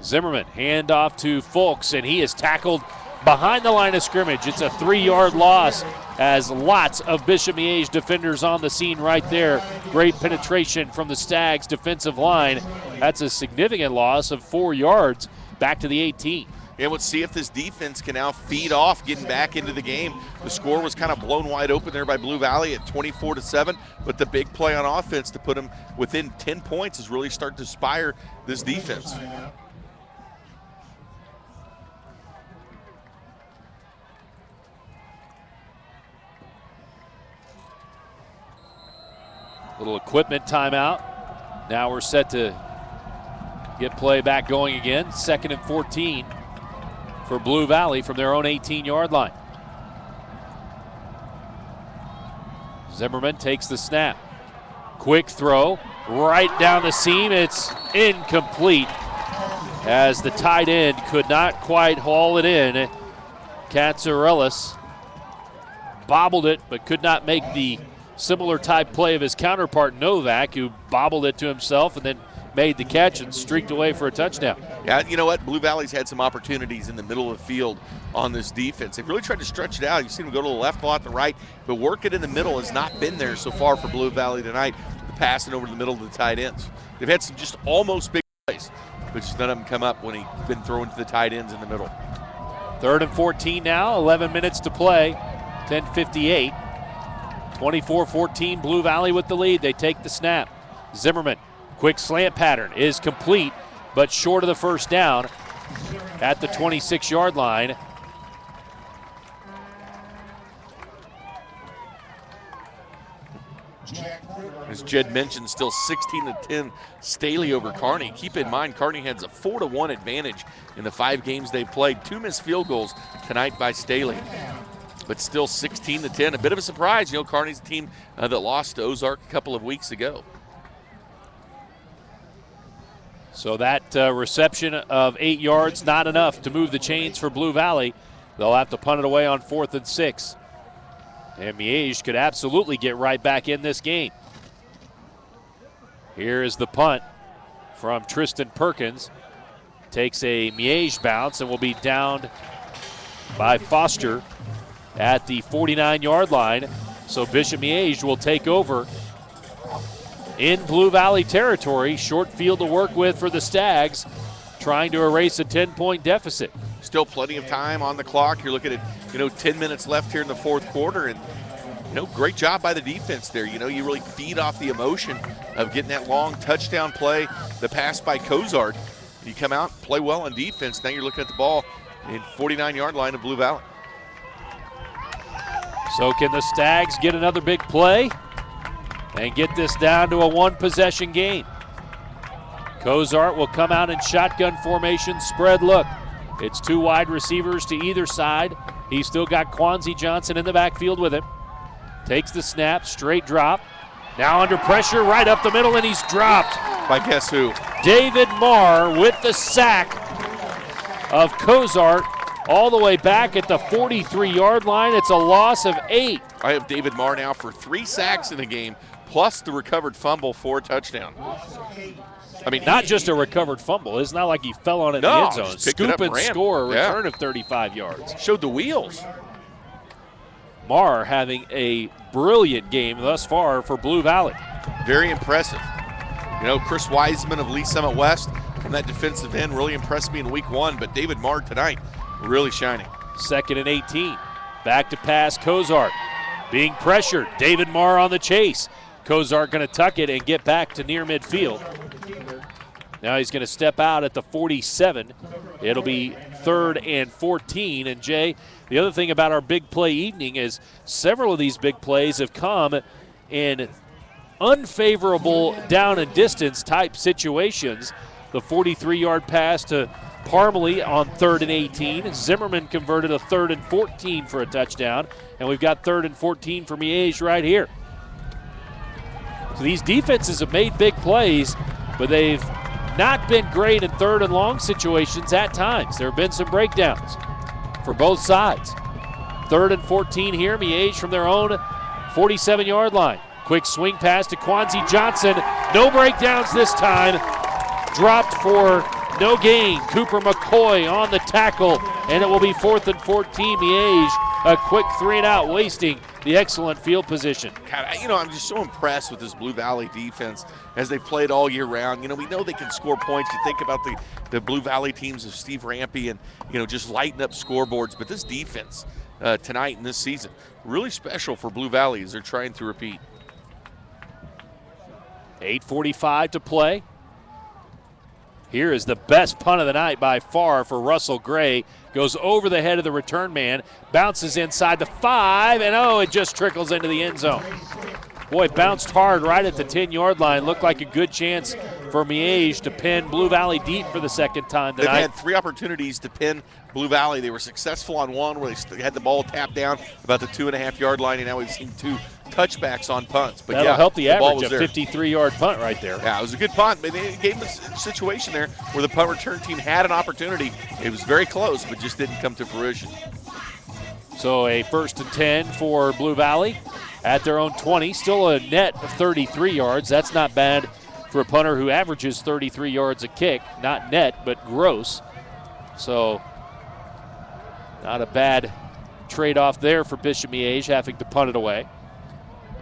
Zimmerman, handoff to Fulks, and he is tackled behind the line of scrimmage. It's a 3-yard loss as lots of Bishop Miege defenders on the scene right there. Great penetration from the Stags defensive line. That's a significant loss of 4 yards back to the 18. And let's see if this defense can now feed off getting back into the game. The score was kind of blown wide open there by Blue Valley at 24-7, but the big play on offense to put them within 10 points is really starting to inspire this defense. Little equipment timeout. Now we're set to get play back going again. 2nd and 14 for Blue Valley from their own 18-yard line. Zimmerman takes the snap. Quick throw right down the seam. It's incomplete as the tight end could not quite haul it in. Katsarelis bobbled it but could not make the similar type play of his counterpart Novak, who bobbled it to himself and then made the catch and streaked away for a touchdown. Yeah, you know what? Blue Valley's had some opportunities in the middle of the field on this defense. They've really tried to stretch it out. You've seen them go to the left, a lot to the right, but work it in the middle has not been there so far for Blue Valley tonight, passing over to the middle of the tight ends. They've had some just almost big plays, but just none of them come up when he's been throwing to the tight ends in the middle. 3rd and 14 now, 11 minutes to play, 10:58. 24-14, Blue Valley with the lead. They take the snap. Zimmerman, quick slant pattern is complete, but short of the first down at the 26-yard line. As Jed mentioned, still 16-10 Staley over Kearney. Keep in mind, Kearney has a 4-1 advantage in the 5 games they've played. 2 missed field goals tonight by Staley. But still 16-10. A bit of a surprise. You know, Kearney's a team that lost to Ozark a couple of weeks ago. So that reception of 8 yards, not enough to move the chains for Blue Valley. They'll have to punt it away on 4th and 6. And Miege could absolutely get right back in this game. Here is the punt from Tristan Perkins. Takes a Miege bounce and will be downed by Foster at the 49-yard line. So Bishop Miege will take over in Blue Valley territory. Short field to work with for the Stags, trying to erase a 10-point deficit. Still plenty of time on the clock. You're looking at, 10 minutes left here in the fourth quarter, and great job by the defense there. You really feed off the emotion of getting that long touchdown play, the pass by Cozart. You come out, play well on defense. Now you're looking at the ball in 49-yard line of Blue Valley. So can the Stags get another big play and get this down to a one-possession game? Cozart will come out in shotgun formation, spread look. It's two wide receivers to either side. He's still got Quanzi Johnson in the backfield with him. Takes the snap, straight drop. Now under pressure, right up the middle, and he's dropped. By guess who? David Marr with the sack of Cozart all the way back at the 43-yard line. It's a loss of 8. I have David Marr now for 3 sacks in the game, plus the recovered fumble for a touchdown. I mean, not just a recovered fumble. It's not like he fell on it in the end zone. Scoop and score, return of 35 yards. Showed the wheels. Marr having a brilliant game thus far for Blue Valley. Very impressive. Chris Wiseman of Lee Summit West from that defensive end really impressed me in week 1, but David Marr tonight really shining. 2nd and 18. Back to pass, Cozart. Being pressured, David Marr on the chase. Cozart going to tuck it and get back to near midfield. Now he's going to step out at the 47. It'll be 3rd and 14. And Jay, the other thing about our big play evening is several of these big plays have come in unfavorable down and distance type situations. The 43-yard pass to Parmalee on 3rd and 18. Zimmerman converted a 3rd and 14 for a touchdown. And we've got 3rd and 14 for Miege right here. So these defenses have made big plays, but they've not been great in 3rd and long situations at times. There have been some breakdowns for both sides. 3rd and 14 here, Miege from their own 47-yard line. Quick swing pass to Quanzi Johnson. No breakdowns this time. Dropped for no gain. Cooper McCoy on the tackle, and it will be 4th and 14. Miege, a quick 3-and-out, wasting the excellent field position. God, I'm just so impressed with this Blue Valley defense as they've played all year round. We know they can score points. You think about the Blue Valley teams of Steve Rampy and, just lighting up scoreboards. But this defense tonight and this season, really special for Blue Valley as they're trying to repeat. 8:45 to play. Here is the best punt of the night by far for Russell Gray. Goes over the head of the return man, bounces inside the 5, and it just trickles into the end zone. Boy, bounced hard right at the 10-yard line. Looked like a good chance for Miege to pin Blue Valley deep for the second time tonight. They've had 3 opportunities to pin Blue Valley. They were successful on one where they had the ball tapped down about the 2.5-yard line, and now we've seen 2 touchbacks on punts. But that'll help the average, a 53-yard punt right there. Yeah, it was a good punt, but they gave them a situation there where the punt return team had an opportunity. It was very close, but just didn't come to fruition. So a 1st and 10 for Blue Valley at their own 20. Still a net of 33 yards. That's not bad for a punter who averages 33 yards a kick. Not net, but gross. So not a bad trade-off there for Bishop Miege having to punt it away.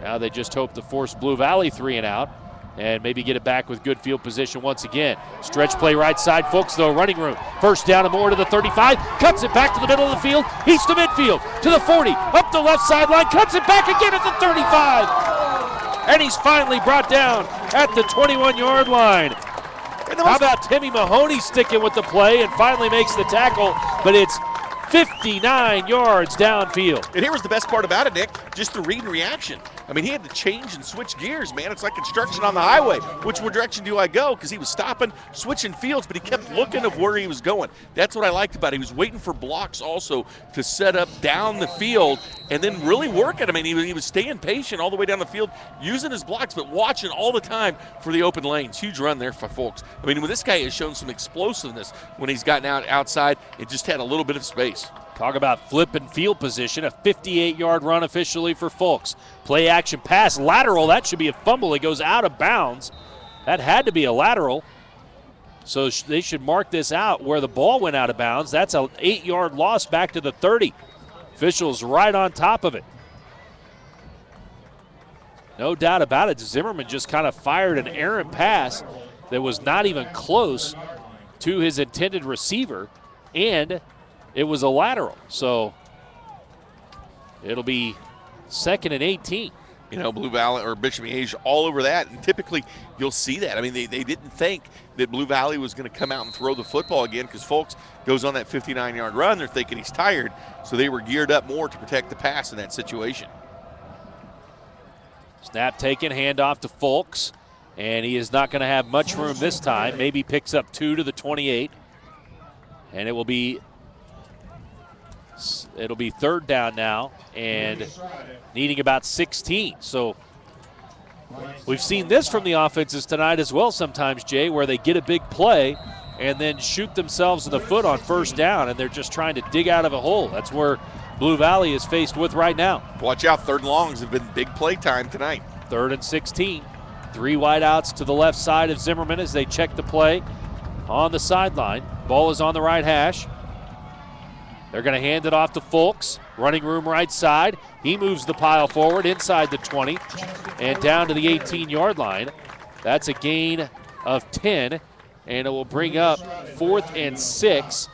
Now they just hope to force Blue Valley 3-and-out and maybe get it back with good field position once again. Stretch play right side, Folks though, running room. First down and more to the 35, cuts it back to the middle of the field. He's to midfield, to the 40, up the left sideline, cuts it back again at the 35. And he's finally brought down at the 21-yard line. How about Timmy Mahoney sticking with the play and finally makes the tackle, but it's 59 yards downfield. And here was the best part about it, Nick, just the read and reaction. I mean, he had to change and switch gears, man. It's like construction on the highway. Which direction do I go? Because he was stopping, switching fields, but he kept looking of where he was going. That's what I liked about it. He was waiting for blocks also to set up down the field and then really working. I mean, he was staying patient all the way down the field, using his blocks, but watching all the time for the open lanes. Huge run there for Folks. I mean, when this guy has shown some explosiveness when he's gotten outside, it just had a little bit of space. Talk about flipping field position. A 58-yard run officially for Folks. Play action pass, lateral. That should be a fumble. It goes out of bounds. That had to be a lateral. So they should mark this out where the ball went out of bounds. That's an 8-yard loss back to the 30. Officials right on top of it. No doubt about it. Zimmerman just kind of fired an errant pass that was not even close to his intended receiver, and it was a lateral. So it'll be 2nd and 18. You know, Blue Valley or Bishop Miege all over that, and typically you'll see that. I mean, they didn't think that Blue Valley was going to come out and throw the football again because Folks goes on that 59-yard run. They're thinking he's tired, so they were geared up more to protect the pass in that situation. Snap taken, handoff to Folks, and he is not going to have much room this time. Maybe picks up 2 to the 28, and it'll be 3rd down now and needing about 16. So we've seen this from the offenses tonight as well sometimes, Jay, where they get a big play and then shoot themselves in the foot on 1st down, and they're just trying to dig out of a hole. That's where Blue Valley is faced with right now. Watch out, 3rd and longs have been big play time tonight. 3rd and 16. 3 wideouts to the left side of Zimmerman as they check the play on the sideline. Ball is on the right hash. They're going to hand it off to Folks. Running room right side. He moves the pile forward inside the 20 and down to the 18-yard line. That's a gain of 10, and it will bring up 4th and 6.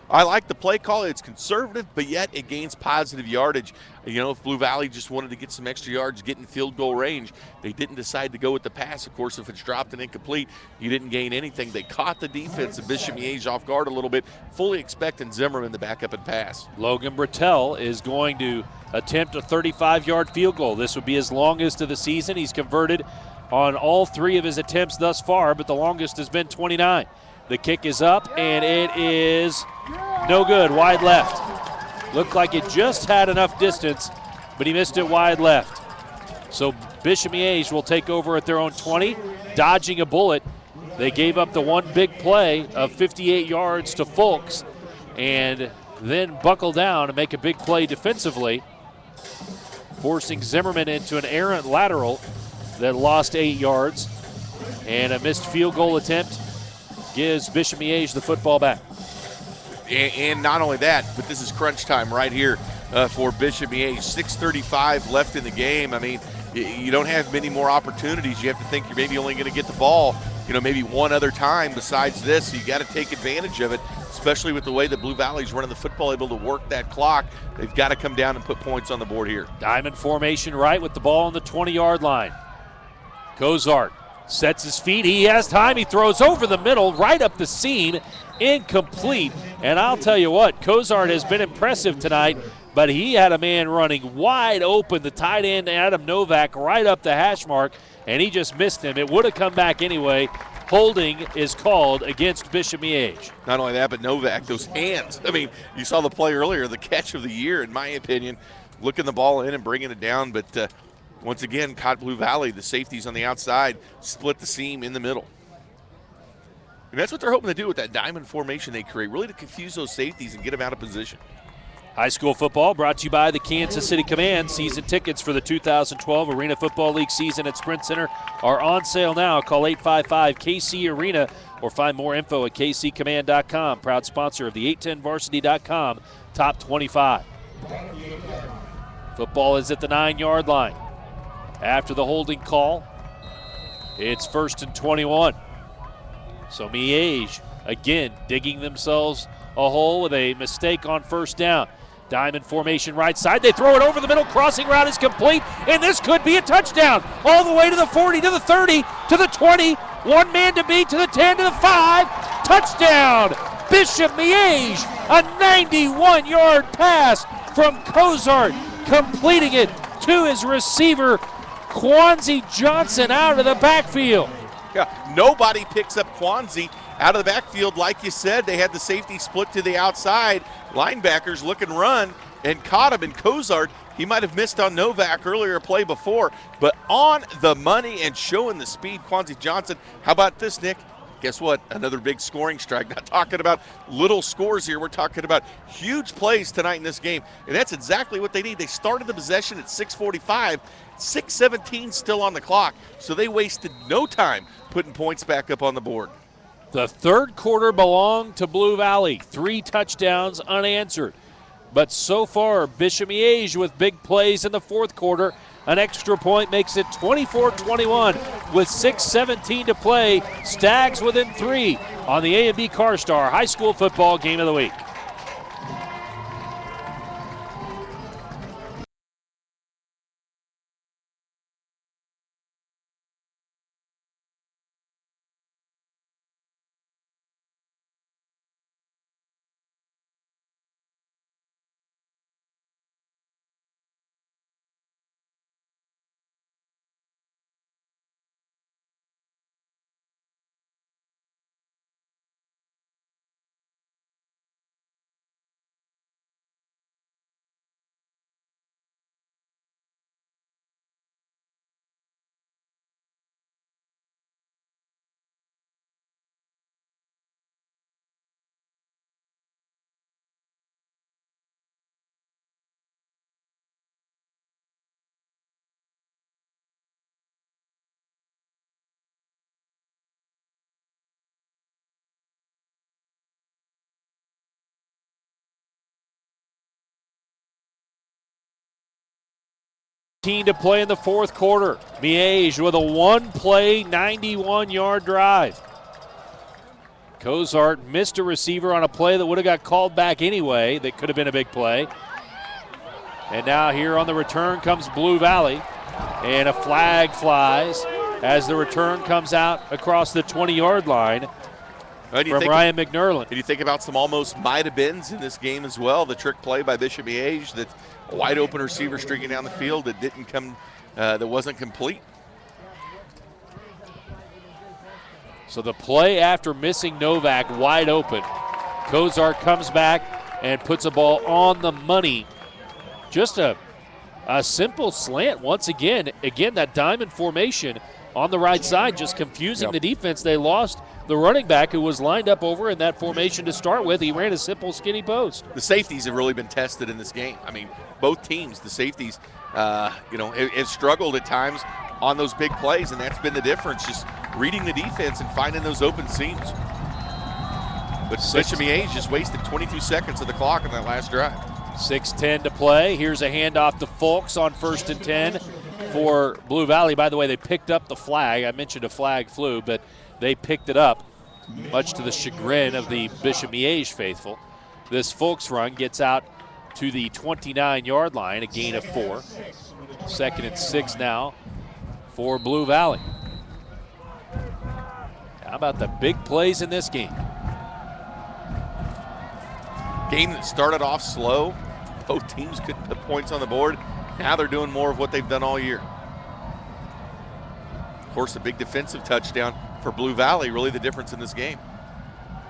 I like the play call. It's conservative, but yet it gains positive yardage. You know, if Blue Valley just wanted to get some extra yards, get in field goal range, they didn't decide to go with the pass. Of course, if it's dropped and incomplete, you didn't gain anything. They caught the defense of Bishop Miege off guard a little bit, fully expecting Zimmerman to back up and pass. Logan Bertel is going to attempt a 35-yard field goal. This would be his longest of the season. He's converted on all 3 of his attempts thus far, but the longest has been 29. The kick is up, and it is no good, wide left. Looked like it just had enough distance, but he missed it wide left. So Bishop Miege will take over at their own 20, dodging a bullet. They gave up the one big play of 58 yards to Folks, and then buckle down and make a big play defensively, forcing Zimmerman into an errant lateral that lost 8 yards, and a missed field goal attempt gives Bishop Miege the football back. And not only that, but this is crunch time right here for Bishop Miege. 6:35 left in the game. I mean, you don't have many more opportunities. You have to think you're maybe only going to get the ball, you know, maybe one other time besides this. So you got to take advantage of it, especially with the way that Blue Valley's running the football, able to work that clock. They've got to come down and put points on the board here. Diamond formation right with the ball on the 20-yard line. Cozart sets his feet. He has time. He throws over the middle, right up the seam, incomplete. And I'll tell you what, Cozart has been impressive tonight, but he had a man running wide open, the tight end Adam Novak, right up the hash mark, and he just missed him. It would have come back anyway. Holding is called against Bishop Miege. Not only that, but Novak, those hands. I mean, you saw the play earlier, the catch of the year, in my opinion, looking the ball in and bringing it down, but once again, caught Blue Valley. The safeties on the outside split the seam in the middle. And that's what they're hoping to do with that diamond formation they create, really to confuse those safeties and get them out of position. High school football brought to you by the Kansas City Command. Season tickets for the 2012 Arena Football League season at Sprint Center are on sale now. Call 855-KC-ARENA or find more info at kccommand.com. Proud sponsor of the 810varsity.com Top 25. Football is at the 9-yard line. After the holding call, it's 1st and 21. So Miege, again, digging themselves a hole with a mistake on 1st down. Diamond formation right side. They throw it over the middle. Crossing route is complete, and this could be a touchdown. All the way to the 40, to the 30, to the 20. One man to beat, to the 10, to the 5. Touchdown, Bishop Miege. A 91-yard pass from Cozart, completing it to his receiver, Quanzi Johnson, out of the backfield. Yeah, nobody picks up Quanzi out of the backfield. Like you said, they had the safety split to the outside. Linebackers look and run and caught him. And Cozart, he might have missed on Novak earlier play before, but on the money and showing the speed, Quanzi Johnson. How about this, Nick? Guess what? Another big scoring strike. Not talking about little scores here. We're talking about huge plays tonight in this game, and that's exactly what they need. They started the possession at 6:45, 6:17 still on the clock, so they wasted no time putting points back up on the board. The third quarter belonged to Blue Valley. 3 touchdowns unanswered. But so far, Bishop Miege with big plays in the fourth quarter. An extra point makes it 24-21 with 6:17 to play. Stags within 3 on the A&B CarStar High School Football Game of the Week. To play in the fourth quarter. Miege with a one-play, 91-yard drive. Cozart missed a receiver on a play that would have got called back anyway. That could have been a big play. And now here on the return comes Blue Valley. And a flag flies as the return comes out across the 20-yard line from Ryan McNerlin. And you think about some almost might-have-beens in this game as well. The trick play by Bishop Miege, that wide open receiver streaking down the field that didn't come, that wasn't complete. So the play after missing Novak wide open, Cozart comes back and puts a ball on the money. Just a simple slant once again. Again, that diamond formation on the right side, just confusing the defense. They lost the running back who was lined up over in that formation to start with. He ran a simple skinny post. The safeties have really been tested in this game. I mean, both teams, the safeties, have struggled at times on those big plays, and that's been the difference, just reading the defense and finding those open seams. But Bishop Miege just wasted 22 seconds of the clock in that last drive. 6:10 to play. Here's a handoff to Folks on 1st and 10 for Blue Valley. By the way, they picked up the flag. I mentioned a flag flew, but they picked it up, much to the chagrin of the Bishop Miege faithful. This Folks run gets out to the 29-yard line, a gain of 4. 2nd and 6 now for Blue Valley. How about the big plays in this game? Game that started off slow. Both teams could put points on the board. Now they're doing more of what they've done all year. Of course, a big defensive touchdown for Blue Valley, really the difference in this game.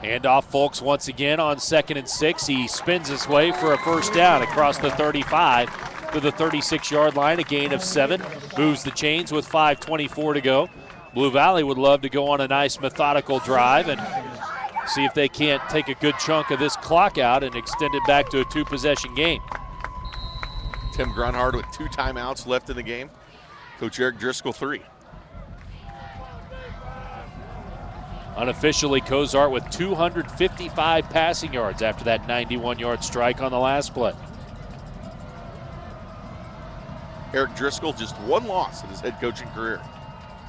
Handoff Folks once again on 2nd and 6. He spins his way for a first down across the 35 to the 36-yard line, a gain of 7. Moves the chains with 5:24 to go. Blue Valley would love to go on a nice methodical drive and see if they can't take a good chunk of this clock out and extend it back to a 2-possession game. Tim Grunhard with 2 timeouts left in the game. Coach Eric Driscoll 3. Unofficially, Cozart with 255 passing yards after that 91-yard strike on the last play. Eric Driscoll just 1 loss in his head coaching career.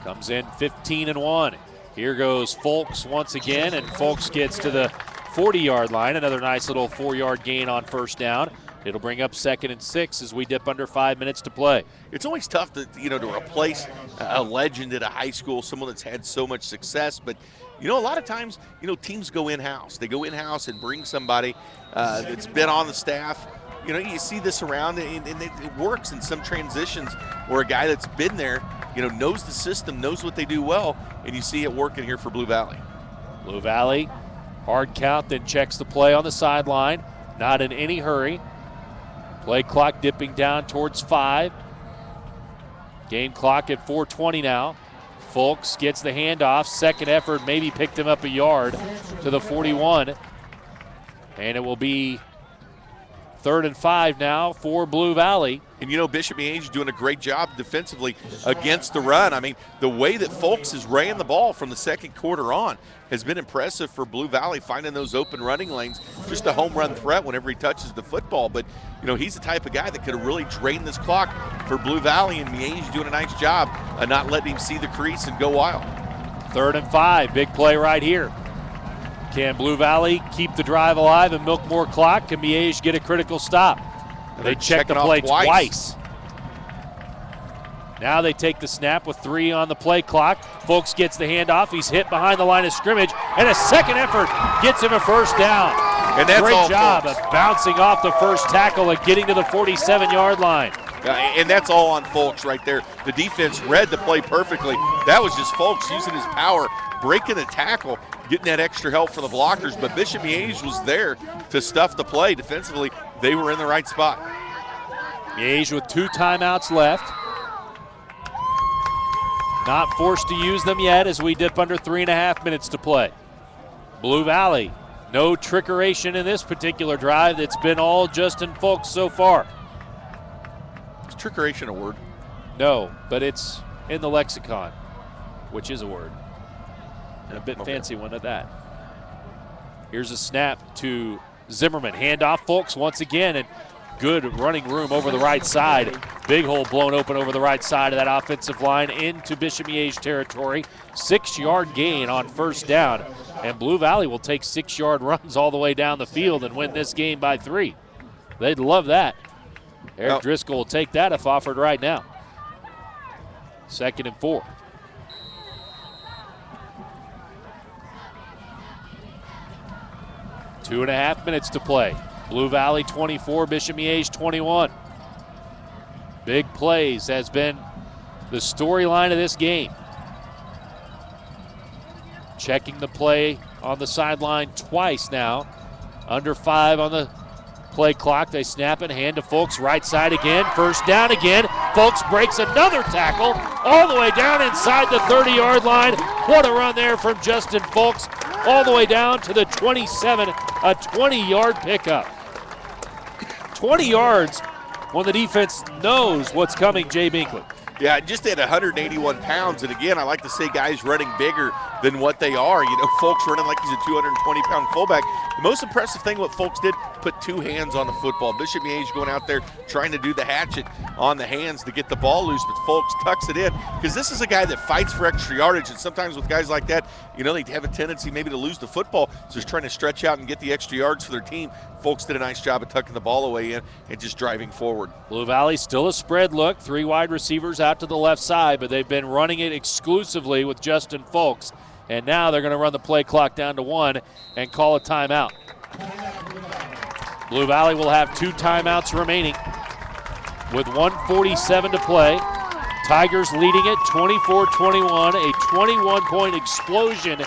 Comes in 15-1. Here goes Folks once again, and Folks gets to the 40-yard line. Another nice little 4-yard gain on first down. It'll bring up 2nd and 6 as we dip under 5 minutes to play. It's always tough to replace a legend at a high school, someone that's had so much success. But a lot of times, teams go in-house. They go in-house and bring somebody that's been on the staff. You see this around, and it works in some transitions where a guy that's been there, knows the system, knows what they do well, and you see it working here for Blue Valley. Blue Valley, hard count, then checks the play on the sideline. Not in any hurry. Play clock dipping down towards 5. Game clock at 4:20 now. Folks gets the handoff. Second effort, maybe picked him up a yard to the 41. And it will be 3rd and 5 now for Blue Valley. And you know, Bishop Miege doing a great job defensively against the run. I mean, the way that Folks has ran the ball from the second quarter on has been impressive for Blue Valley, finding those open running lanes. Just a home run threat whenever he touches the football. But, you know, he's the type of guy that could have really drained this clock for Blue Valley, and Miege doing a nice job of not letting him see the crease and go wild. 3rd and 5, big play right here. Can Blue Valley keep the drive alive and milk more clock? Can Miege get a critical stop? They check the play twice. Now they take the snap with 3 on the play clock. Folks gets the handoff. He's hit behind the line of scrimmage, and a second effort gets him a first down. And that's great job Folks. of bouncing off the first tackle and getting to the 47-yard line. And that's all on Folks right there. The defense read the play perfectly. That was just Folks using his power, breaking the tackle, getting that extra help for the blockers. But Bishop Miege was there to stuff the play defensively. They were in the right spot. Miege with 2 timeouts left. Not forced to use them yet as we dip under 3.5 minutes to play. Blue Valley, no trickeration in this particular drive. It's been all Justin Folks so far. Is trickeration a word? No, but it's in the lexicon, which is a word. And a bit fancy one at that. Here's a snap to Zimmerman. Handoff, Folks once again, and good running room over the right side. Big hole blown open over the right side of that offensive line into Bishop Miege territory. 6-yard gain on first down. And Blue Valley will take 6-yard runs all the way down the field and win this game by 3. They'd love that. Eric Driscoll will take that if offered right now. 2nd and 4. Two and a half minutes to play. Blue Valley 24, Bishop Miege 21. Big plays has been the storyline of this game. Checking the play on the sideline twice now. Under 5 on the play clock. They snap it, hand to Folks, right side again. First down again. Folks breaks another tackle all the way down inside the 30-yard line. What a run there from Justin Folks, all the way down to the 27, a 20-yard pickup. 20 yards when the defense knows what's coming, Jay Binkley. Yeah, just at 181 pounds. And again, I like to say guys running bigger than what they are. You know, Folks running like he's a 220-pound fullback. The most impressive thing what Folks did, put 2 hands on the football. Bishop Miege going out there trying to do the hatchet on the hands to get the ball loose, but Folks tucks it in because this is a guy that fights for extra yardage. And sometimes with guys like that, you know, they have a tendency maybe to lose the football. So just trying to stretch out and get the extra yards for their team. Folks did a nice job of tucking the ball away in and just driving forward. Blue Valley still a spread look. 3 wide receivers out to the left side, but they've been running it exclusively with Justin Folks. And now they're going to run the play clock down to 1 and call a timeout. Blue Valley will have 2 timeouts remaining with 1:47 to play. Tigers leading it 24-21, a 21-point explosion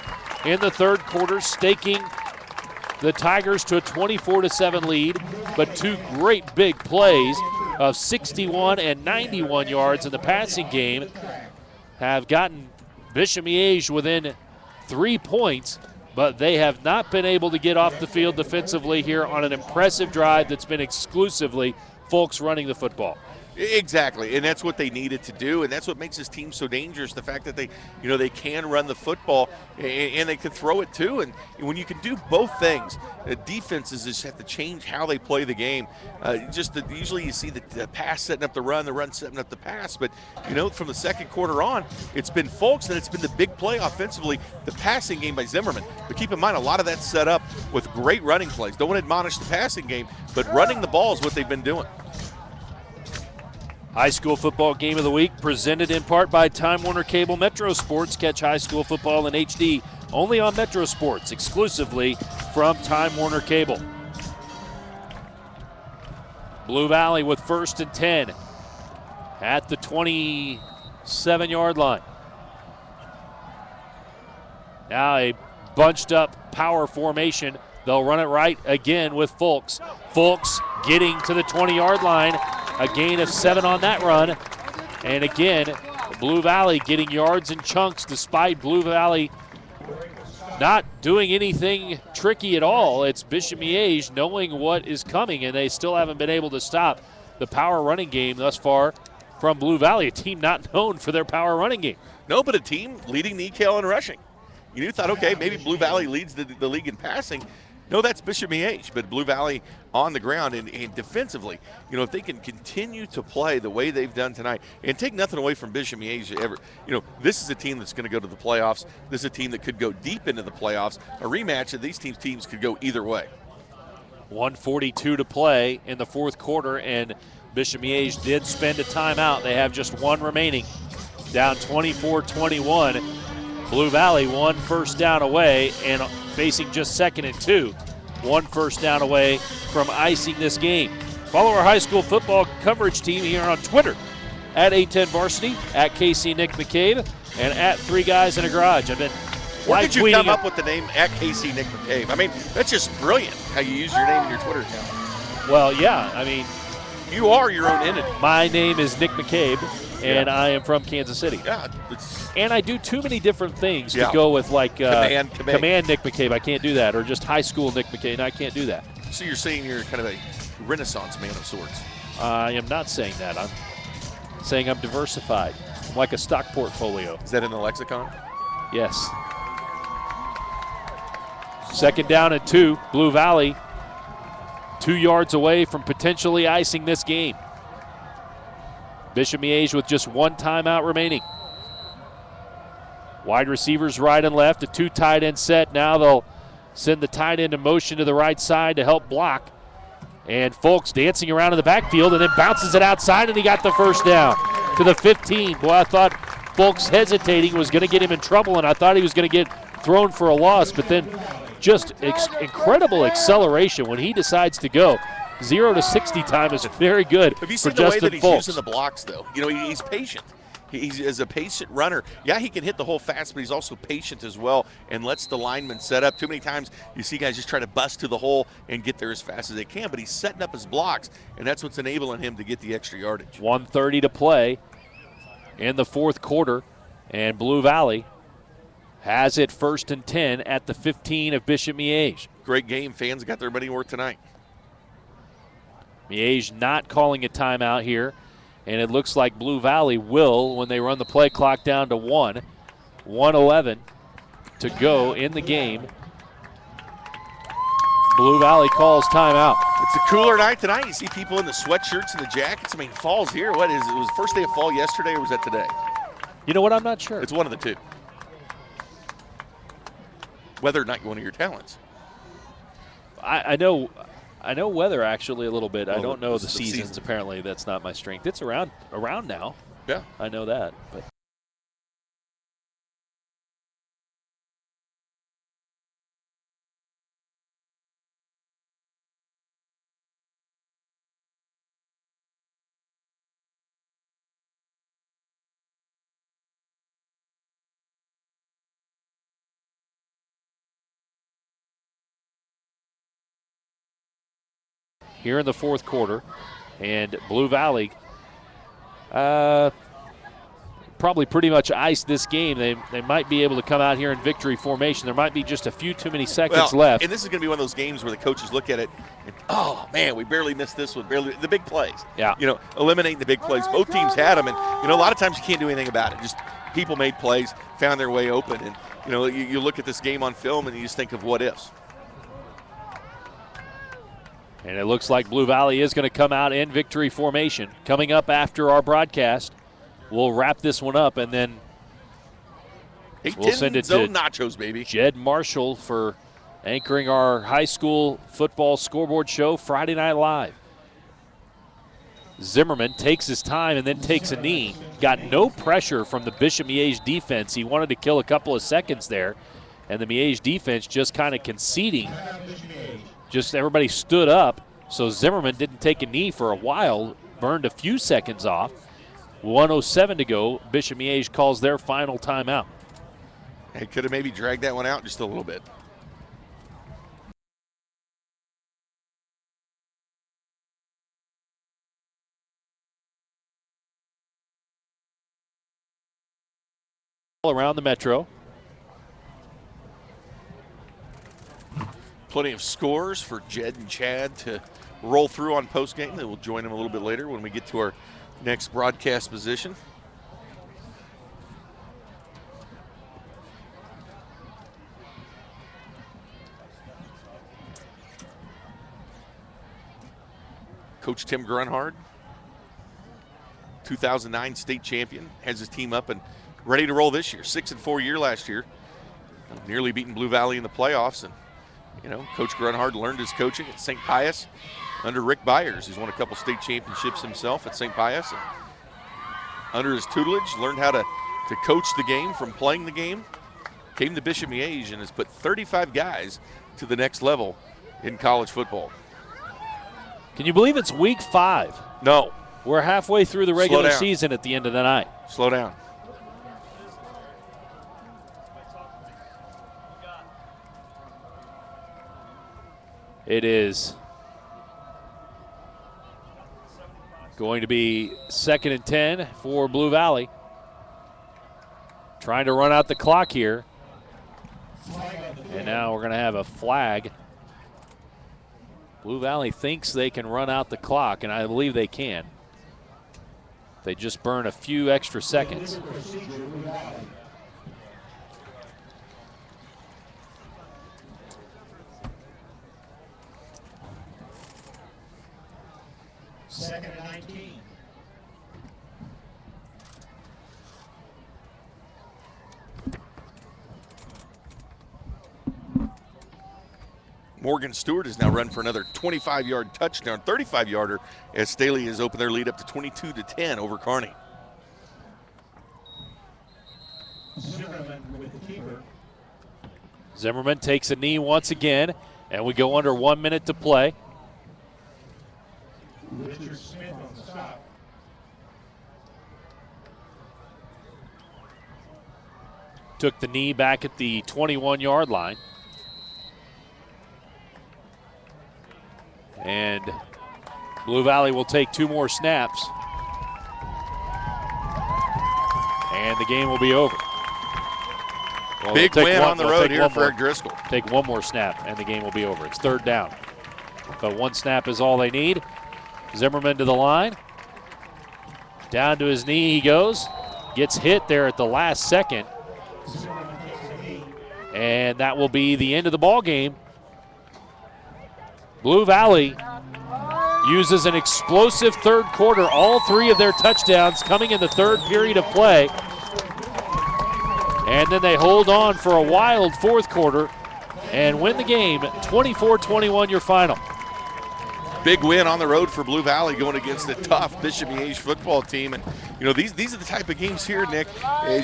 in the third quarter, staking the Tigers to a 24-7 lead, but 2 great big plays of 61 and 91 yards in the passing game have gotten Bishop Miege within 3 points, but they have not been able to get off the field defensively here on an impressive drive that's been exclusively Folks running the football. Exactly, and that's what they needed to do, and that's what makes this team so dangerous. The fact that they can run the football and they can throw it too. And when you can do both things, defenses just have to change how they play the game. Usually you see the pass setting up the run setting up the pass. But from the second quarter on, it's been Folks and it's been the big play offensively, the passing game by Zimmerman. But keep in mind, a lot of that's set up with great running plays. Don't want to admonish the passing game, but running the ball is what they've been doing. High school football game of the week presented in part by Time Warner Cable Metro Sports. Catch high school football in HD only on Metro Sports, exclusively from Time Warner Cable. Blue Valley with 1st and 10 at the 27-yard line. Now a bunched up power formation. They'll run it right again with Folks. Folks getting to the 20-yard line. A gain of 7 on that run. And again, Blue Valley getting yards in chunks despite Blue Valley not doing anything tricky at all. It's Bishop Miege knowing what is coming, and they still haven't been able to stop the power running game thus far from Blue Valley, a team not known for their power running game. No, but a team leading the EKL in rushing. You thought, okay, maybe Blue Valley leads the league in passing. No, that's Bishop Miege, but Blue Valley on the ground and defensively. If they can continue to play the way they've done tonight and take nothing away from Bishop Miege ever, this is a team that's going to go to the playoffs. This is a team that could go deep into the playoffs. A rematch of these teams could go either way. 1:42 to play in the fourth quarter, and Bishop Miege did spend a timeout. They have just one remaining, down 24-21. Blue Valley 1 first down away and facing just 2nd and 2. 1 first down away from icing this game. Follow our high school football coverage team here on Twitter at A10 Varsity, at KC Nick McCabe, and at 3 Guys in a Garage. I've been Where did you come up with the name at KC Nick McCabe? I mean, that's just brilliant how you use your name in your Twitter account. Well, yeah, I mean, you are your own entity. My name is Nick McCabe, and I am from Kansas City. Yeah. And I do too many different things to go with, like command Nick McCabe. I can't do that. Or just high school Nick McCabe. And I can't do that. So you're saying you're kind of a Renaissance man of sorts? I am not saying that. I'm saying I'm diversified. I'm like a stock portfolio. Is that in the lexicon? Yes. 2nd down and 2. Blue Valley 2 yards away from potentially icing this game. Bishop Miege with just 1 timeout remaining. Wide receivers right and left, a 2 tight end set. Now they'll send the tight end in motion to the right side to help block. And Folks dancing around in the backfield and then bounces it outside, and he got the first down to the 15. Boy, I thought Folks hesitating was going to get him in trouble, and I thought he was going to get thrown for a loss, but then just incredible acceleration when he decides to go. 0 to 60 time is very good for Justin Folks. Have you seen the way that he's using the blocks, though? He's patient. He's a patient runner. Yeah, he can hit the hole fast, but he's also patient as well and lets the lineman set up. Too many times you see guys just try to bust to the hole and get there as fast as they can, but he's setting up his blocks, and that's what's enabling him to get the extra yardage. 1:30 to play in the fourth quarter, and Blue Valley has it 1st and 10 at the 15 of Bishop Miege. Great game. Fans got their money worth tonight. Miege not calling a timeout here. And it looks like Blue Valley will when they run the play clock down to 1:11 to go in the game. Blue Valley calls timeout. It's a cooler night tonight. You see people in the sweatshirts and the jackets. I mean, fall's here. What is it? Was the first day of fall yesterday, or was that today? You know what? I'm not sure. It's one of the two. Whether or not one of your talents. I know weather actually a little bit. Well, I don't know the seasons. Apparently, that's not my strength. It's around now. Yeah, I know that. But here in the fourth quarter, and Blue Valley probably pretty much iced this game. They might be able to come out here in victory formation. There might be just a few too many seconds left. And this is going to be one of those games where the coaches look at it and, oh, man, we barely missed this one. The big plays. Yeah. Eliminating the big plays. Both teams had them, and, a lot of times you can't do anything about it. Just people made plays, found their way open, and, you look at this game on film and you just think of what ifs. And it looks like Blue Valley is going to come out in victory formation. Coming up after our broadcast, we'll wrap this one up, and then we'll send it to nachos, baby. Jed Marshall for anchoring our high school football scoreboard show Friday Night Live. Zimmerman takes his time and then takes a knee. Got no pressure from the Bishop Miege defense. He wanted to kill a couple of seconds there, and the Miege defense just kind of conceding. Just everybody stood up, so Zimmerman didn't take a knee for a while, burned a few seconds off. 1:07 to go. Bishop Miege calls their final timeout. He could have maybe dragged that one out just a little bit. Around the metro. Plenty of scores for Jed and Chad to roll through on postgame. They will join them a little bit later when we get to our next broadcast position. Coach Tim Grunhard, 2009 state champion, has his team up and ready to roll this year. 6-4 year last year, nearly beating Blue Valley in the playoffs. And Coach Grunhard learned his coaching at St. Pius under Rick Byers. He's won a couple state championships himself at St. Pius. And under his tutelage, learned how to coach the game from playing the game. Came to Bishop Miege and has put 35 guys to the next level in college football. Can you believe it's week 5? No. We're halfway through the regular season at the end of the night. Slow down. It is going to be 2nd and 10 for Blue Valley. Trying to run out the clock here. And now we're going to have a flag. Blue Valley thinks they can run out the clock, and I believe they can. They just burn a few extra seconds. Second and 19. Morgan Stewart has now run for another 25-yard touchdown, 35-yarder, as Staley has opened their lead up to 22-10 over Kearney. Zimmerman with the keeper. Zimmerman takes a knee once again, and we go under 1 minute to play. Richard Smith on the stop. Took the knee back at the 21-yard line. And Blue Valley will take 2 more snaps. And the game will be over. Well, Big win on the road here for Eric Driscoll. Take 1 more snap, and the game will be over. It's 3rd down. But 1 snap is all they need. Zimmerman to the line. Down to his knee he goes. Gets hit there at the last second. And that will be the end of the ball game. Blue Valley uses an explosive 3rd quarter. All 3 of their touchdowns coming in the 3rd period of play. And then they hold on for a wild 4th quarter and win the game. 24-21 your final. Big win on the road for Blue Valley going against the tough Bishop Miege football team. And, these are the type of games here, Nick,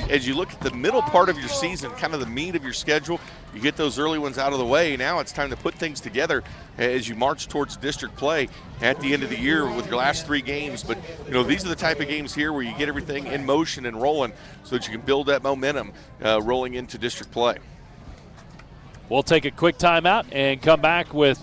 as you look at the middle part of your season, kind of the meat of your schedule, you get those early ones out of the way. Now it's time to put things together as you march towards district play at the end of the year with your last 3 games. But, these are the type of games here where you get everything in motion and rolling so that you can build that momentum rolling into district play. We'll take a quick timeout and come back with